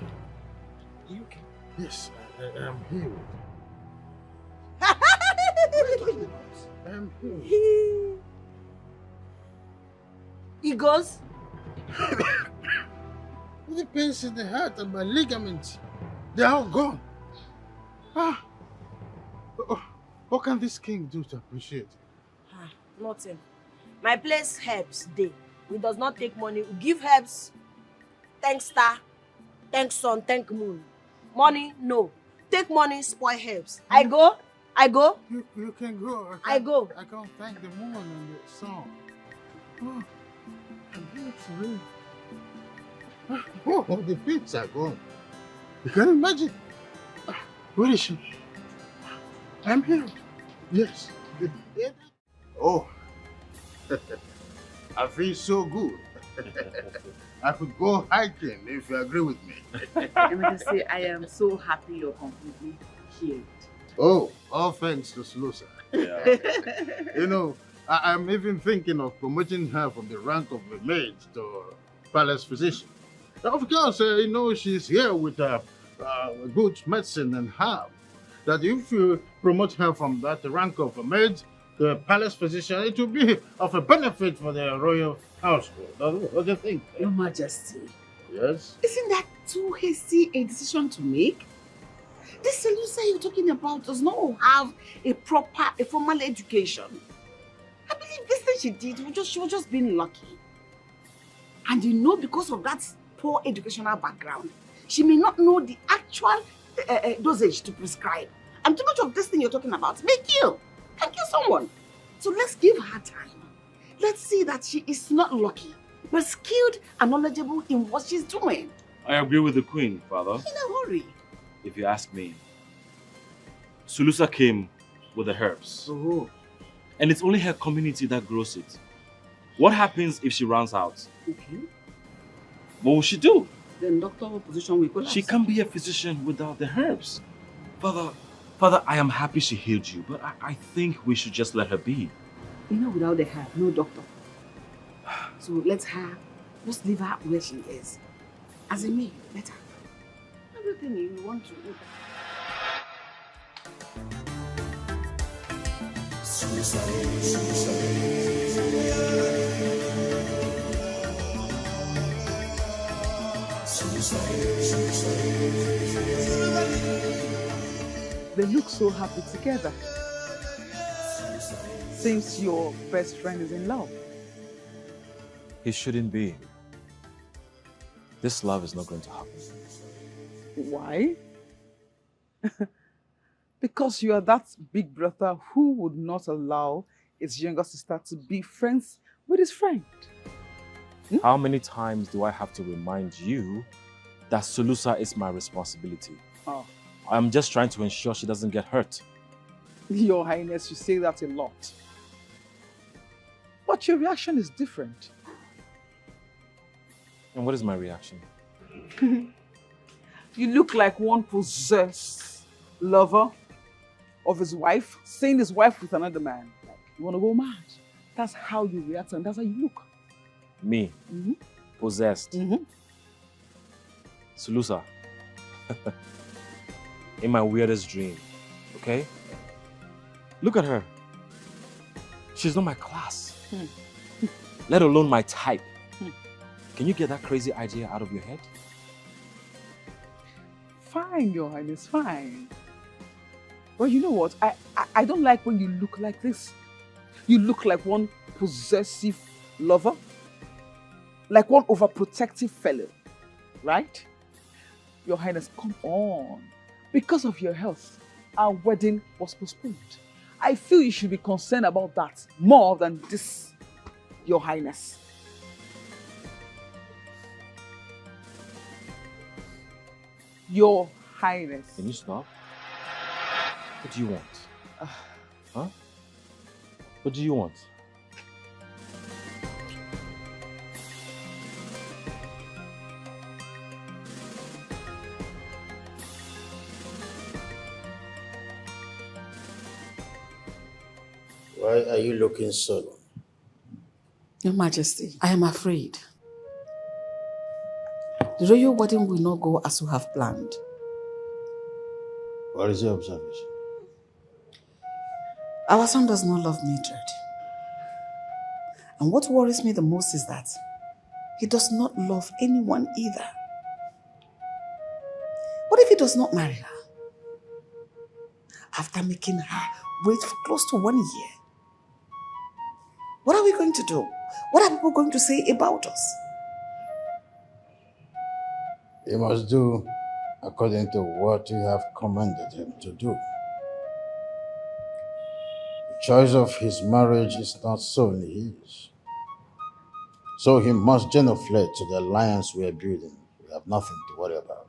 you okay? Yes, I am healed. I am healed. He goes. The pains in the heart and my ligaments, they're all gone. What can this king do to appreciate it? Nothing. My place helps day. We does not take money. We give herbs. Thank star. Thank sun. Thank moon. Money, no. Take money, spoil herbs. I go. You can go. I go. I can't thank the moon and the sun. Oh, I'm here for real. Oh, the pits are gone. You can imagine. Where is she? I'm here. Yes. Oh, I feel so good. I could go hiking if you agree with me. Let me just say, I am so happy you're completely healed. Oh, all thanks to Slusa. Yeah. You know, I'm even thinking of promoting her from the rank of a maid to palace physician. Of course, you know, she's here with good medicine and herb. That if you promote her from that rank of a maid to a palace physician, it will be of a benefit for the royal household. What do you think? Your Majesty. Yes? Isn't that too hasty a decision to make? This Selusa you're talking about does not have a formal education. I believe this thing she did, she was just being lucky. And you know, because of that poor educational background, she may not know the actual dosage to prescribe. And too much of this thing you're talking about may kill. Can kill someone. So let's give her time. Let's see that she is not lucky, but skilled and knowledgeable in what she's doing. I agree with the queen, Father. In a hurry. If you ask me. Sulusa came with the herbs. Oh. And it's only her community that grows it. What happens if she runs out? Okay. What will she do? Then doctor position will collapse. She can't be a physician without the herbs. Father, I am happy she healed you, but I think we should just let her be. You know, without the herb, no doctor. So let's leave her where she is. As a maid, let her. Everything you want to do. They look so happy together. Seems your best friend is in love. He shouldn't be. This love is not going to happen. Why? Because you are that big brother who would not allow his younger sister to be friends with his friend. How many times do I have to remind you that Sulusa is my responsibility? Oh. I'm just trying to ensure she doesn't get hurt. Your Highness, you say that a lot. But your reaction is different. And what is my reaction? You look like one possessed lover of his wife, seeing his wife with another man. Like, you want to go mad. That's how you react and that's how you look. Me? Possessed? Sulusa. In my weirdest dream, okay? Look at her. She's not my class. Let alone my type. Can you get that crazy idea out of your head? Fine, Your Highness, fine. But you know what? I don't like when you look like this. You look like one possessive lover. Like one overprotective fellow. Right? Your Highness, come on. Because of your health, our wedding was postponed. I feel you should be concerned about that more than this, Your Highness. Your Highness. Can you stop? What do you want? Huh? What do you want? Why are you looking so? Your Majesty, I am afraid. The royal wedding will not go as you have planned. What is your observation? Our son does not love Mildred. And what worries me the most is that he does not love anyone either. What if he does not marry her? After making her wait for close to 1 year. What are we going to do? What are people going to say about us? He must do according to what you have commanded him to do. The choice of his marriage is not solely his. So he must genuflect to the alliance we are building. We have nothing to worry about.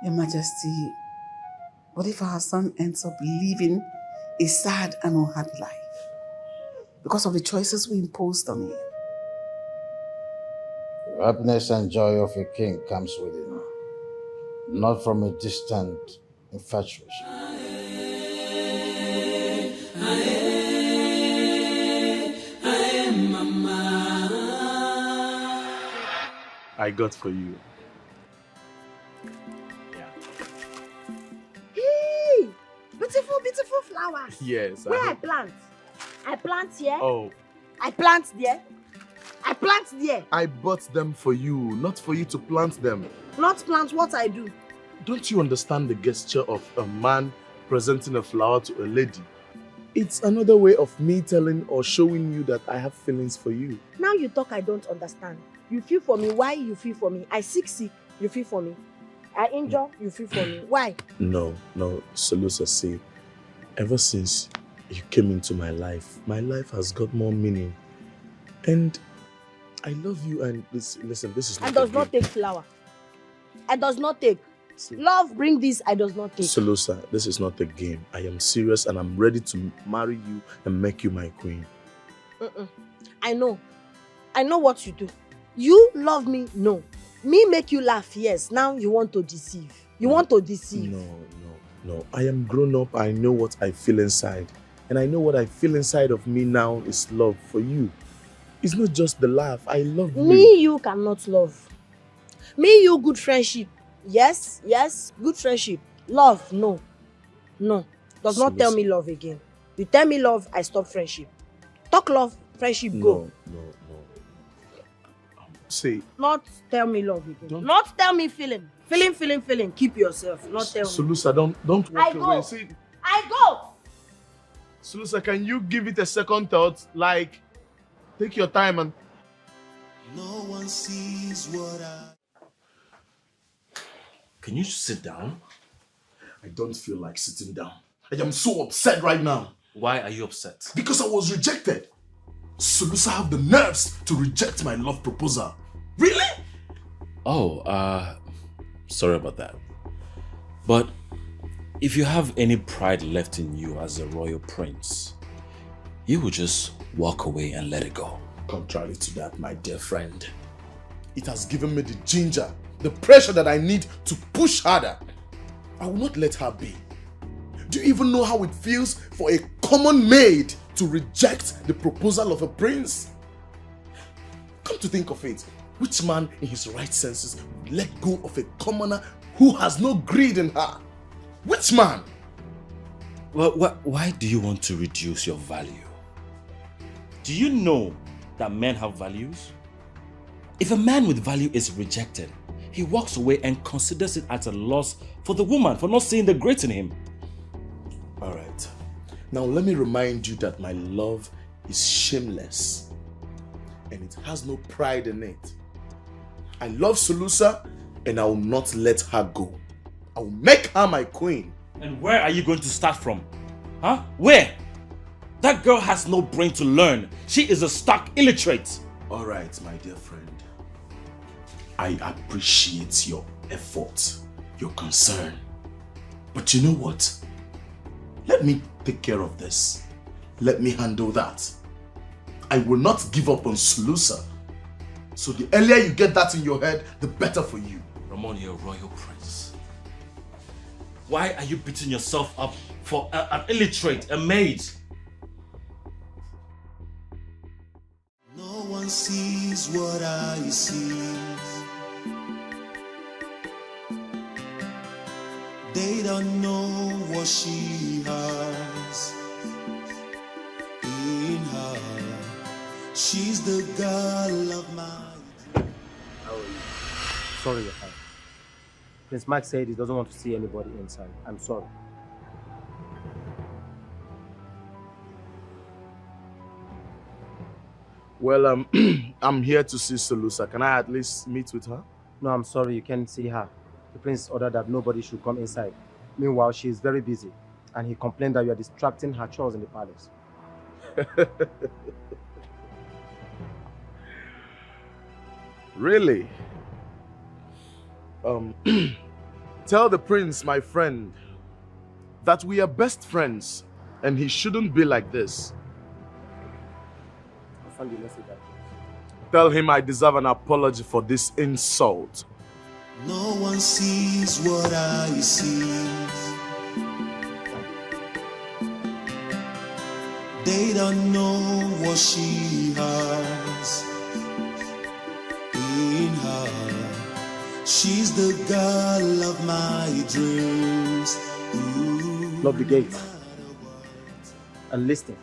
Your Majesty, what if our son ends up living a sad and unhappy life because of the choices we imposed on him? The happiness and joy of a king comes within, not from a distant infatuation. I got for you. Hey! Beautiful, beautiful flowers. Yes. Where I plant? I plant here. Oh. I plant there. I plant there. I bought them for you, not for you to plant them. Not plant what I do. Don't you understand the gesture of a man presenting a flower to a lady? It's another way of me telling or showing you that I have feelings for you. Now you talk, I don't understand. You feel for me, why you feel for me? I sick, you feel for me. I injure, you feel for me. Why? No, Solusa, see, ever since you came into my life has got more meaning. And I love you, and listen, this is not I does not take flower. I does not take. Love, bring this, I does not take. Solusa, this is not a game. I am serious and I'm ready to marry you and make you my queen. I know what you do. You love me, no. Me make you laugh, yes. Now you want to deceive. You want to deceive. No. I am grown up. I know what I feel inside. And I know what I feel inside of me now is love for you. It's not just the laugh. I love you. Me, you cannot love. Me, you, good friendship. Yes, good friendship. Love, no. Does not tell me love again. You tell me love, I stop friendship. Talk love, friendship, go. No. Say. Not tell me love again. Not tell me feeling. Feeling. Keep yourself. Not tell me. Solusa, don't walk away. See, I go. Solusa, can you give it a second thought? Like, take your time and... No one sees what Can you sit down? I don't feel like sitting down. I am so upset right now. Why are you upset? Because I was rejected. Solusa have the nerves to reject my love proposal. Really? Oh, sorry about that. But if you have any pride left in you as a royal prince, you will just walk away and let it go. Contrary to that, my dear friend, it has given me the ginger, the pressure that I need to push harder. I will not let her be. Do you even know how it feels for a common maid to reject the proposal of a prince? Come to think of it, which man in his right senses would let go of a commoner who has no greed in her? Which man? Well, why do you want to reduce your value? Do you know that men have values? If a man with value is rejected, he walks away and considers it as a loss for the woman for not seeing the great in him. Alright. Now let me remind you that my love is shameless and it has no pride in it. I love Solusa and I will not let her go. I will make her my queen. And where are you going to start from? Huh? Where? That girl has no brain to learn. She is a stark illiterate. Alright, my dear friend. I appreciate your effort, your concern. But you know what? Let me take care of this. Let me handle that. I will not give up on Solusa. So the earlier you get that in your head, the better for you. Ramon, you're a royal prince. Why are you beating yourself up for an illiterate, a maid? No one sees what I see. They don't know what she has in her. She's the girl of my... How are you? Sorry, your father. Prince Mark said he doesn't want to see anybody inside. I'm sorry. Well, I'm here to see Solusa. Can I at least meet with her? No, I'm sorry, you can't see her. The prince ordered that nobody should come inside. Meanwhile, she is very busy, and he complained that you are distracting her chores in the palace. Really? Tell the prince, my friend, that we are best friends, and he shouldn't be like this. Tell him I deserve an apology for this insult. No one sees what I see. They don't know what she has in her. She's the girl of my dreams. Lock the gate and listen.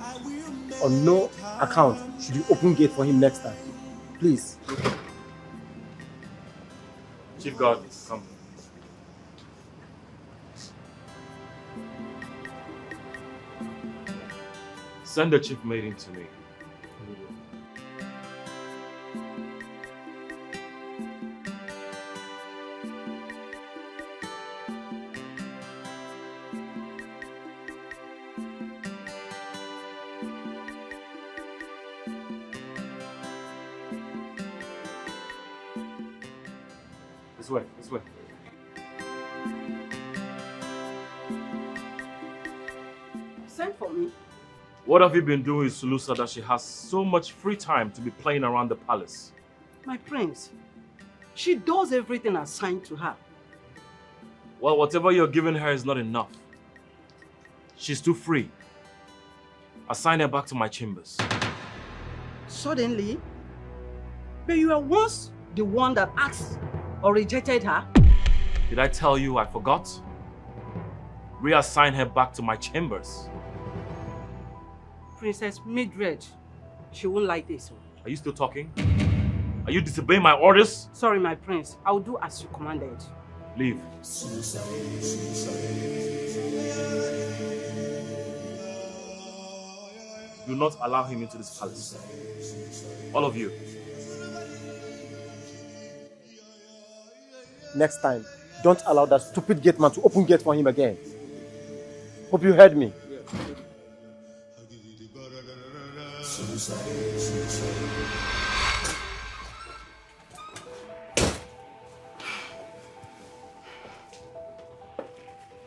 On no account should you open gate for him next time. Please. Chief Guard, come. Send the chief maiden to me. This way, this way. Send for me. What have you been doing with Sulusa that she has so much free time to be playing around the palace? My prince, she does everything assigned to her. Well, whatever you're giving her is not enough. She's too free. Assign her back to my chambers. Suddenly? But you were once the one that asked or rejected her. Did I tell you I forgot? Reassign her back to my chambers. Princess Mildred, she won't like this. Are you still talking? Are you disobeying my orders? Sorry, my prince. I will do as you commanded. Leave. Do not allow him into this palace. All of you. Next time, don't allow that stupid gate man to open gate for him again. Hope you heard me.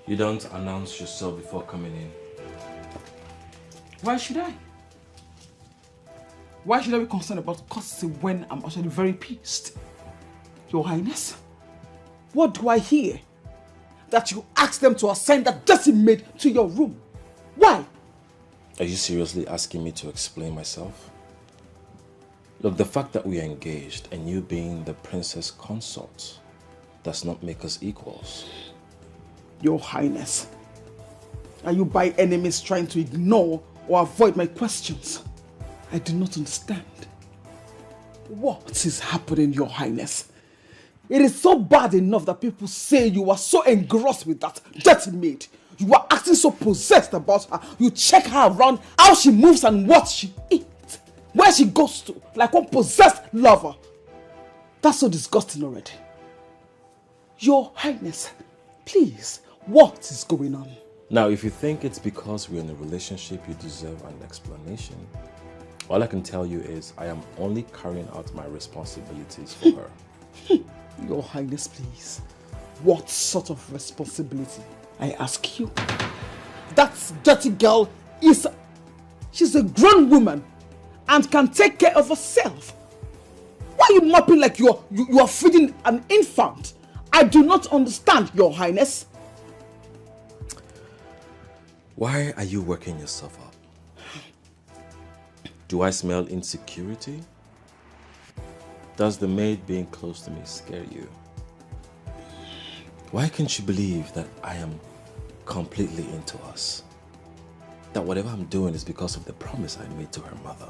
You don't announce yourself before coming in. Why should I? Why should I be concerned about courtesy when I'm actually very pissed? Your Highness, what do I hear? That you asked them to assign that dirty maid to your room. Why? Are you seriously asking me to explain myself? Look, the fact that we are engaged and you being the princess consort does not make us equals. Your Highness, are you by any means trying to ignore or avoid my questions? I do not understand. What is happening, Your Highness? It is so bad enough that people say you are so engrossed with that dirty maid. You are acting so possessed about her. You check her around, how she moves and what she eats, where she goes to, like one possessed lover. That's so disgusting already. Your Highness, please, what is going on? Now, if you think it's because we're in a relationship you deserve an explanation, all I can tell you is I am only carrying out my responsibilities for her. Your Highness, please. What sort of responsibility, I ask you? That dirty girl she's a grown woman and can take care of herself. Why are you mopping like you are feeding an infant? I do not understand, Your Highness. Why are you working yourself up? Do I smell insecurity? Does the maid being close to me scare you? Why can't you believe that I am completely into us? That whatever I'm doing is because of the promise I made to her mother?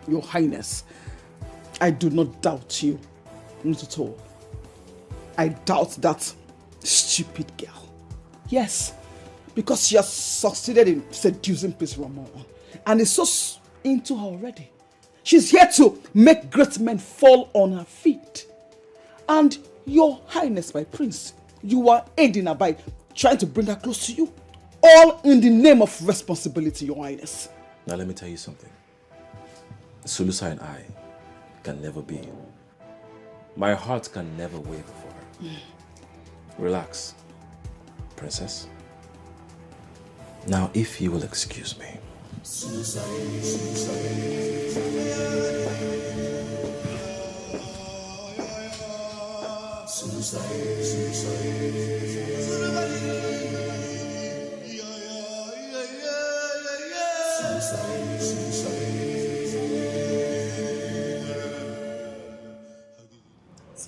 Your Highness, I do not doubt you. Not at all. I doubt that stupid girl. Yes, because she has succeeded in seducing Prince Ramon and is so into her already. She's here to make great men fall on her feet. And Your Highness, my prince, you are aiding her by trying to bring her close to you. All in the name of responsibility, Your Highness. Now let me tell you something. Sulusa and I can never be. My heart can never waver for her. Relax, princess. Now, if you will excuse me. So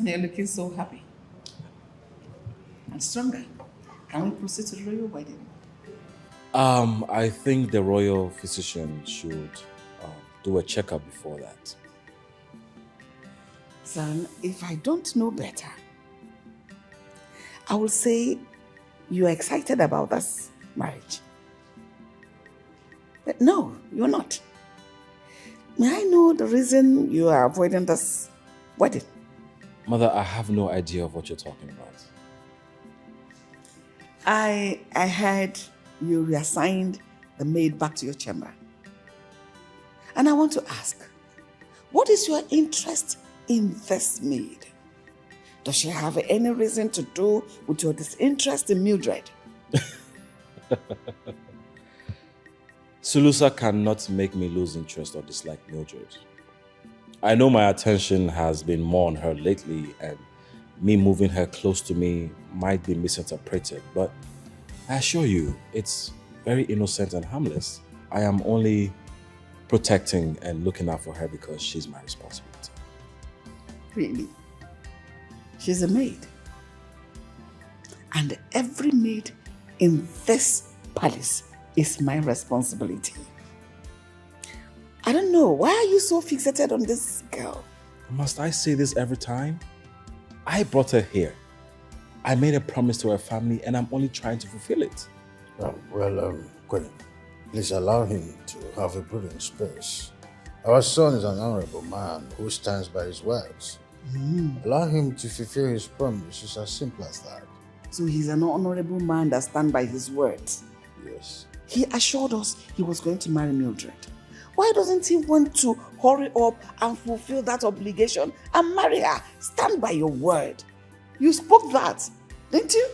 you're looking so happy and stronger. Can we proceed to the royal wedding? I think the royal physician should do a checkup before that. Son, if I don't know better, I will say you are excited about this marriage. But no, you're not. May I know the reason you are avoiding this wedding? Mother, I have no idea of what you're talking about. I heard you reassigned the maid back to your chamber. And I want to ask, what is your interest in this maid? Does she have any reason to do with your disinterest in Mildred? Sulusa cannot make me lose interest or dislike Mildred. I know my attention has been more on her lately, and me moving her close to me might be misinterpreted, but I assure you, it's very innocent and harmless. I am only protecting and looking out for her because she's my responsibility. Really? She's a maid. And every maid in this palace is my responsibility. I don't know, why are you so fixated on this girl? Must I say this every time? I brought her here. I made a promise to her family and I'm only trying to fulfill it. Queen, please allow him to have a breathing space. Our son is an honorable man who stands by his words. Allow him to fulfill his promise. It's as simple as that. So he's an honorable man that stands by his words. Yes. He assured us he was going to marry Mildred. Why doesn't he want to hurry up and fulfill that obligation and marry her? Stand by your word. You spoke that, didn't you?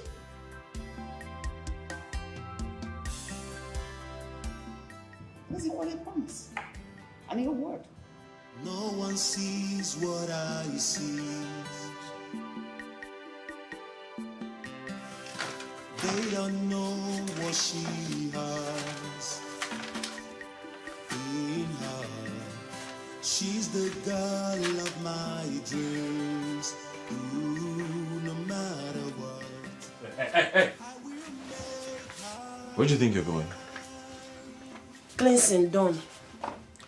This is what he promised. And your word. No one sees what I see. They don't know what she has in her. She's the girl of my dreams. Ooh, no matter what. Hey. Where do you think you're going? Cleansing done.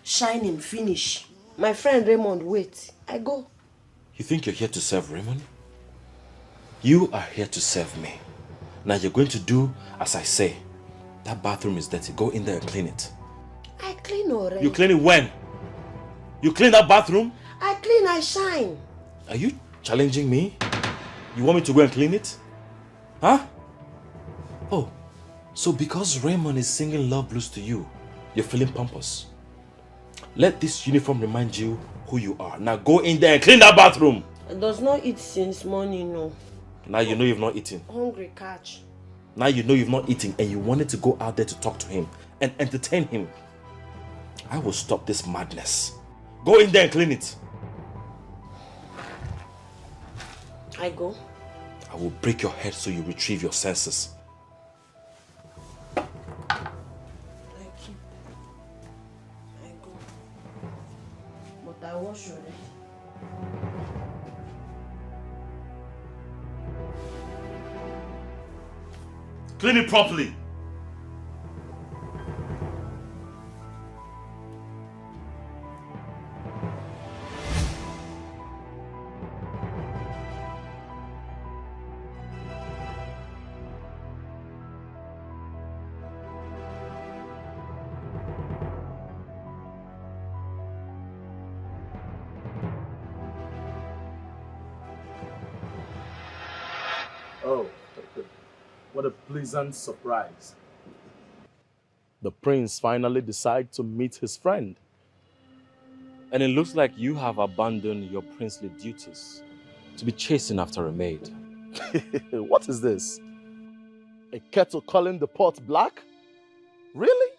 Shining finish. My friend Raymond, wait. I go. You think you're here to serve Raymond? You are here to serve me. Now you're going to do as I say. That bathroom is dirty. Go in there and clean it. I clean already. You clean it when? You clean that bathroom? I clean, I shine. Are you challenging me? You want me to go and clean it? Huh? Oh, so because Raymond is singing love blues to you, you're feeling pompous. Let this uniform remind you who you are. Now go in there and clean that bathroom. I does not eat since morning, no. Now you know you've not eaten. Hungry catch. Now you know you've not eaten and you wanted to go out there to talk to him and entertain him. I will stop this madness. Go in there and clean it. I go. I will break your head so you retrieve your senses. I keep. I go. But I wash already. Clean it properly. Oh, what a pleasant surprise. The prince finally decided to meet his friend. And it looks like you have abandoned your princely duties to be chasing after a maid. What is this? A kettle calling the pot black? Really?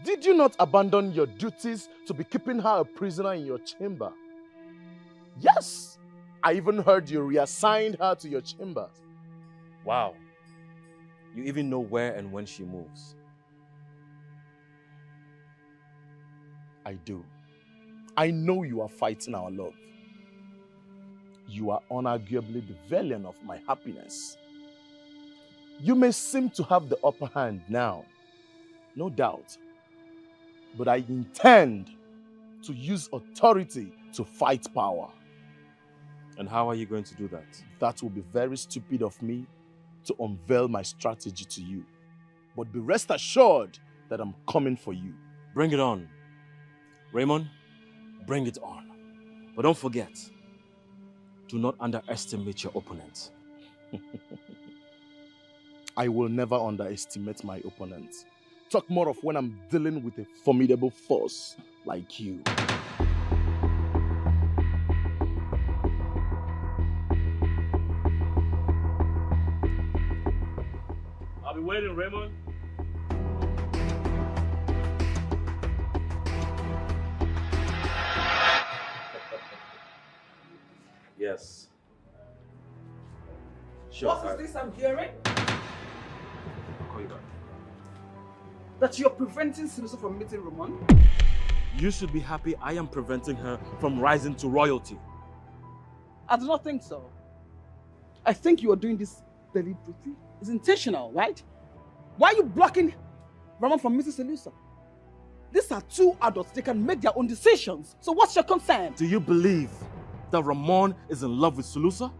Did you not abandon your duties to be keeping her a prisoner in your chamber? Yes! I even heard you reassigned her to your chamber. Wow. You even know where and when she moves. I do. I know you are fighting our love. You are unarguably the villain of my happiness. You may seem to have the upper hand now, no doubt. But I intend to use authority to fight power. And how are you going to do that? That will be very stupid of me to unveil my strategy to you. But be rest assured that I'm coming for you. Bring it on. Raymond, bring it on. But don't forget, do not underestimate your opponent. I will never underestimate my opponent. Talk more of when I'm dealing with a formidable force like you. I'll be waiting, Raymond. Yes. Sure. What is this I'm hearing? I'll call you back. That you're preventing Sinuso from meeting Ramon? You should be happy I am preventing her from rising to royalty. I do not think so. I think you are doing this deliberately. It's intentional, right? Why are you blocking Ramon from meeting Sinuso? These are two adults. They can make their own decisions. So what's your concern? Do you believe that Ramon is in love with Sulusa?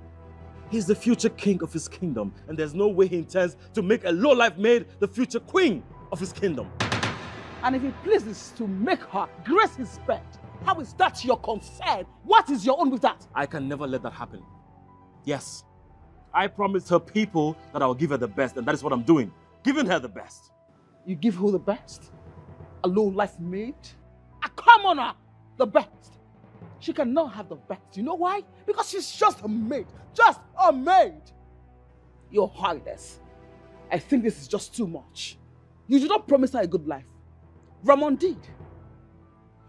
He's the future king of his kingdom, and there's no way he intends to make a lowlife maid the future queen of his kingdom. And if he pleases to make her grace his bed, how is that your concern? What is your own with that? I can never let that happen. Yes, I promised her people that I'll give her the best, and that is what I'm doing. Giving her the best. You give who the best? A low-life maid? A commoner? The best? She cannot have the best. You know why? Because she's just a maid. Just a maid. Your Highness, I think this is just too much. You did not promise her a good life. Ramon did.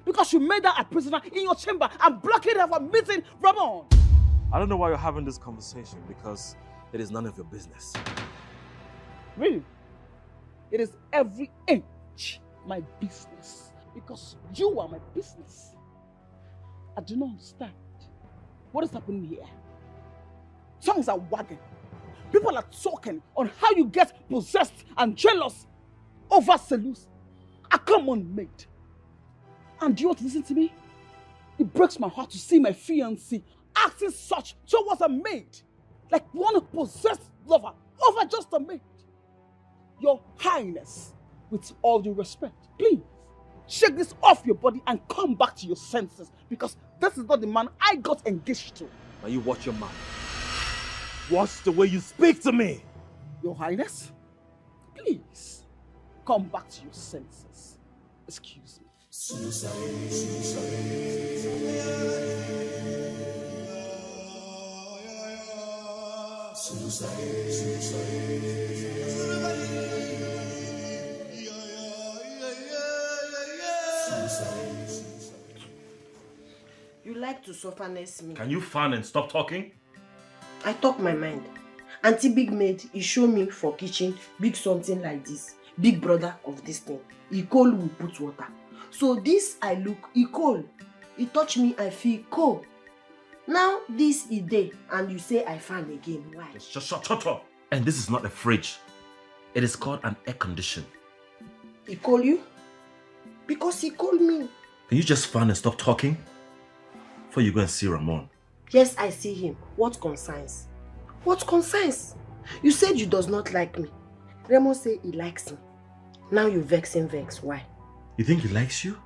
Because you made her a prisoner in your chamber and blockaded her from meeting Ramon. I don't know why you're having this conversation, because it is none of your business. Really? It is every inch my business. Because you are my business. I do not understand. What is happening here? Tongues are wagging. People are talking on how you get possessed and jealous over Selus, a common maid. And do you want to listen to me? It breaks my heart to see my fiancé acting such towards a maid, like one possessed lover over just a maid. Your Highness, with all due respect, please shake this off your body and come back to your senses, because this is not the man I got engaged to. Now you watch your mouth. Watch the way you speak to me. Your Highness, please come back to your senses. Excuse me. You like to softness me. Can you fan and stop talking? I talk my mind. Auntie Big Maid, he show me for kitchen big something like this. Big brother of this thing. He cold will put water. So this I look, he cold. He touch me, I feel cold. Now this is day and you say I fan again. Why? Just shut up. And this is not a fridge. It is called an air condition. He call you? Because he called me. Can you just fan and stop talking? Before you go and see Ramon. Yes, I see him. What concerns? What concerns? You said you does not like me. Ramon say he likes me. Now you vex him vex. Why? You think he likes you?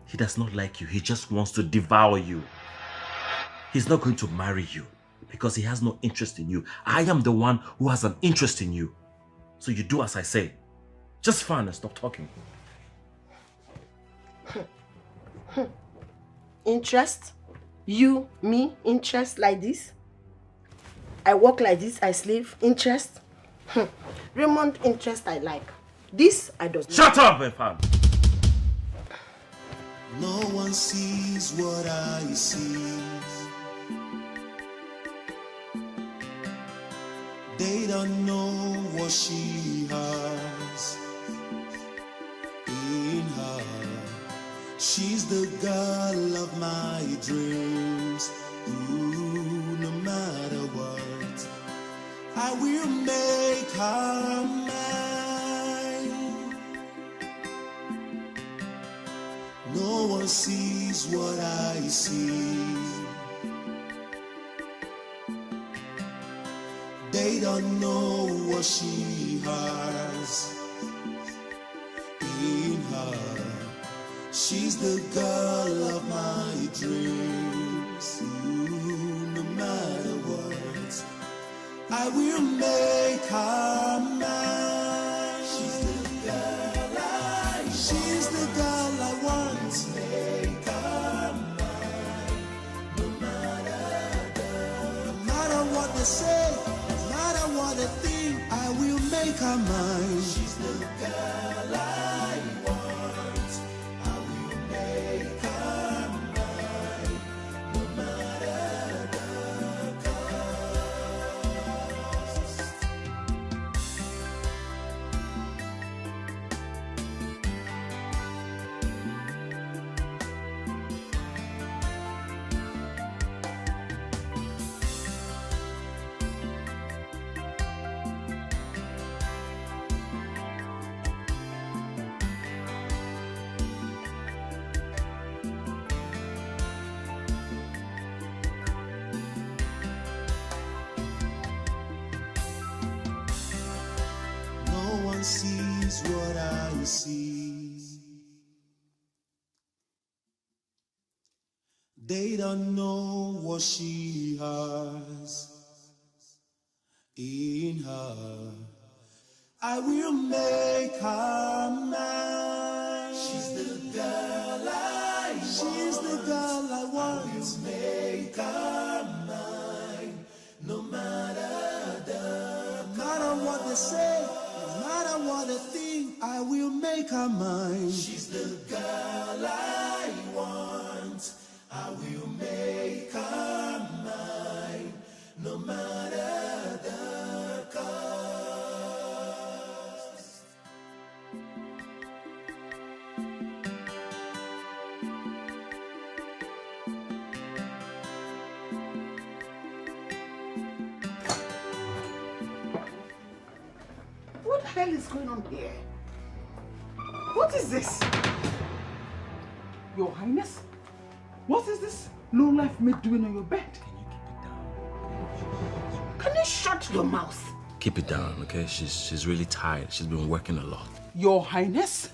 He does not like you. He just wants to devour you. He's not going to marry you because he has no interest in you. I am the one who has an interest in you. So you do as I say. Just fan and stop talking. Interest? You, me, interest like this? I walk like this, I slave, interest? Raymond, interest I like. This I does not. Shut up, Efan! No one sees what I see. They don't know what she has in her. She's the girl of my dreams. Ooh, no matter what, I will make her mine. No one sees what I see. They don't know what she has in her. She's the girl of my dreams. Ooh, no matter what, I will make her mine. She's the girl I want. Make her mine. No matter what they say, no matter what they think, I will make her mine. She's the girl I want. I will make her mine. No matter the cost. No one sees what I see. They don't know what she has in her. I will make her mine. She's the girl I want. She's the girl I want. I will make her mine. No matter what they say, no matter what they think, I will make her mine. She's the girl I want. I will make her mine. No matter the cost. What the hell is going on here? What is this? Your Highness? What is this low-life maid doing on your bed? Can you shut your mouth? Keep it down, okay? She's really tired. She's been working a lot. Your Highness?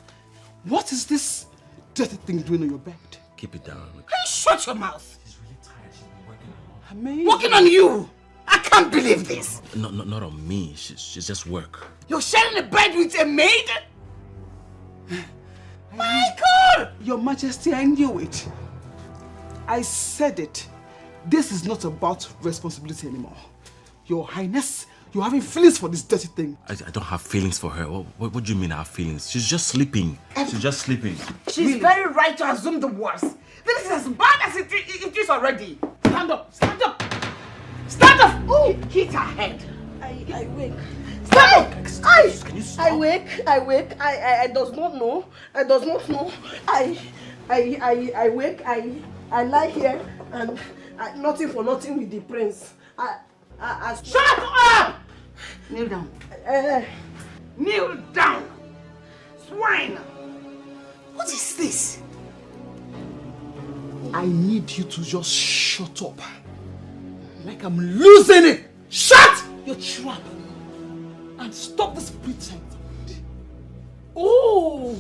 What is this dirty thing doing on your bed? Keep it down. Can you shut your mouth? She's really tired. She's been working a lot. Amazing. Working on you? I can't believe this. Not on me. She's just work. You're sharing a bed with a maid? Michael! Your Majesty, I knew it. I said it. This is not about responsibility anymore. Your Highness, you're having feelings for this dirty thing. I don't have feelings for her. What do you mean I have feelings? She's just sleeping. She's just sleeping. She's very right to assume the worst. This is as bad as it is already. Stand up! Stand up! Stand up! Oh, hit her head. I wake. Stand up! Can you stop? I wake. I does not know. I does not know. I wake. I lie here and nothing for nothing with the prince. Shut up! Kneel down. Kneel down. Swine. What is this? I need you to just shut up. Like I'm losing it. Shut your trap. And stop this pretense. Oh,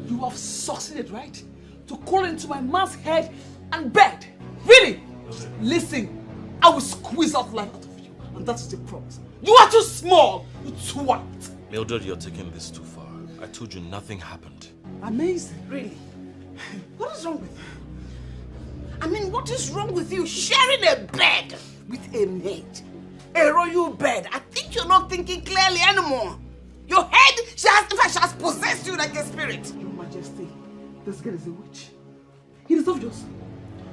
you have succeeded, right? To crawl into my man's head and bed. Really? Listen, I will squeeze out life out of you. And that is the promise. You are too small. You twat. Mildred, you're taking this too far. I told you nothing happened. Amazing. Really? What is wrong with you? I mean, what is wrong with you sharing a bed with a maid? A royal bed. I think you're not thinking clearly anymore. Your head, she has possessed you like a spirit. Your Majesty, this girl is a witch. It is obvious.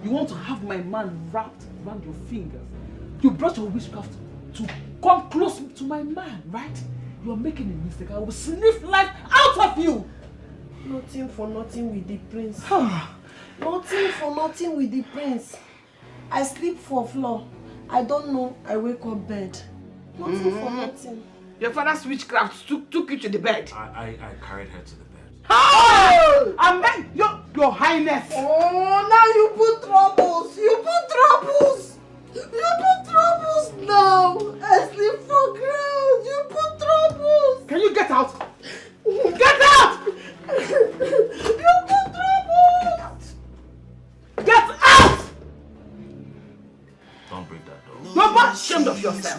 You want to have my man wrapped around your fingers. You brought your witchcraft to come close to my man, right? You are making a mistake. I will sniff life out of you. Nothing for nothing with the prince. Nothing for nothing with the prince. I sleep for floor. I don't know. I wake up bed. Nothing for nothing. Your father's witchcraft took you to the bed. I carried her to the bed. Oh! Amen! Your Highness! Oh, now you put troubles! You put troubles! You put troubles now! I sleep for ground! You put troubles! Can you get out? Get out! You put troubles! Get out! Don't break that door. You're not ashamed of yourself.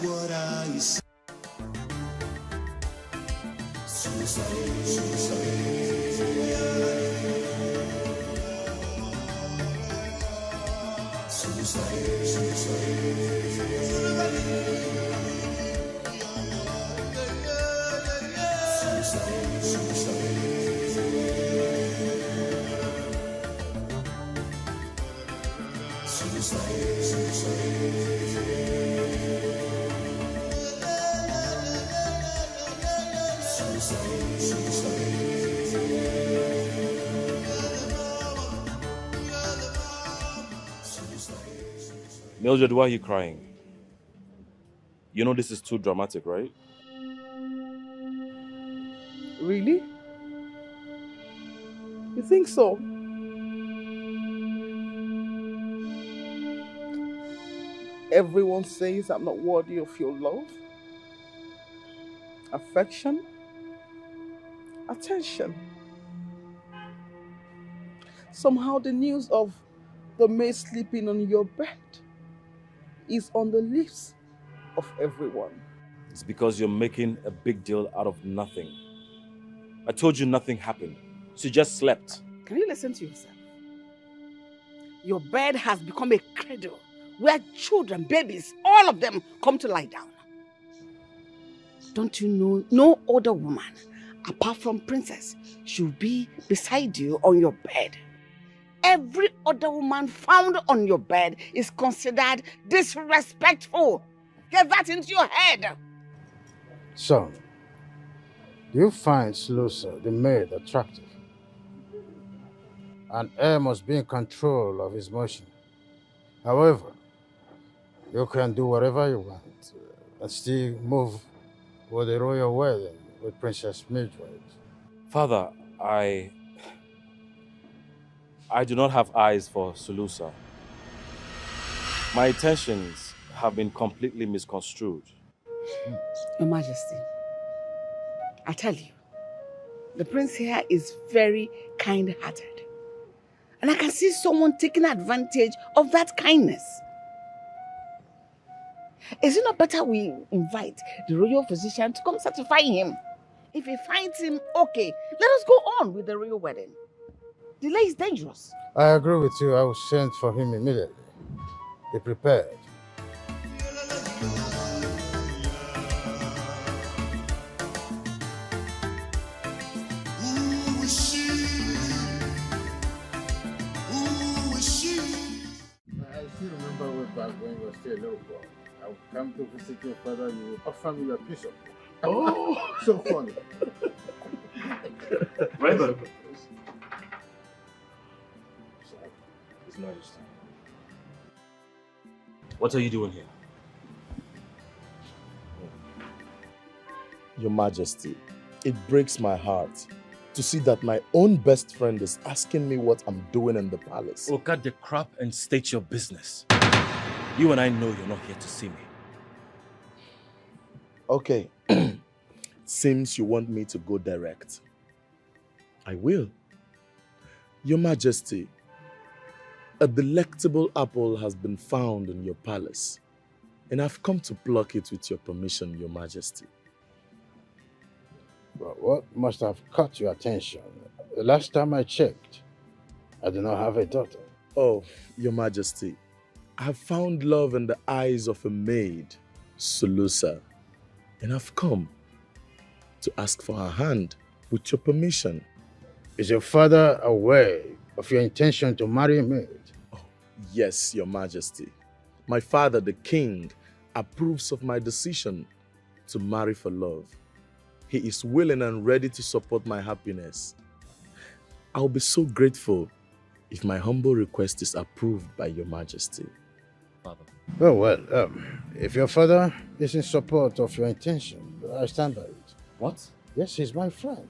Mildred, why are you crying? You know this is too dramatic, right? Really? You think so? Everyone says I'm not worthy of your love, affection, attention. Somehow the news of the maid sleeping on your bed is on the lips of everyone. It's because you're making a big deal out of nothing. I told you nothing happened. She just slept. Can you listen to yourself? Your bed has become a cradle where children, babies, all of them come to lie down. Don't you know no other woman, apart from Princess, should be beside you on your bed? Every other woman found on your bed is considered disrespectful. Get that into your head. Son, do you find Slusa, the maid, attractive? An heir must be in control of his motion. However, you can do whatever you want and still move with the royal wedding with Princess Mildred. Father, I do not have eyes for Sulusa. My intentions have been completely misconstrued. Your Majesty, I tell you, the prince here is very kind-hearted. And I can see someone taking advantage of that kindness. Is it not better we invite the royal physician to come certify him? If he finds him okay, let us go on with the royal wedding. Delay is dangerous. I agree with you. I will send for him immediately. Be prepared. I still remember way back when you were still a little boy. I would come to visit your father, you would offer me a piece of it. Oh! So funny. Right then. His Majesty. What are you doing here? Your Majesty, it breaks my heart to see that my own best friend is asking me what I'm doing in the palace. Oh, cut the crap and state your business. You and I know you're not here to see me. Okay. Seems you want me to go direct. I will. Your Majesty, a delectable apple has been found in your palace, and I've come to pluck it with your permission, Your Majesty. But what must have caught your attention? The last time I checked, I do not have a daughter. Oh, Your Majesty, I have found love in the eyes of a maid, Sulusa, and I've come to ask for her hand with your permission. Is your father aware of your intention to marry a maid? Oh, yes, Your Majesty. My father, the king, approves of my decision to marry for love. He is willing and ready to support my happiness. I'll be so grateful if my humble request is approved by Your Majesty. Father. Well, if your father is in support of your intention, I stand by it. What? Yes, he's my friend.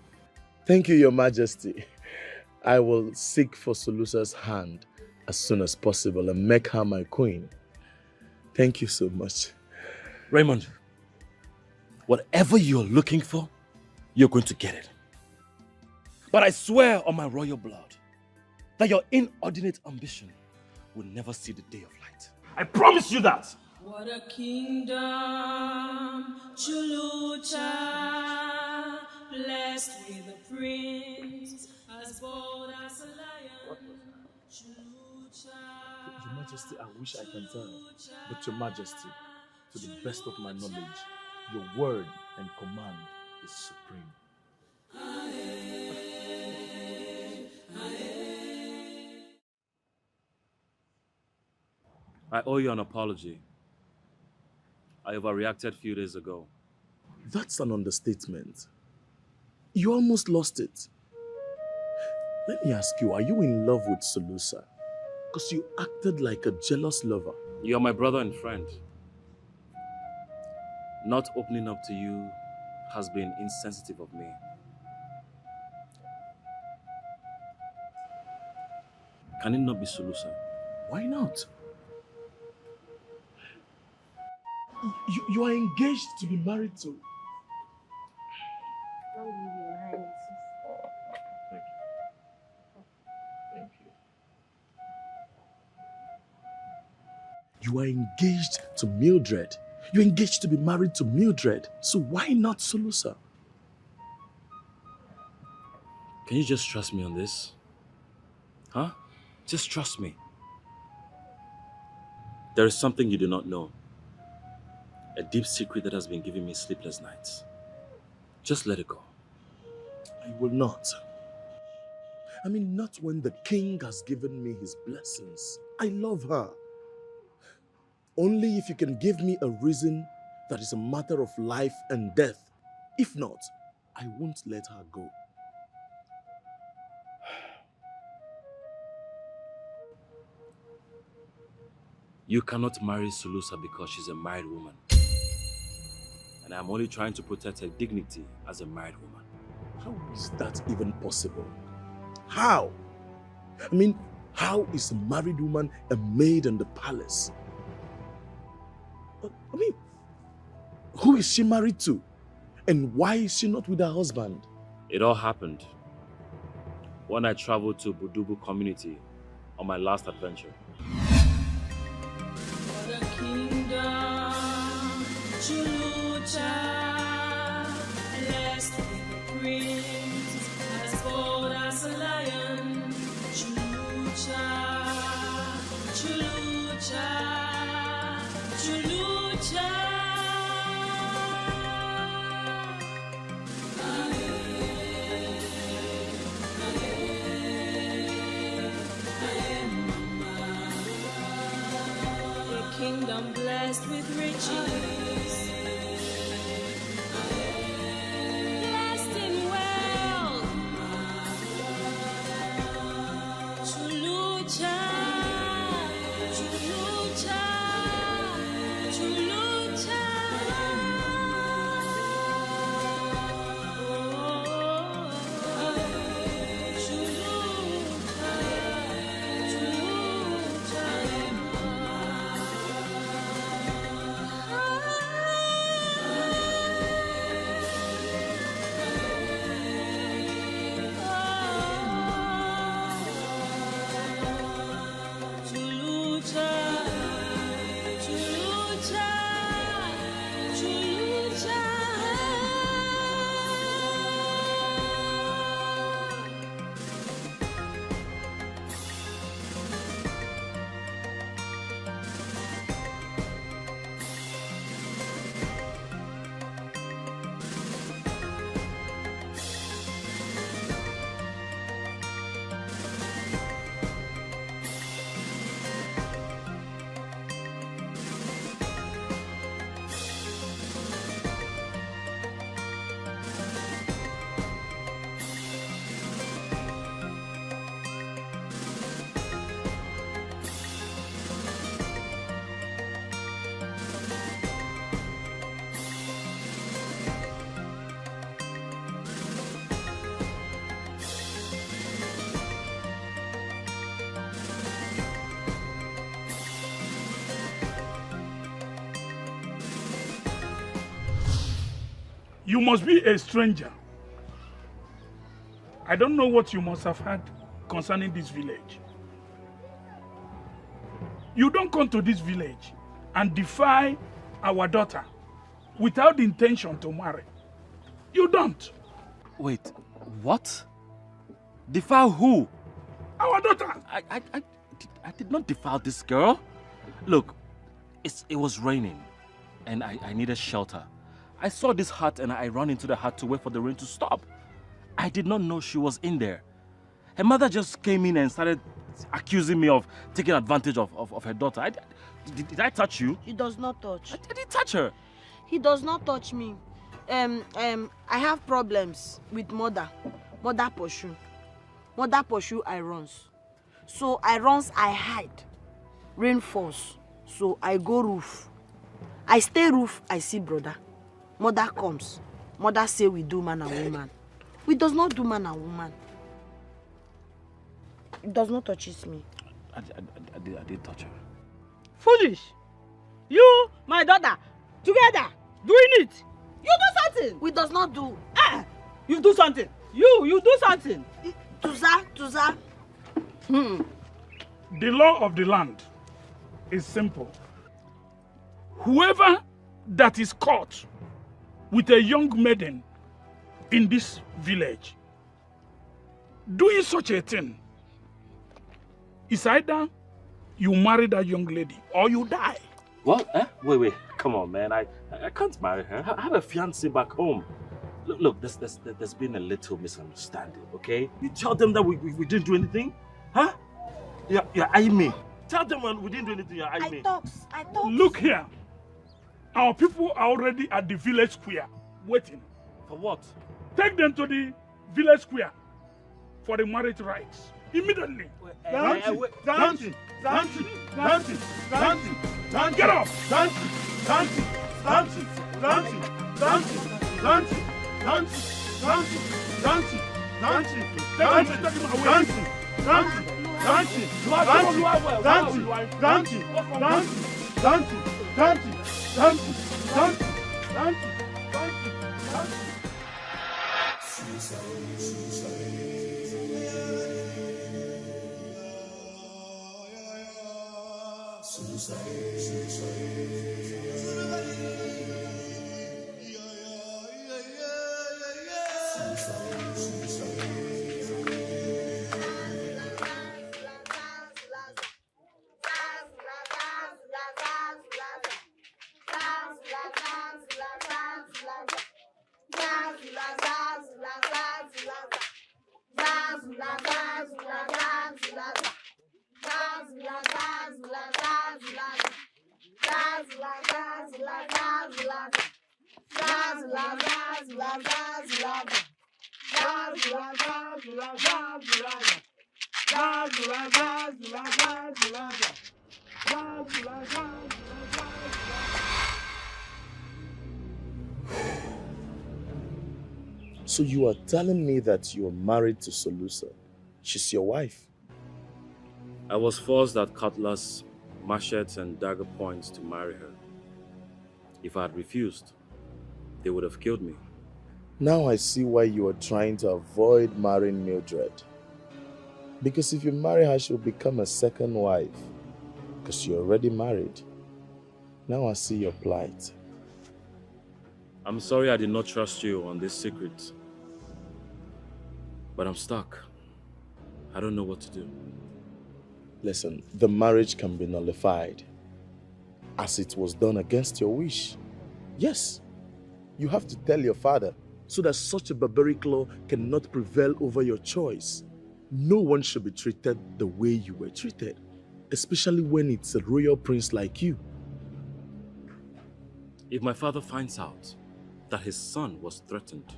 Thank you, Your Majesty. I will seek for Sulusa's hand as soon as possible and make her my queen. Thank you so much. Raymond, whatever you're looking for, you're going to get it. But I swear on my royal blood that your inordinate ambition will never see the day of light. I promise you that. What a kingdom, Chulucha, blessed with a prince, as bold as a lion. Your Majesty, I wish I can tell, but Your Majesty, to the best of my knowledge, your word and command is supreme. I owe you an apology. I overreacted a few days ago. That's an understatement. You almost lost it. Let me ask you, are you in love with Solusa? Because you acted like a jealous lover. You're my brother and friend. Not opening up to you has been insensitive of me. Can it not be Solusa? Why not? You are engaged to be married to. Thank you. You are engaged to Mildred. You're engaged to be married to Mildred. So why not Solusa? Can you just trust me on this? Huh? Just trust me. There is something you do not know. A deep secret that has been giving me sleepless nights. Just let it go. I will not. I mean, not when the king has given me his blessings. I love her. Only if you can give me a reason that is a matter of life and death. If not, I won't let her go. You cannot marry Solusa because she's a married woman. And I'm only trying to protect her dignity as a married woman. How is that even possible? How? I mean, how is a married woman a maid in the palace? I mean, who is she married to? And why is she not with her husband? It all happened when I traveled to Budubu community on my last adventure. What a kingdom, Chulucha, blessed with a prince, as bold as a lion. Chulucha, Chulucha, Chulucha. Kingdom blessed with riches, blessed in wealth. Chulucha, Chulucha, Chulucha. Chulucha, Chulucha. You must be a stranger. I don't know what you must have heard concerning this village. You don't come to this village and defy our daughter without the intention to marry. You don't. Wait, what? Defile who? Our daughter. I did not defile this girl. Look, it was raining and I needed shelter. I saw this hut and I ran into the hut to wait for the rain to stop. I did not know she was in there. Her mother just came in and started accusing me of taking advantage of her daughter. Did I touch you? He does not touch. I didn't touch her. He does not touch me. I have problems with mother. Mother pursue. Mother pursue, I runs. So I runs, I hide. Rain falls. So I go roof. I stay roof, I see brother. Mother comes. Mother say we do man and woman. We does not do man and woman. It does not touches me. I did touch her. Foolish. You, my daughter, together, doing it. You do something. We does not do. You do something. You do something. Tuza. The law of the land is simple. Whoever that is caught with a young maiden in this village doing such a thing is either you marry that young lady or you die. What? Wait. Come on, man. I can't marry her. I have a fiancé back home. Look, there's been a little misunderstanding, okay? You tell them that we didn't do anything? Huh? You're eyeing me. Tell them when we didn't do anything, you're eyeing me. I talk. Look here. Our people are already at the village square, waiting. For what? Take them to the village square for the marriage rites. Immediately. Dancing. Get up. So you are telling me that you are married to Solusa? She's your wife? I was forced at cutlass, machetes and dagger points to marry her. If I had refused, they would have killed me. Now I see why you are trying to avoid marrying Mildred. Because if you marry her, she'll become a second wife. Because you're already married. Now I see your plight. I'm sorry I did not trust you on this secret. But I'm stuck. I don't know what to do. Listen, the marriage can be nullified, as it was done against your wish. Yes, you have to tell your father, so that such a barbaric law cannot prevail over your choice. No one should be treated the way you were treated, especially when it's a royal prince like you. If my father finds out that his son was threatened,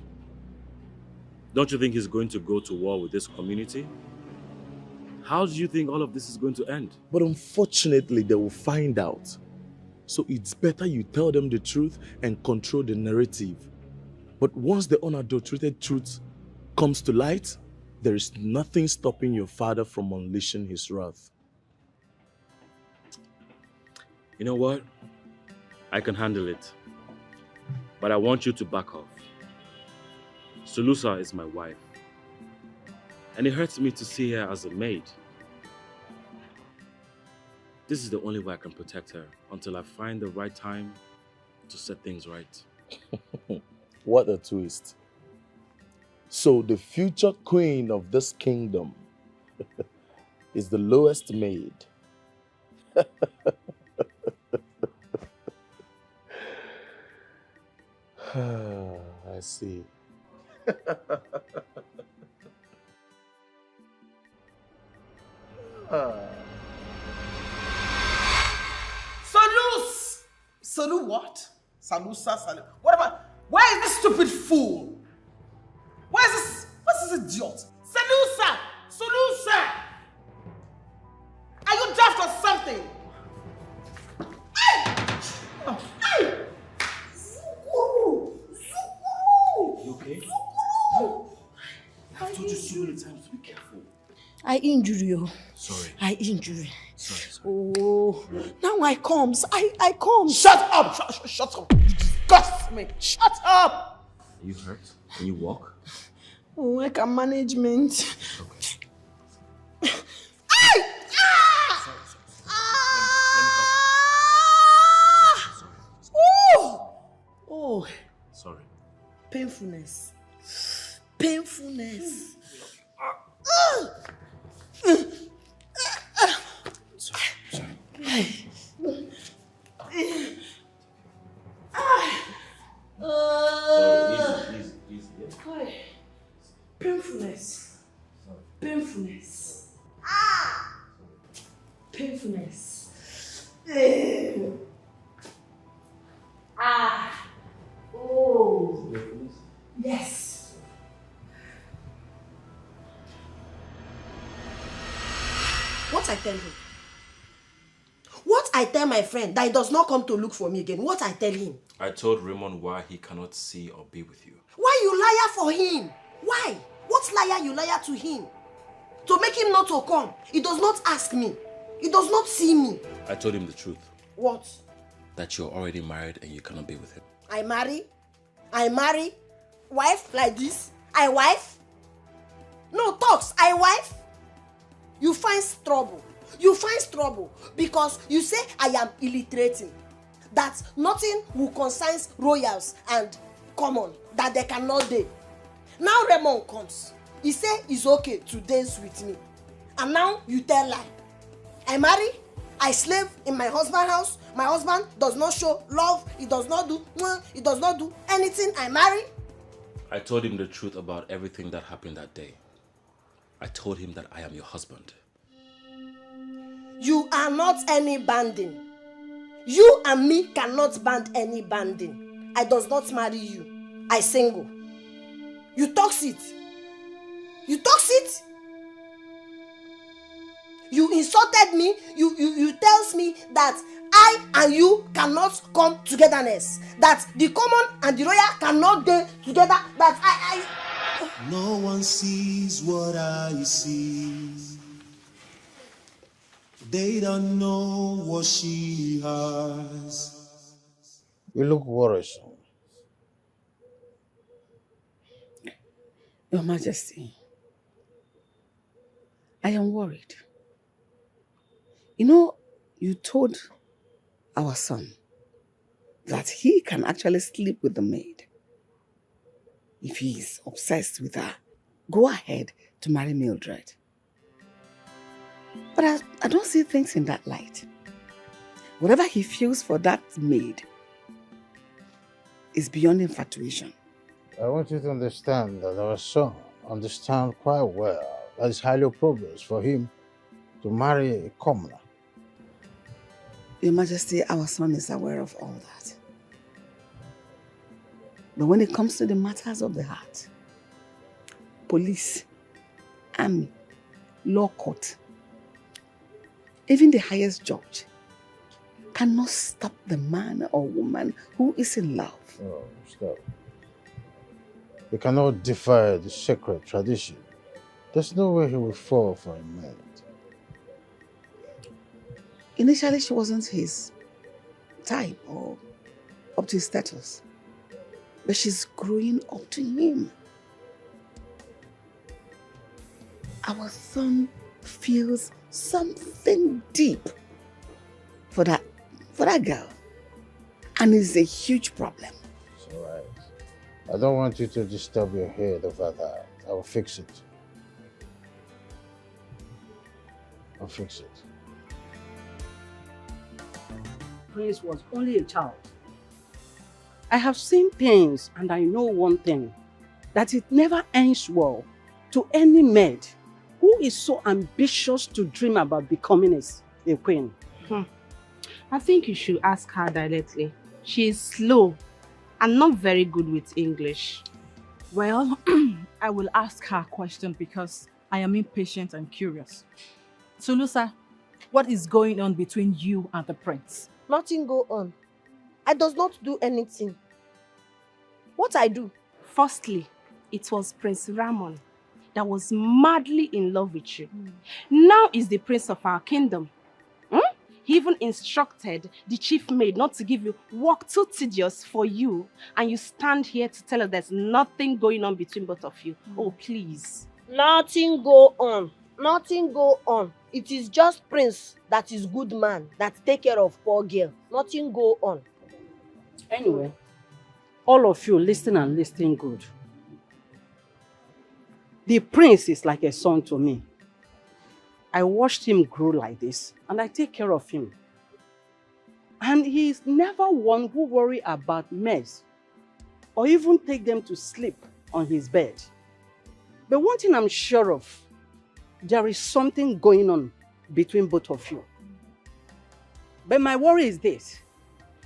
don't you think he's going to go to war with this community? How do you think all of this is going to end? But unfortunately, they will find out. So it's better you tell them the truth and control the narrative. But once the unadulterated truth comes to light, there is nothing stopping your father from unleashing his wrath. You know what? I can handle it. But I want you to back off. Sulusa is my wife. And it hurts me to see her as a maid. This is the only way I can protect her until I find the right time to set things right. What a twist. So the future queen of this kingdom is the lowest maid. I see. Salus! Salu what? Salusa, Salu. Whatever. Where is this stupid fool? Where is this? What's this idiot? Salusa! Solusa! Are you daft or something? You okay? I've told you so many times to be careful. I injure you. Sorry. I injure you. Sorry. Oh, now I comes. I comes. Shut up! Shut up! You disgust me! Shut up! Are you hurt? Can you walk? Oh, I can management. Okay. Oh. Sorry. Painfulness. Painfulness. Sorry. Easy. Yeah? Painfulness. Painfulness. Painfulness. Oh. Yes. What I tell him? What I tell my friend that he does not come to look for me again? What I tell him? I told Raymond why he cannot see or be with you. Why you liar for him? Why? What liar you liar to him? To make him not to come. He does not ask me. He does not see me. I told him the truth. What? That you're already married and you cannot be with him. I marry? Wife like this? I wife? No talks, I wife? You find trouble. You find trouble because you say I am illiterating. That nothing will concern royals and common. That they cannot do. Now Raymond comes. He say it's okay to dance with me. And now you tell lie. I marry? I slave in my husband's house. My husband does not show love. He does not do anything. I marry. I told him the truth about everything that happened that day. I told him that I am your husband. You are not any banding. You and me cannot band any banding. I does not marry you. I single. You talks it. You talks it. You insulted me. You tells me that I and you cannot come togetherness. That the common and the royal cannot be together. That I. No one sees what I see. They don't know what she has. You look worrisome. Your Majesty, I am worried. You know, you told our son that he can actually sleep with the maid. If he is obsessed with her, go ahead to marry Mildred. But I don't see things in that light. Whatever he feels for that maid is beyond infatuation. I want you to understand that our son understands quite well that it's highly appropriate for him to marry a commoner. Your Majesty, our son is aware of all that. But when it comes to the matters of the heart, police, army, law court, even the highest judge cannot stop the man or woman who is in love. Oh, stop. He cannot defy the sacred tradition. There's no way he will fall for a maid. Initially, she wasn't his type or up to his status. But she's growing up to him. our son feels something deep for that girl. And it's a huge problem. It's all right. I don't want you to disturb your head over that. I'll fix it. I'll fix it. Prince was only a child. I have seen things and I know one thing, that it never ends well to any maid who is so ambitious to dream about becoming a queen. I think you should ask her directly. She is slow and not very good with English. Well, I will ask her a question because I am impatient and curious. Sulusa, what is going on between you and the prince? Nothing go on. I does not do anything. What I do? Firstly, it was Prince Ramon that was madly in love with you. Now is the prince of our kingdom. He even instructed the chief maid not to give you work too tedious for you, and you stand here to tell us there's nothing going on between both of you. Oh, please. Nothing go on. Nothing go on. It is just Prince that is good man, that take care of poor girl. Nothing go on. Anyway, all of you listen and listen good. The prince is like a son to me. I watched him grow like this, and I take care of him. And he is never one who worry about mess, or even take them to sleep on his bed. But one thing I'm sure of, there is something going on between both of you. But my worry is this: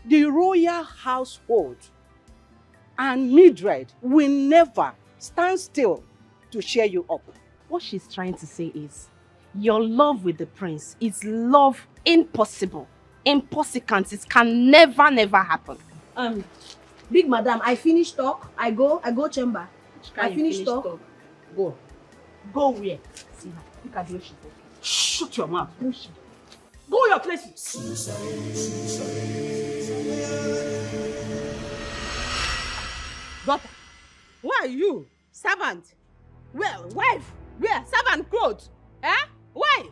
the royal household and Mildred will never stand still to cheer you up. What she's trying to say is, your love with the prince is love impossible. Impossible. It can never happen. Big madam, I finish talk. I go chamber. I finish talk. Go. Go where? See her. Look at the way she's talking. Shut your mouth. Go your places. Daughter, where are you? Servant? Well, wife? Where? Servant clothes? Eh? Why?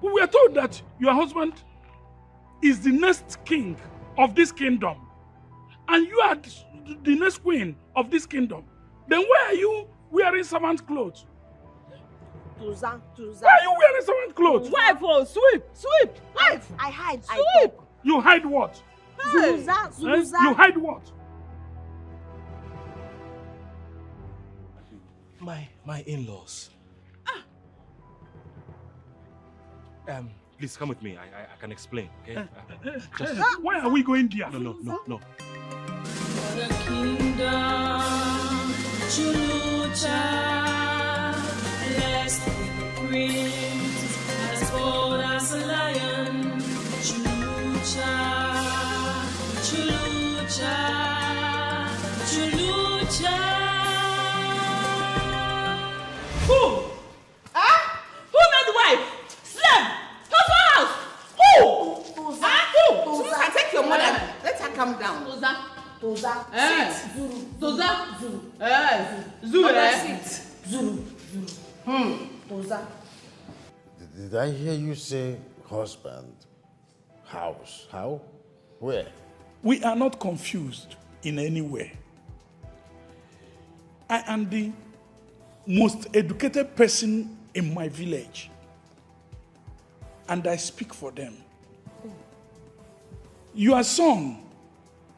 We were told that your husband is the next king of this kingdom, and you are the next queen of this kingdom. Then why are you wearing servant clothes? Tuza. Why are you wearing servant clothes? Wife, oh, sweep. Wife. I hide. Sweep. I talk. You hide what? Hey. Zuluza. You hide what? My in-laws. Please come with me. I can explain, okay? Why are we going there? No. For the kingdom, Chulucha, blessed with the prince, as bold as a lion. Chulucha, Who? Huh? Who made wife? Slave? Husband house? Who? Who? Tuza, take your mother. Let her come down. Tuza. Sit. Tuza. Zulu. Mother, Sit. Zulu. Tuza. Did I hear you say husband? House? How? Where? We are not confused in any way. I am the most educated person in my village, and I speak for them. Your son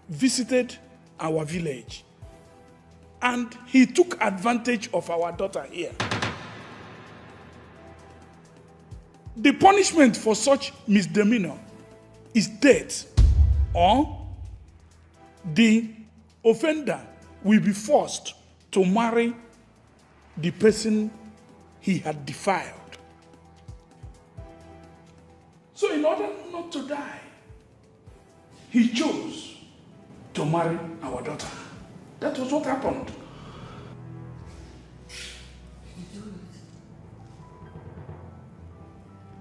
visited our village, and he took advantage of our daughter here. The punishment for such misdemeanor is death, or the offender will be forced to marry the person he had defiled. So in order not to die, he chose to marry our daughter. That was what happened.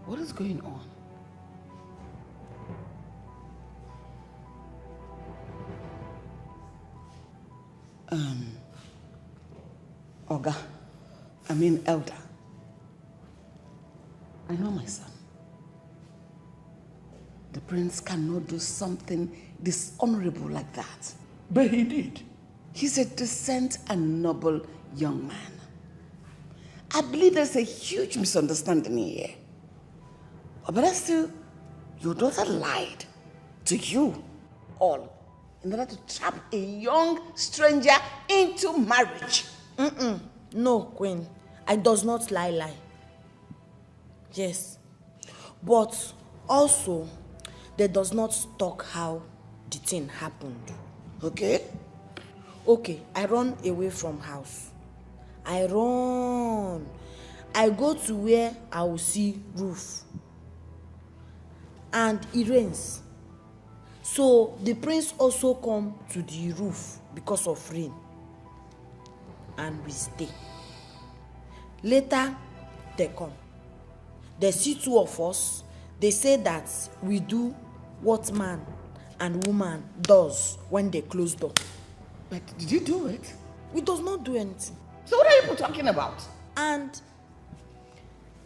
What is going on? Elder, I know my son. The prince cannot do something dishonorable like that. But he did. He's a decent and noble young man. I believe there's a huge misunderstanding here. But still, your daughter lied to you all in order to trap a young stranger into marriage. No, Queen. I does not lie. Yes. But also, they does not talk how the thing happened. Okay? Okay, I run away from house. I run. I go to where I will see roof. And it rains. So the prince also come to the roof because of rain. And we stay. Later, they come. They see two of us. They say that we do what man and woman does when they close door. But did you do it? We does not do anything. So what are you talking about? And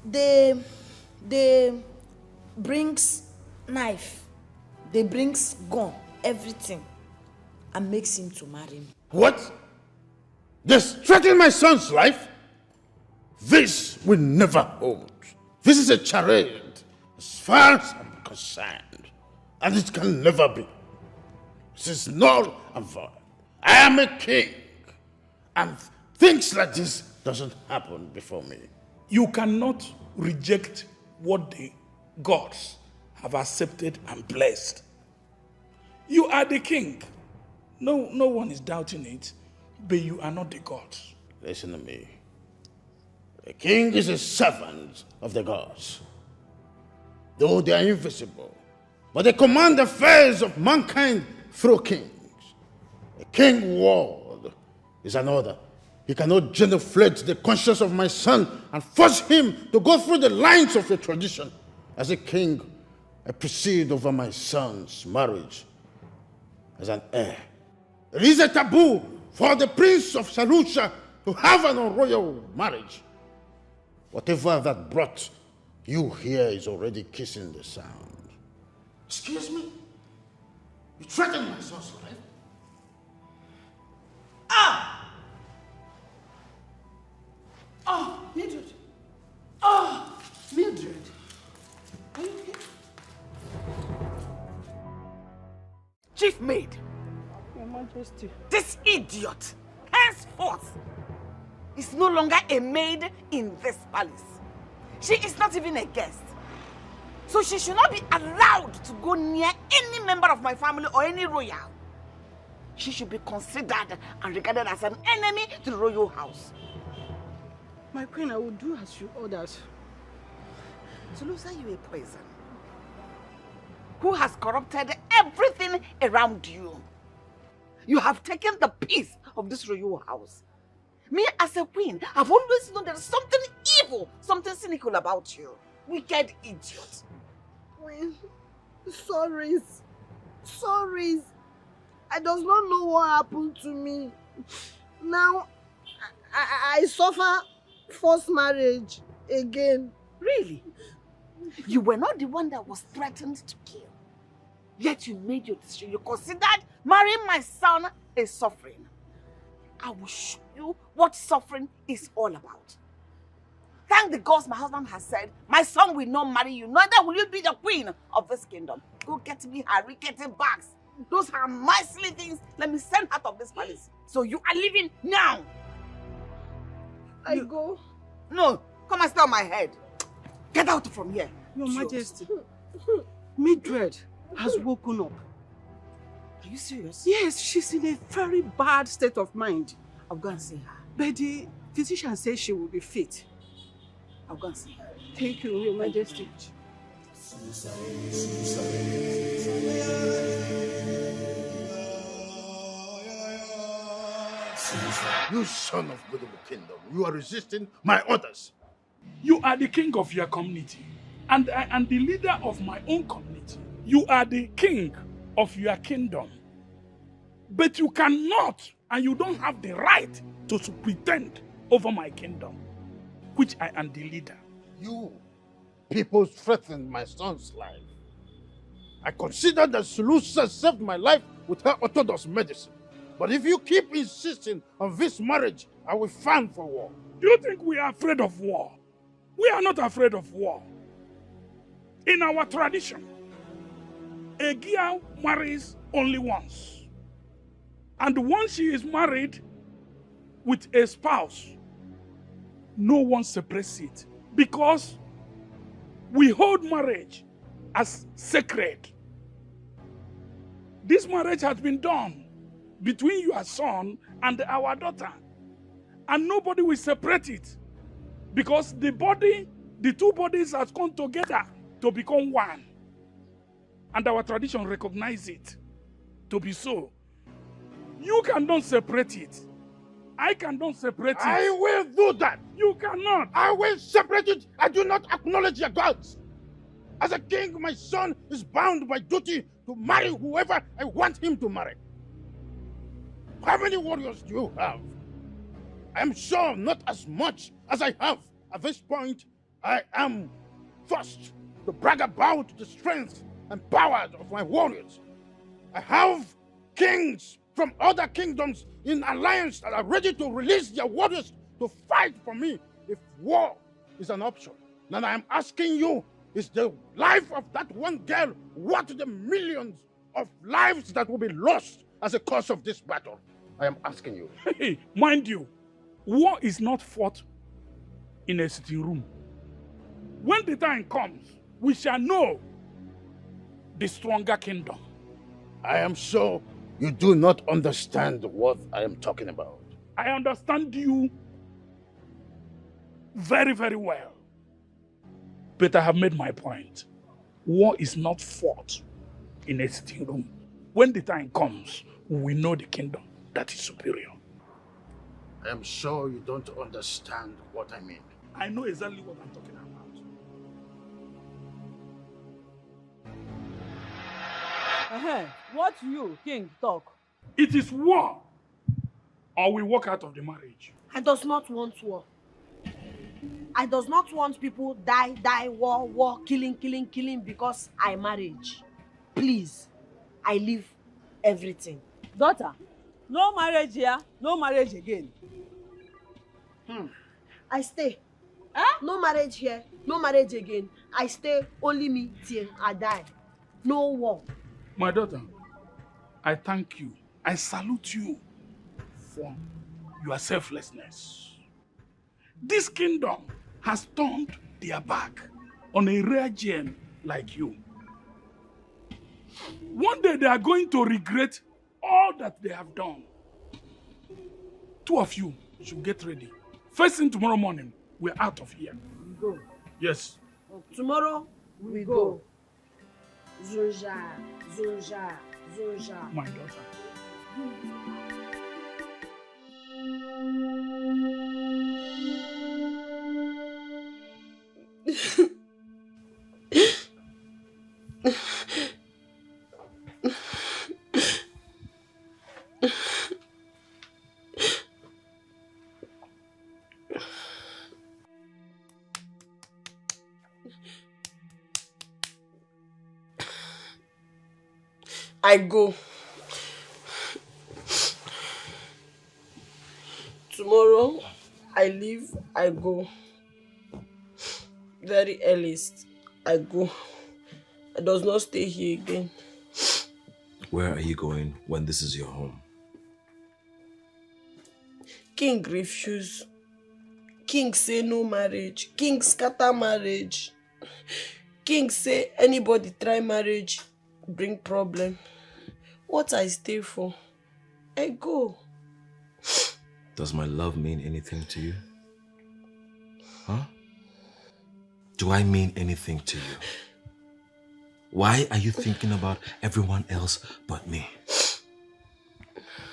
they brings knife, they brings gun, everything, and makes him to marry me. What? They threaten my son's life? This will never hold. This is a charade, as far as I'm concerned, and it can never be. This is null and void. I am a king, and things like this doesn't happen before me. You cannot reject what the gods have accepted and blessed. You are the king. No one is doubting it, but you are not the gods. Listen to me. The king is a servant of the gods. Though they are invisible, but they command the affairs of mankind through kings. A king word is an order. He cannot genuflect the conscience of my son and force him to go through the lines of a tradition. As a king, I proceed over my son's marriage as an heir. It is a taboo for the prince of Sarusha to have an royal marriage. Whatever that brought you here is already kissing the sound. Excuse me? You threatened my son's life? Mildred. Mildred. Are you okay? Chief maid. Your Majesty. This idiot, henceforth, is no longer a maid in this palace. She is not even a guest. So she should not be allowed to go near any member of my family or any royal. She should be considered and regarded as an enemy to the royal house. My queen, I will do as you ordered. So lose you a poison who has corrupted everything around you. You have taken the peace of this royal house. Me as a queen, I've always known there is something evil, something cynical about you. Wicked idiot. Queen, sorries. I does not know what happened to me. Now, I suffer forced marriage again. Really? You were not the one that was threatened to kill. Yet you made your decision. You considered marrying my son a suffering. I will show you what suffering is all about. Thank the gods my husband has said, my son will not marry you, neither will you be the queen of this kingdom. Go get me her rickety bags. Those are my silly things. Let me send her out of this palace. So you are leaving now. I go. No, come and stay on my head. Get out from here. Your Majesty. Mildred has woken up. Are you serious? Yes, she's in a very bad state of mind. I'll go and see her. But the physician says she will be fit. I'll go and see her. Thank you, Your Majesty. You son of Goodwill Kingdom, you are resisting my orders. You are the king of your community, and I am the leader of my own community. You are the king of your kingdom. But you cannot, and you don't have the right to pretend over my kingdom, which I am the leader. You people threatened my son's life. I consider that Sulusa saved my life with her orthodox medicine. But if you keep insisting on this marriage, I will fan for war. Do you think we are afraid of war? We are not afraid of war. In our tradition, a girl marries only once. And once she is married with a spouse, no one separates it. Because we hold marriage as sacred. This marriage has been done between your son and our daughter. And nobody will separate it. Because the two bodies have come together to become one. And our tradition recognizes it to be so. You cannot separate it. I cannot separate it. I will do that. You cannot. I will separate it. I do not acknowledge your gods. As a king, my son is bound by duty to marry whoever I want him to marry. How many warriors do you have? I am sure not as much as I have. At this point, I am forced to brag about the strength and power of my warriors. I have kings from other kingdoms in alliance that are ready to release their warriors to fight for me if war is an option. Now I am asking you, is the life of that one girl worth the millions of lives that will be lost as a cause of this battle? I am asking you. Hey, mind you, war is not fought in a sitting room. When the time comes, we shall know the stronger kingdom. I am sure you do not understand what I am talking about. I understand you very, very well. But I have made my point. War is not fought in a sitting room. When the time comes, we know the kingdom that is superior. I am sure you don't understand what I mean. I know exactly what I'm talking about. What you, king, talk? It is war, or we walk out of the marriage. I does not want war. I does not want people die, war, killing because I marriage. Please, I leave everything. Daughter, no marriage here, no marriage again. I stay. No marriage here, no marriage again. I stay, only me till I die. No war. My daughter, I thank you. I salute you for your selflessness. This kingdom has turned their back on a rare gem like you. One day they are going to regret all that they have done. Two of you should get ready. First thing tomorrow morning, we're out of here. We go. Yes. Tomorrow, we go. Zunja, Zunja, Zunja. My daughter. I go. Tomorrow, I leave, I go. Very earliest, I go. I does not stay here again. Where are you going when this is your home? King refuse. King say no marriage. King scatter marriage. King say anybody try marriage, bring problem. What I stay for? I go. Does my love mean anything to you? Huh? Do I mean anything to you? Why are you thinking about everyone else but me?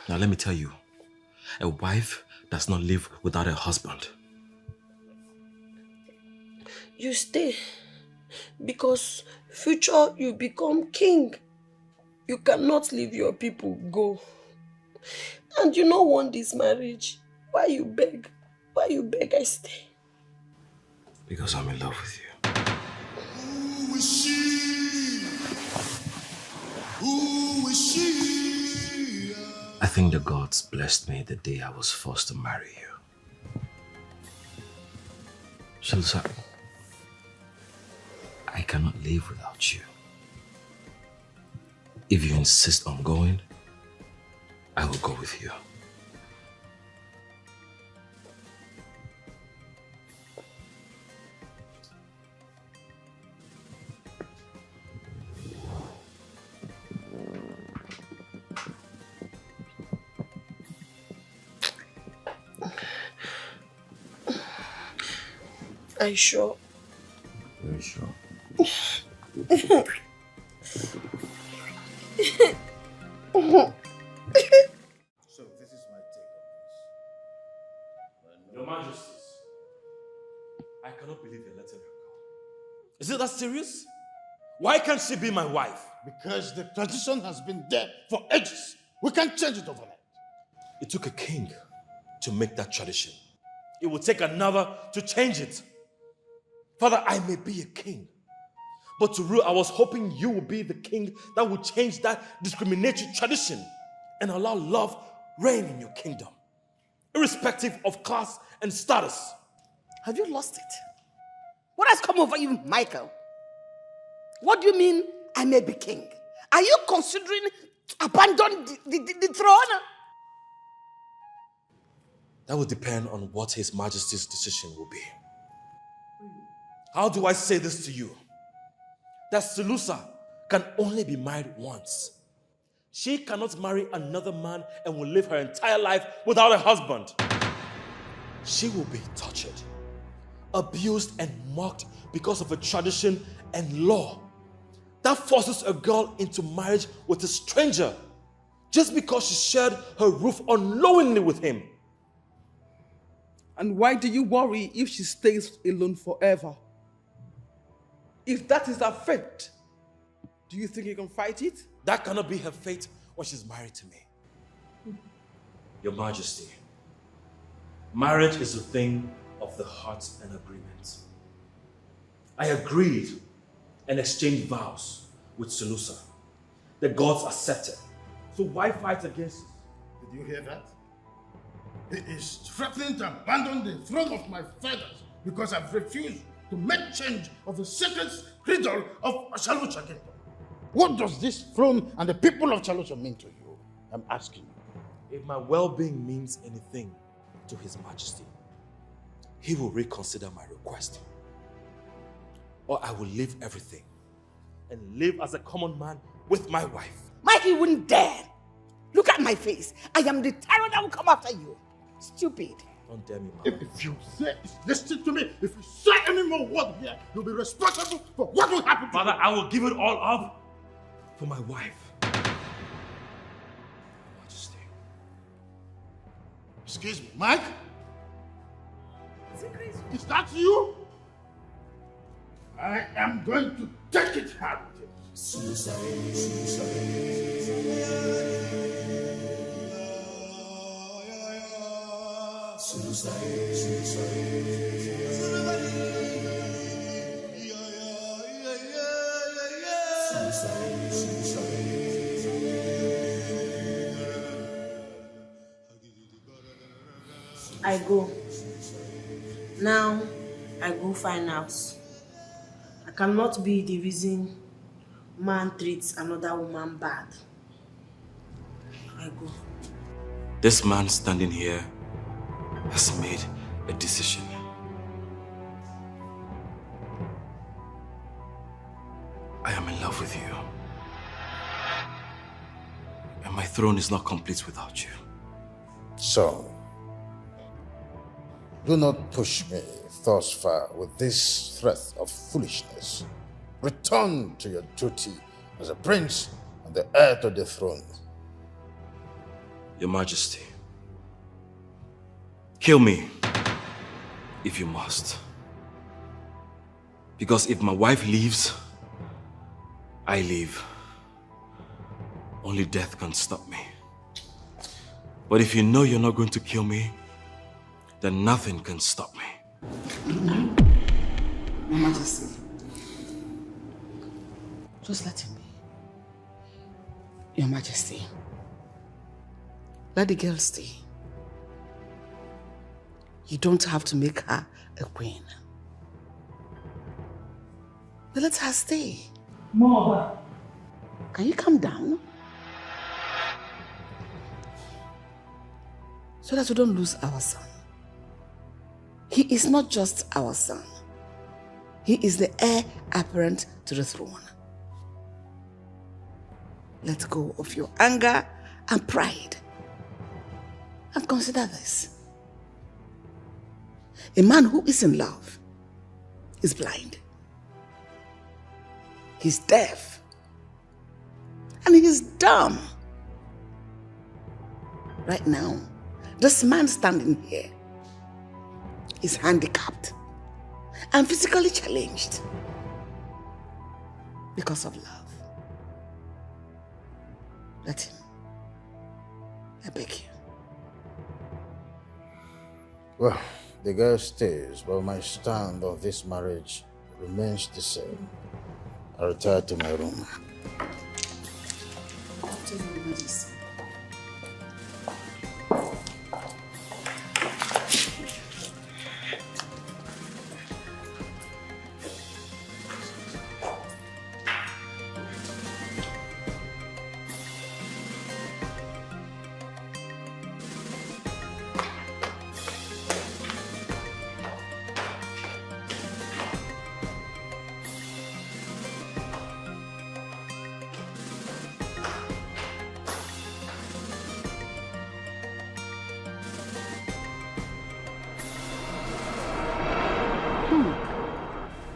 Now let me tell you, a wife does not live without a husband. You stay because future you become king. You cannot leave your people go. And you don't want this marriage. Why you beg? Why you beg I stay? Because I'm in love with you. Who is she? Who is she? I think the gods blessed me the day I was forced to marry you. Shilsa, I cannot live without you. If you insist on going, I will go with you. Are you sure? Very sure. So this is my take on this. Your Majesties, I cannot believe you're letting her go. Is it that serious? Why can't she be my wife? Because the tradition has been there for ages. We can't change it overnight. It took a king to make that tradition. It will take another to change it. Father, I may be a king, but to rule, I was hoping you would be the king that would change that discriminatory tradition and allow love reign in your kingdom, irrespective of class and status. Have you lost it? What has come over you, Michael? What do you mean I may be king? Are you considering abandon the throne? That will depend on what His Majesty's decision will be. How do I say this to you? That Selusa can only be married once. She cannot marry another man and will live her entire life without a husband. She will be tortured, abused and mocked because of a tradition and law that forces a girl into marriage with a stranger just because she shared her roof unknowingly with him. And why do you worry if she stays alone forever? If that is her fate, do you think you can fight it? That cannot be her fate when she's married to me. Your Majesty, marriage is a thing of the heart and agreement. I agreed and exchanged vows with Selusa. The gods accepted. So why fight against it? Did you hear that? He is threatening to abandon the throne of my fathers because I've refused to make change of the sacred cradle of Chalucha kingdom. What does this throne and the people of Chalucha mean to you? I'm asking you. If my well-being means anything to His Majesty, He will reconsider my request. Or I will leave everything and live as a common man with my wife. Mikey wouldn't dare. Look at my face. I am the tyrant that will come after you. Stupid. Don't dare me, Mama. If you say, listen to me, if you say any more word here, you'll be responsible for what will happen to Father, you. I will give it all up for my wife. Majesty. Excuse me, Mike? Is that you? I am going to take it hard with you. I go. Now, I go find house. I cannot be the reason man treats another woman bad. I go. This man standing here has made a decision. I am in love with you. And my throne is not complete without you. So, do not push me thus far with this threat of foolishness. Return to your duty as a prince and the heir to the throne. Your Majesty, kill me if you must. Because if my wife leaves, I leave. Only death can stop me. But if you know you're not going to kill me, then nothing can stop me. Your Majesty, just let him be. Your Majesty, let the girl stay. You don't have to make her a queen. But let her stay. Mother. Can you calm down? So that we don't lose our son. He is not just our son. He is the heir apparent to the throne. Let go of your anger and pride. And consider this. A man who is in love is blind. He's deaf. And he's dumb. Right now, this man standing here is handicapped and physically challenged because of love. Let him. I beg you. Well, the girl stays, but my stand on this marriage remains the same. I retire to my room. Tell your Majesty.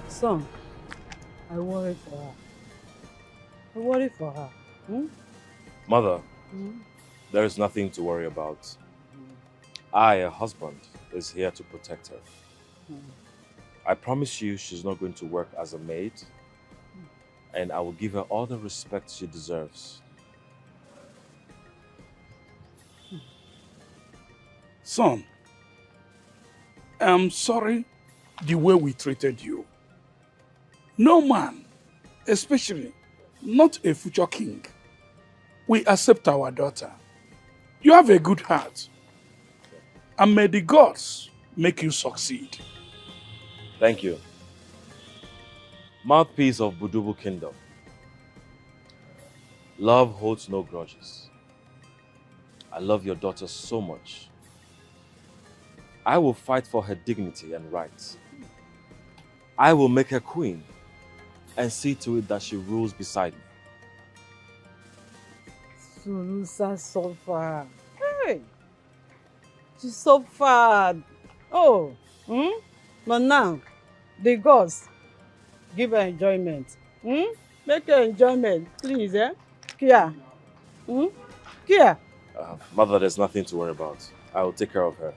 Son, I worry for her. I worry for her. Mother, there is nothing to worry about. I, a husband, is here to protect her. I promise you she's not going to work as a maid, and I will give her all the respect she deserves. Son, I'm sorry the way we treated you. No man, especially not a future king, will accept our daughter. You have a good heart, and may the gods make you succeed. Thank you. Mouthpiece of Budubu Kingdom. Love holds no grudges. I love your daughter so much. I will fight for her dignity and rights. I will make her queen and see to it that she rules beside me. Surusa suffered. Hey! She suffered. Oh, but now, the gods give her enjoyment. Make her enjoyment, please, eh? Kia. Kia. Mother, there's nothing to worry about. I will take care of her.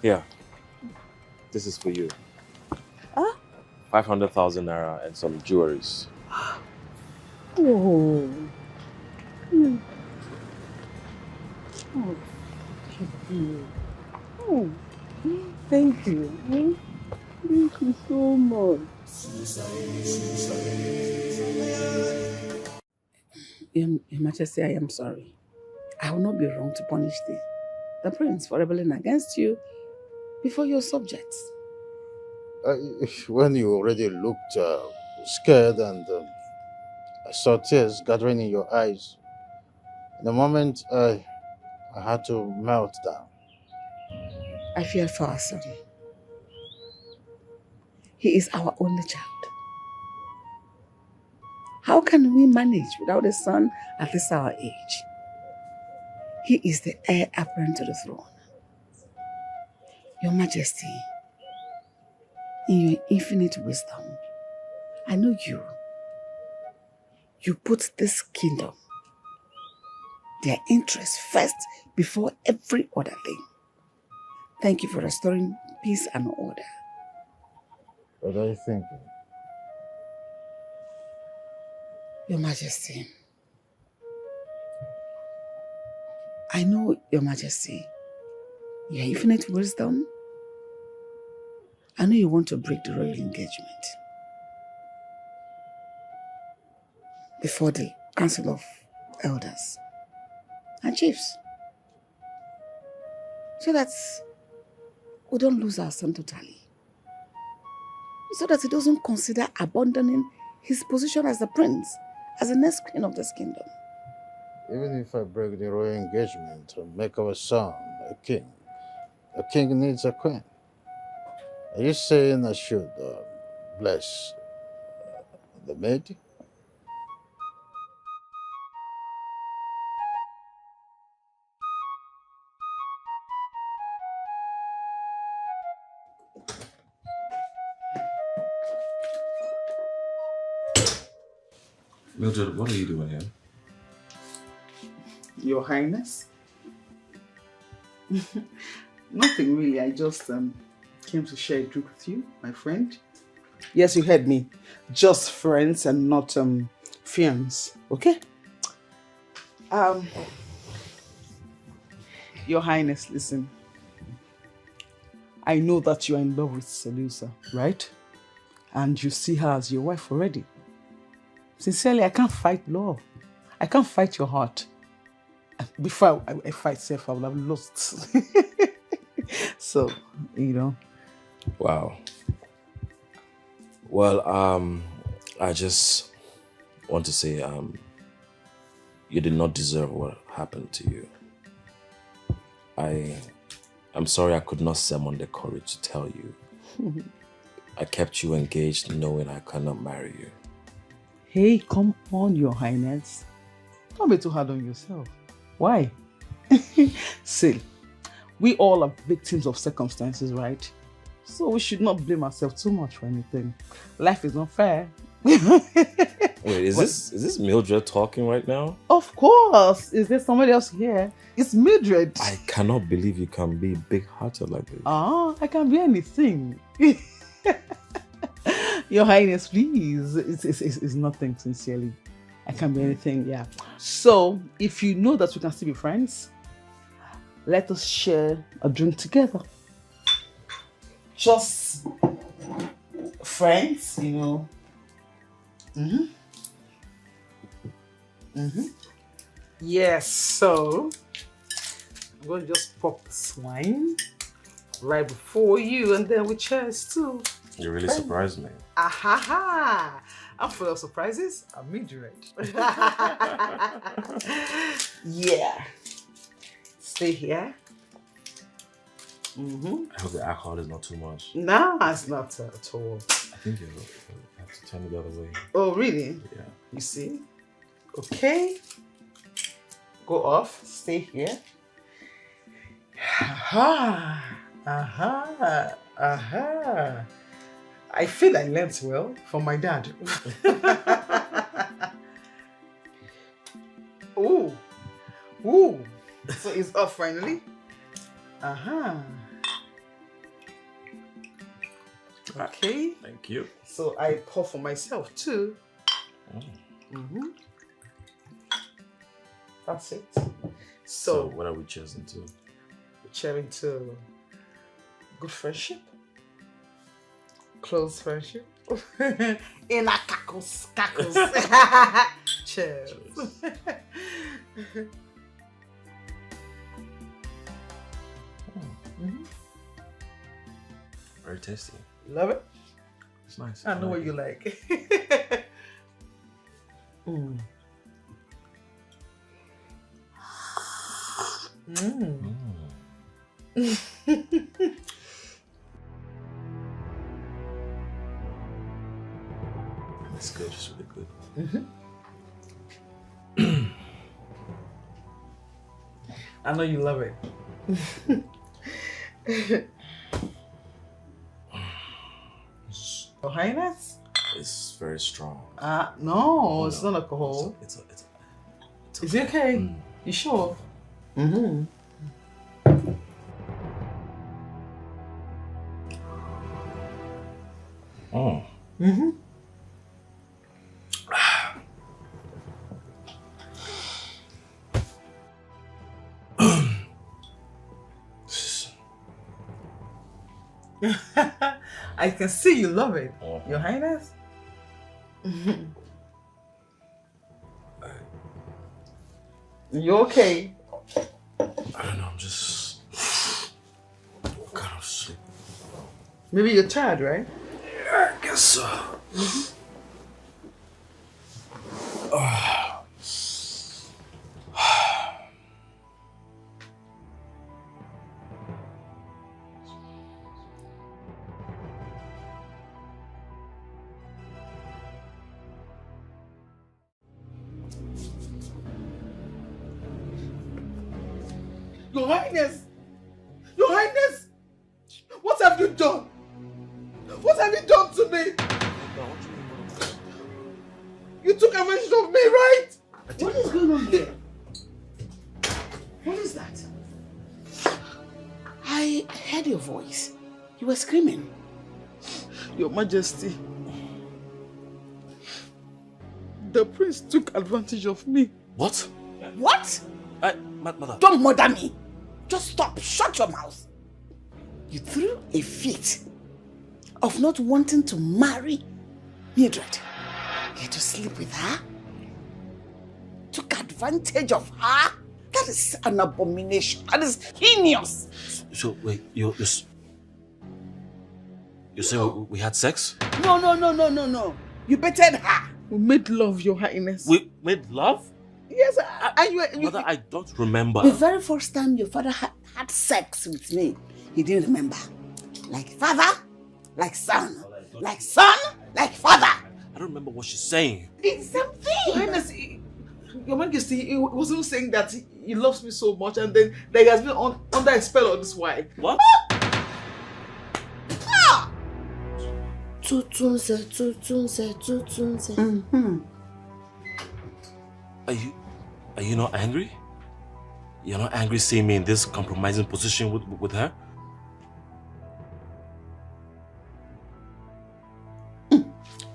Here, this is for you. 500,000 naira and some jewelries. Oh. Oh, thank you. Oh, thank you. Thank you so much. Your Majesty, I am sorry. I will not be wrong to punish the prince for rebelling against you before your subjects. When you already looked scared and I saw tears gathering in your eyes, in a moment I had to melt down. I fear for our son. He is our only child. How can we manage without a son at this our age? He is the heir apparent to the throne. Your Majesty, in your infinite wisdom, I know you. You put this kingdom, their interests first before every other thing. Thank you for restoring peace and order. What are you thinking? Your Majesty, I know, Your Majesty, your infinite wisdom, I know you want to break the royal engagement before the Council of Elders and Chiefs, so that we don't lose our son totally, so that he doesn't consider abandoning his position as the prince, as the next queen of this kingdom. Even if I break the royal engagement and make our son a king needs a queen. Are you saying I should bless the maid? Mildred, what are you doing here? Your Highness? Nothing really. I just came to share a drink with you, my friend. Yes, you heard me. Just friends and not fiends. Okay? Your Highness, listen. I know that you are in love with Selusa, right? And you see her as your wife already. Sincerely, I can't fight love. I can't fight your heart. Before I fight self, I would have lost. So, you know. Wow. Well, I just want to say, you did not deserve what happened to you. I'm sorry I could not summon the courage to tell you. I kept you engaged knowing I cannot marry you. Hey, come on, Your Highness. Don't be too hard on yourself. Why? See, we all are victims of circumstances, right? So we should not blame ourselves too much for anything. Life is not fair. Wait, is this Mildred talking right now? Of course. Is there somebody else here? It's Mildred. I cannot believe you can be big-hearted like this. I can be anything. Your Highness, please. It's nothing, sincerely. I can be anything, yeah. So, if you know that we can still be friends, let us share a drink together. Just friends, you know. Yes, so I'm going to just pop this wine right before you, and then we cheers too. You really surprised me. Ahaha! I'm full of surprises. I'm Mildred. Yeah. Stay here. I hope the alcohol is not too much. Nah, it's not at all. I think you have to turn it the other way. Oh, really? Yeah. You see? Okay. Go off. Stay here. Aha! Aha! Aha! I feel I learnt well from my dad. Ooh. Ooh. So it's off finally? Aha. Okay. Thank you. So I pour for myself too. That's it. So what are we cheering to? We're cheering to good friendship. Close friendship. In a cackles. Cheers. Very tasty. Love it? It's nice. I know what you like. It's good, it's really good. I know you love it. Your Highness? It's very strong. No, it's not alcohol. It's Is it okay? You sure? I can see you love it, Your Highness. You okay? I don't know, I'm just kind of sleep. Maybe you're tired, right? Yeah, I guess so. Your Highness! Your Highness! What have you done? What have you done to me? You took advantage of me, right? What is going on here? What is that? I heard your voice. You were screaming. Your Majesty, the prince took advantage of me. What? What? Mother. Don't murder me. Just stop. Shut your mouth. You threw a fit of not wanting to marry Mildred. Get to sleep with her. Took advantage of her. That is an abomination. That is heinous. So, wait, you say we had sex? No. You betted her. We made love, Your Highness. We made love? Yes, Mother, I don't remember. The very first time your father had sex with me, he didn't remember. Like father, like son. Like son, like father. I don't remember what she's saying. It's the same thing. Your Highness, Your Majesty, he wasn't saying that he loves me so much and then that he has been under a spell on his wife. What? Tutunze. Are you not angry? You're not angry seeing me in this compromising position with her?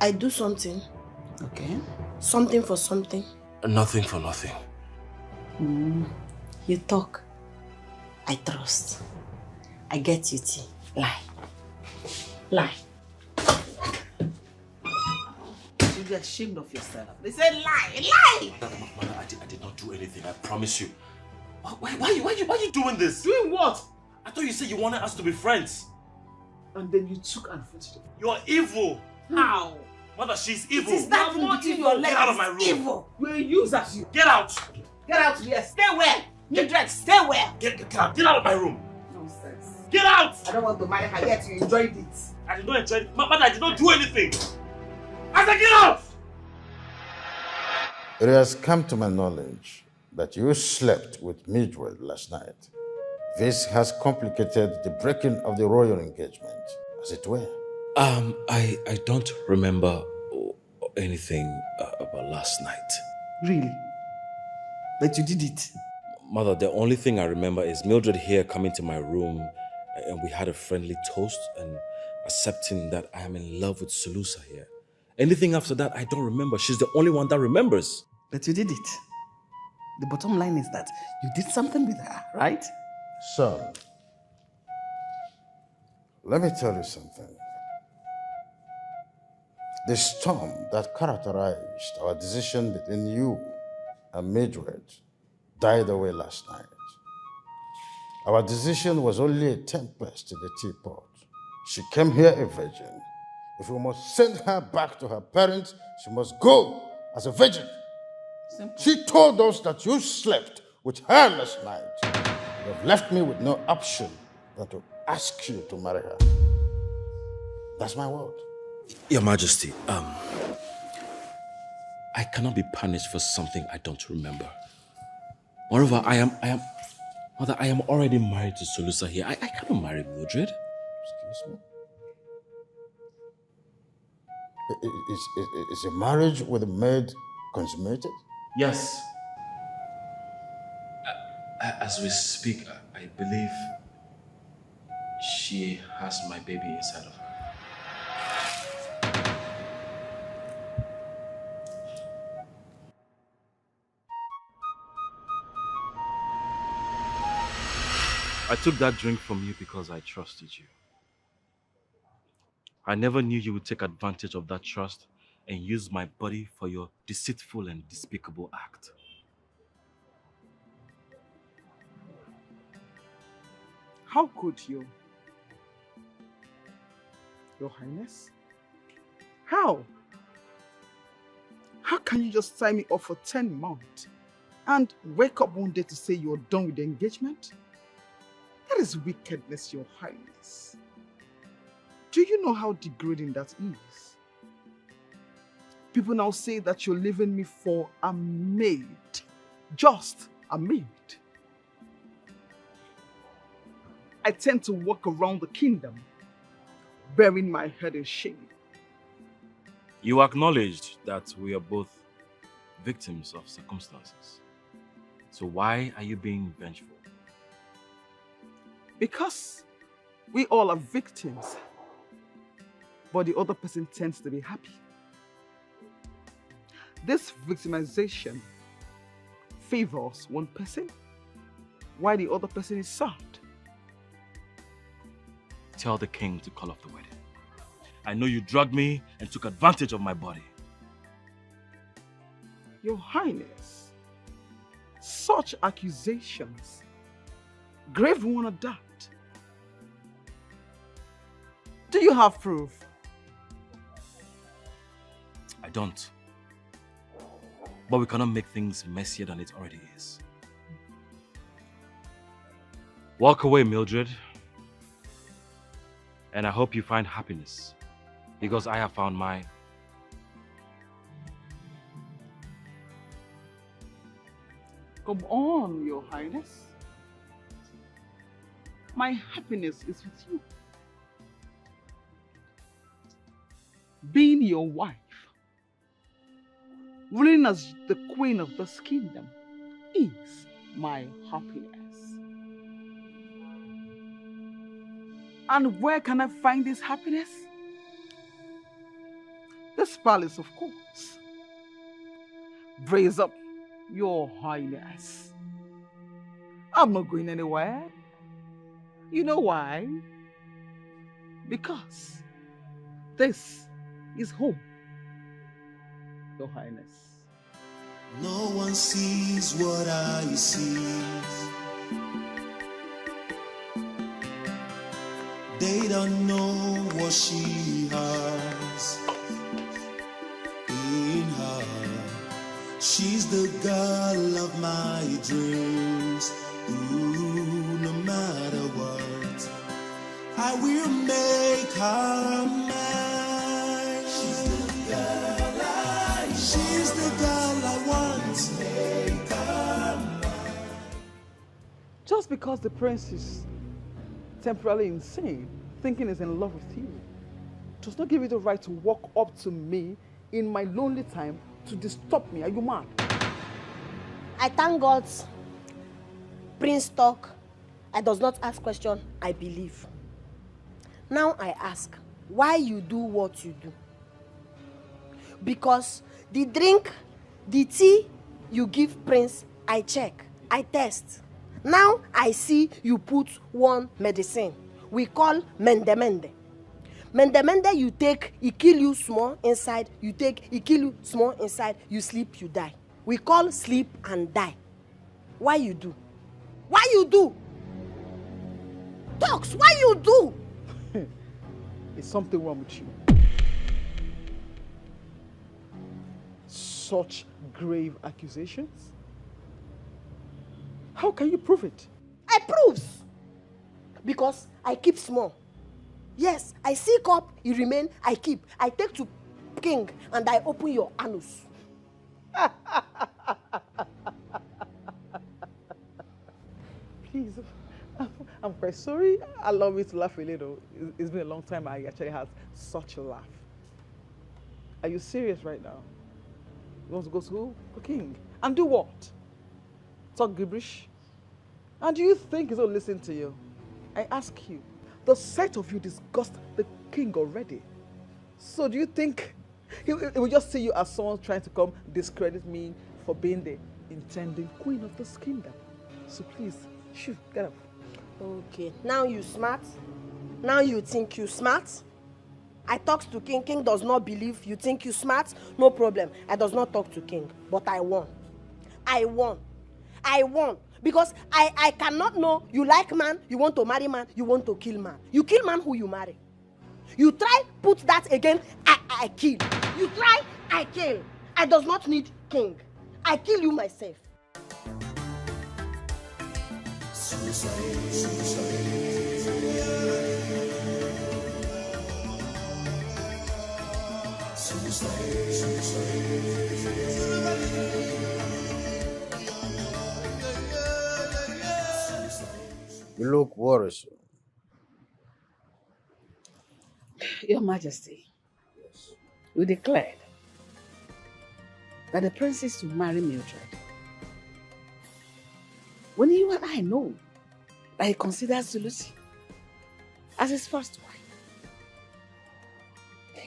I do something. Okay. Something for something. Nothing for nothing. You talk. I trust. I get you, T. Lie. You be ashamed of yourself. They said lie. Mother, I did not do anything, I promise you. Why you doing this? Doing what? I thought you said you wanted us to be friends. And then you took advantage of it. You're evil. How? Mother, she's evil. It is that between your legs. Get out of my room. Evil. We're users, you. Get out. Get out, yes. Stay where? Mildred, stay where? Get out. Get out of my room. Nonsense. Get out. I don't want to marry her yet. You enjoyed it. I did not enjoy it. Mother, I did not do anything. I said get out. It has come to my knowledge that you slept with Mildred last night. This has complicated the breaking of the royal engagement, as it were. I don't remember anything about last night. Really? But you did it? Mother, the only thing I remember is Mildred here coming to my room and we had a friendly toast and accepting that I am in love with Sulusa here. Anything after that, I don't remember. She's the only one that remembers. But you did it. The bottom line is that you did something with her, right? Son, let me tell you something. The storm that characterized our decision between you and Mildred died away last night. Our decision was only a tempest in the teapot. She came here a virgin. If we must send her back to her parents, she must go as a virgin. Simple. She told us that you slept with her last night. You have left me with no option than to ask you to marry her. That's my word. Your Majesty, I cannot be punished for something I don't remember. Moreover, Mother, I am already married to Sulusa here. I cannot marry Mildred. Excuse me? Is a marriage with a maid consummated? Yes. As we speak, I believe she has my baby inside of her. I took that drink from you because I trusted you. I never knew you would take advantage of that trust and use my body for your deceitful and despicable act. How could you? Your Highness? How? How can you just sign me up for 10 months and wake up one day to say you're done with the engagement? That is wickedness, Your Highness. Do you know how degrading that is? People now say that you're leaving me for a maid. Just a maid. I tend to walk around the kingdom, burying my head in shame. You acknowledged that we are both victims of circumstances. So why are you being vengeful? Because we all are victims, but the other person tends to be happy. This victimization favors one person, while the other person is sad. Tell the king to call off the wedding. I know you drugged me and took advantage of my body. Your Highness, such accusations, grave one at that. Do you have proof? I don't. But we cannot make things messier than it already is. Walk away, Mildred. And I hope you find happiness, because I have found mine. Come on, Your Highness. My happiness is with you. Being your wife, ruling as the queen of this kingdom, is my happiness. And where can I find this happiness? This palace, of course. Brace up, Your Highness. I'm not going anywhere. You know why? Because this is home, Your Highness. No one sees what I see. They don't know what she has in her. She's the girl of my dreams. Ooh, no matter what, I will make her mine. She's the girl I want. Make her mine. Just because the prince is temporarily insane, thinking he's in love with you, does not give you the right to walk up to me in my lonely time to disturb me. Are you mad? I thank God Prince talk. I does not ask question, I believe. Now I ask, why you do what you do? Because the drink, the tea you give Prince, I check, I test. Now I see you put one medicine we call mende. Mende you take, it kill you small inside, you take, it kill you small inside, you sleep, you die. We call sleep and die. Why you do? Why you do? Talks, why you do? Is something wrong with you? Such grave accusations? How can you prove it? I proves. Because I keep small. Yes, I seek up, you remain, I keep. I take to king and I open your anus. Please, I'm quite sorry. Allow me to laugh a little. It's been a long time I actually had such a laugh. Are you serious right now? You want to go to the king? And do what? Talk gibberish? And do you think he's going to listen to you? I ask you, the sight of you disgusts the king already. So do you think he will just see you as someone trying to come discredit me for being the intending queen of this kingdom? So please, shoot, get up. Okay, now you smart. Now you think you smart. I talk to King. King does not believe. You think you smart? No problem. I does not talk to King. But I won. I won. I won. Because I cannot know you like man, you want to marry man, you want to kill man. You kill man who you marry. You try put that again, I kill. You try, I kill. I does not need King. I kill you myself. You look worrisome. Your Majesty, we declared that the prince is to marry Mildred. When you and I know that he considers Lucy as his first wife,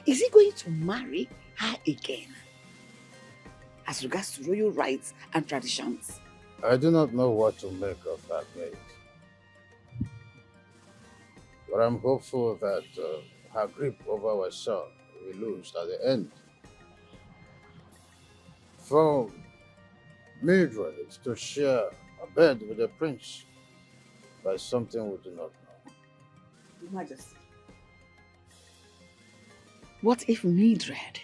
is he going to marry her again as regards to royal rights and traditions? I do not know what to make of that, mate. But I'm hopeful that her grip over our son will lose at the end. For Mildred to share a bed with the prince by something we do not know. Your Majesty, what if Mildred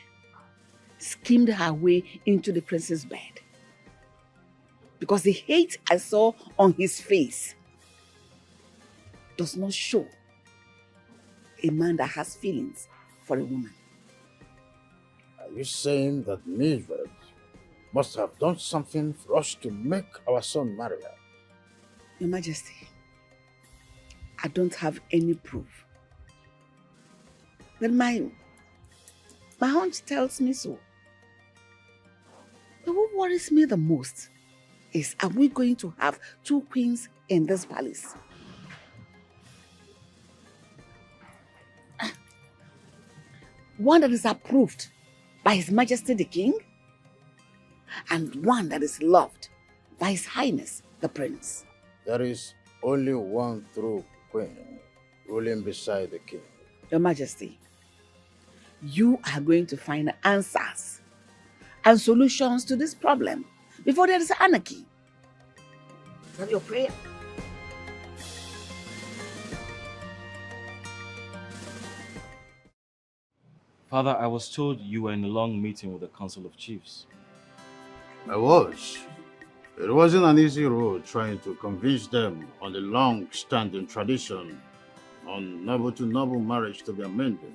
schemed her way into the prince's bed? Because the hate I saw on his face does not show a man that has feelings for a woman. Are you saying that Mildred must have done something for us to make our son marry her? Your Majesty, I don't have any proof. But my hunch tells me so. But what worries me the most is, are we going to have two queens in this palace? One that is approved by His Majesty the King, and one that is loved by His Highness the Prince. There is only one true queen ruling beside the king. Your Majesty, you are going to find answers and solutions to this problem before there is anarchy. Is that your prayer? Father, I was told you were in a long meeting with the Council of Chiefs. I was. It wasn't an easy road trying to convince them on the long-standing tradition on noble-to-noble marriage to be amended.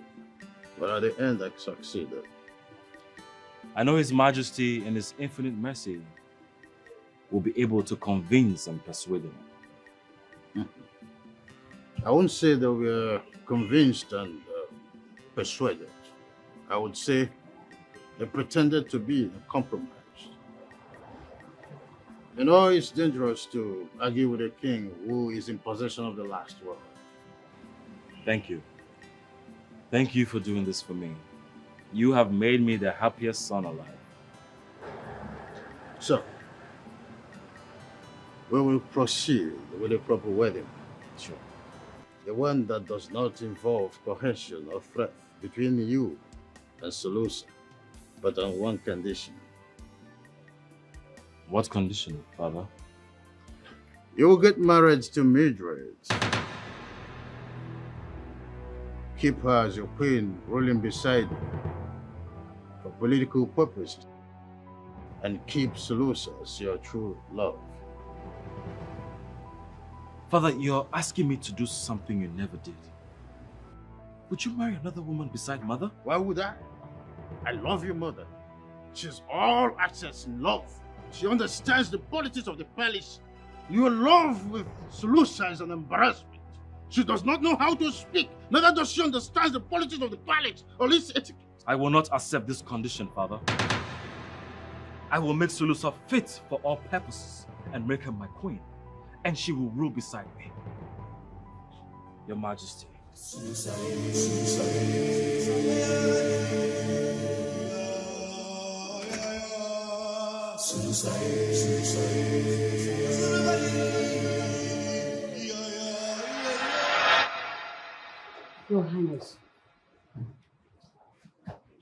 But at the end, I succeeded. I know His Majesty, in His infinite mercy, will be able to convince and persuade them. I wouldn't say they were convinced and persuaded. I would say they pretended to be compromised. You know, it's dangerous to argue with a king who is in possession of the last word. Thank you. Thank you for doing this for me. You have made me the happiest son alive. So, we will proceed with a proper wedding. Sure. The one that does not involve coercion or threat between you and Solusa, but on one condition. What condition, Father? You will get married to Mildred. Keep her as your queen ruling beside you for political purposes, and keep Solusa as your true love. Father, you're asking me to do something you never did. Would you marry another woman beside Mother? Why would I? I love your mother. She's all access in love. She understands the politics of the palace. Your love with Solusa is an embarrassment. She does not know how to speak. Neither does she understand the politics of the palace or its etiquette. I will not accept this condition, Father. I will make Solusa fit for all purposes and make her my queen, and she will rule beside me. Your Majesty. Your Highness,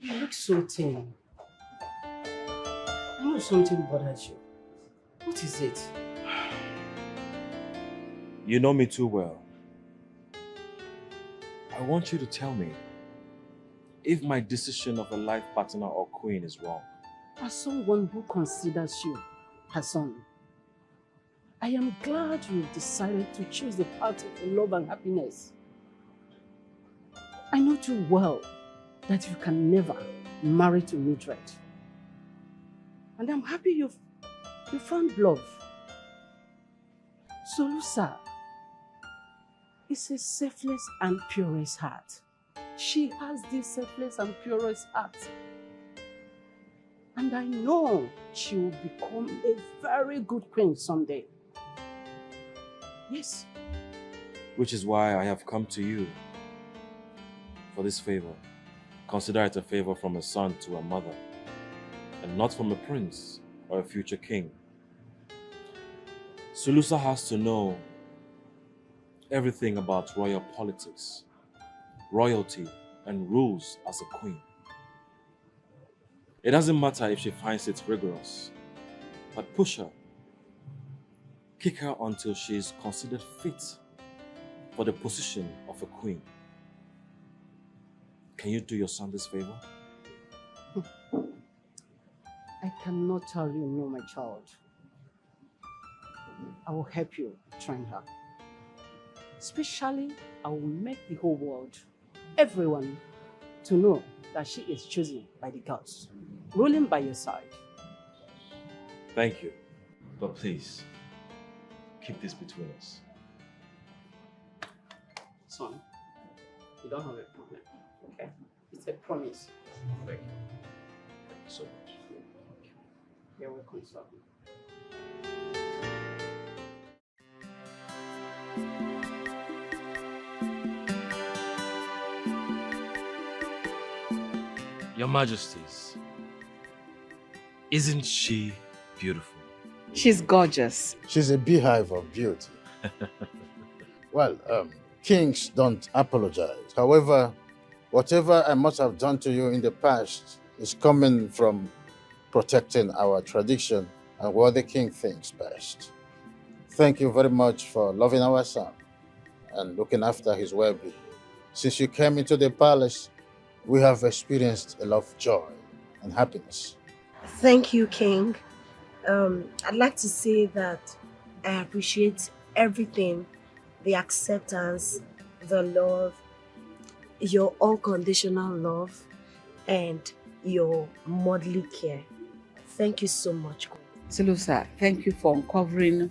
You look so thin. I know something bothers you. What is it? You know me too well. I want you to tell me if my decision of a life partner or queen is wrong. As someone who considers you her son, I am glad you decided to choose the path of love and happiness. I know too well that you can never marry to Mildred. And I'm happy you found love. Solusa is a selfless and purest heart. She has this selfless and purest heart. And I know she will become a very good queen someday. Yes. Which is why I have come to you for this favor. Consider it a favor from a son to a mother, and not from a prince or a future king. Sulusa has to know everything about royal politics, royalty, and rules as a queen. It doesn't matter if she finds it rigorous, but push her. Kick her until she is considered fit for the position of a queen. Can you do your son this favor? I cannot tell you no, my child. I will help you train her. Especially, I will make the whole world, everyone, to know that she is chosen by the gods, ruling by your side. Thank you. But please, keep this between us. Son, you don't have a problem, okay? It's a promise. Thank you. Thank you so much. You're welcome, son. Your Majesties, isn't she beautiful? She's gorgeous. She's a beehive of beauty. Well, kings don't apologize. However, whatever I must have done to you in the past is coming from protecting our tradition and what the king thinks best. Thank you very much for loving our son and looking after his well-being. Since you came into the palace, we have experienced a lot of joy and happiness. Thank you, King. I'd like to say that I appreciate everything, the acceptance, the love, your unconditional love, and your motherly care. Thank you so much. Sulusa, thank you for uncovering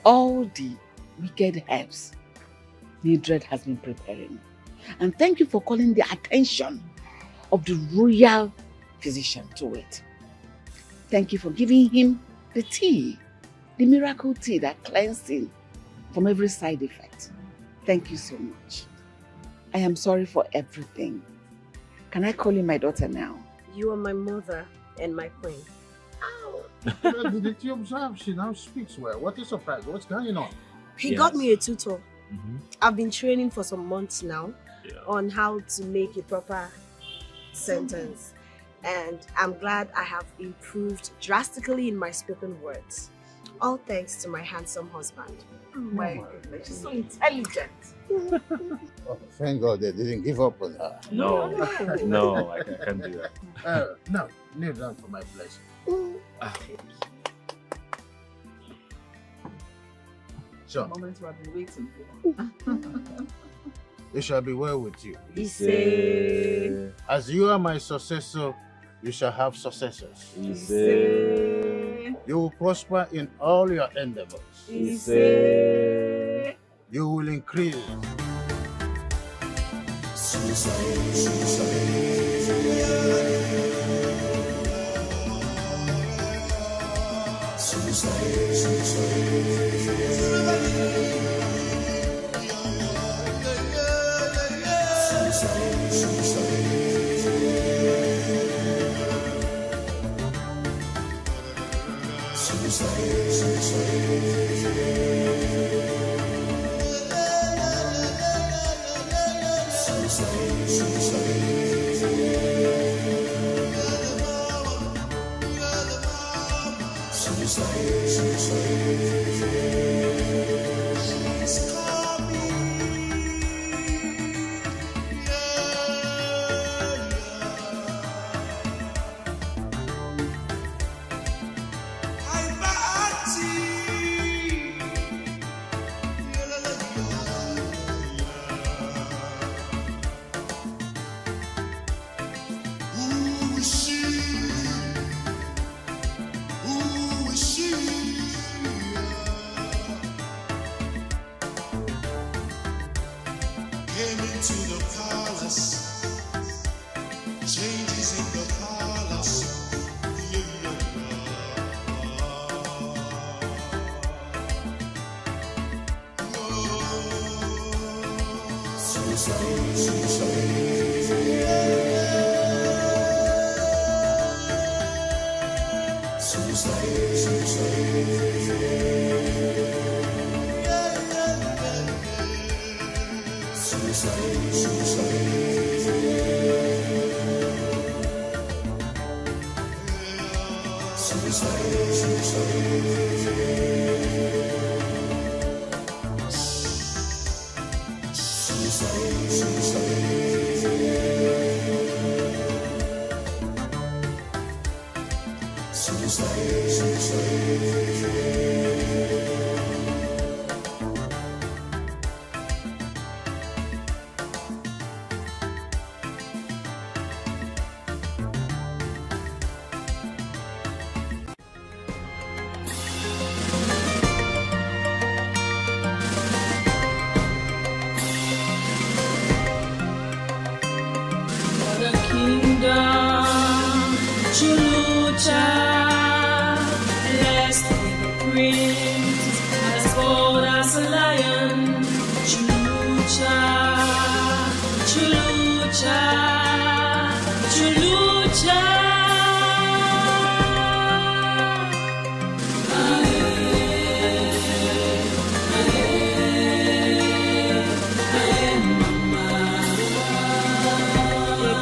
all the wicked herbs Mildred has been preparing. And thank you for calling the attention of the royal physician to it. Thank you for giving him the tea, the miracle tea that cleansed him from every side effect. Thank you so much. I am sorry for everything. Can I call you my daughter now? You are my mother and my queen. Did you observe? She now speaks well. What a surprise. What's going on? He got me a tutor. I've been training for some months now on how to make a proper sentence. And I'm glad I have improved drastically in my spoken words. All thanks to my handsome husband. Oh my goodness, she's so intelligent. Oh, thank God they didn't give up on her. No, no, I can't do that. No, kneel down for my blessing. So, the moment we have been waiting for. it shall be well with you. Ise. As you are my successor, you shall have successors. Ise. You will prosper in all your endeavors. Ise. You will increase.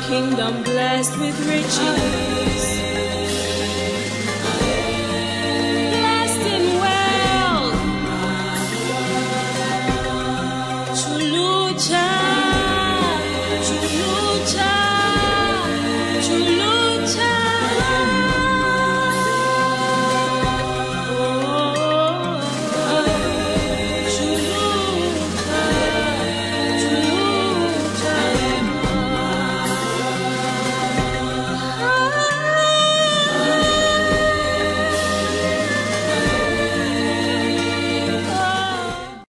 Kingdom blessed with riches.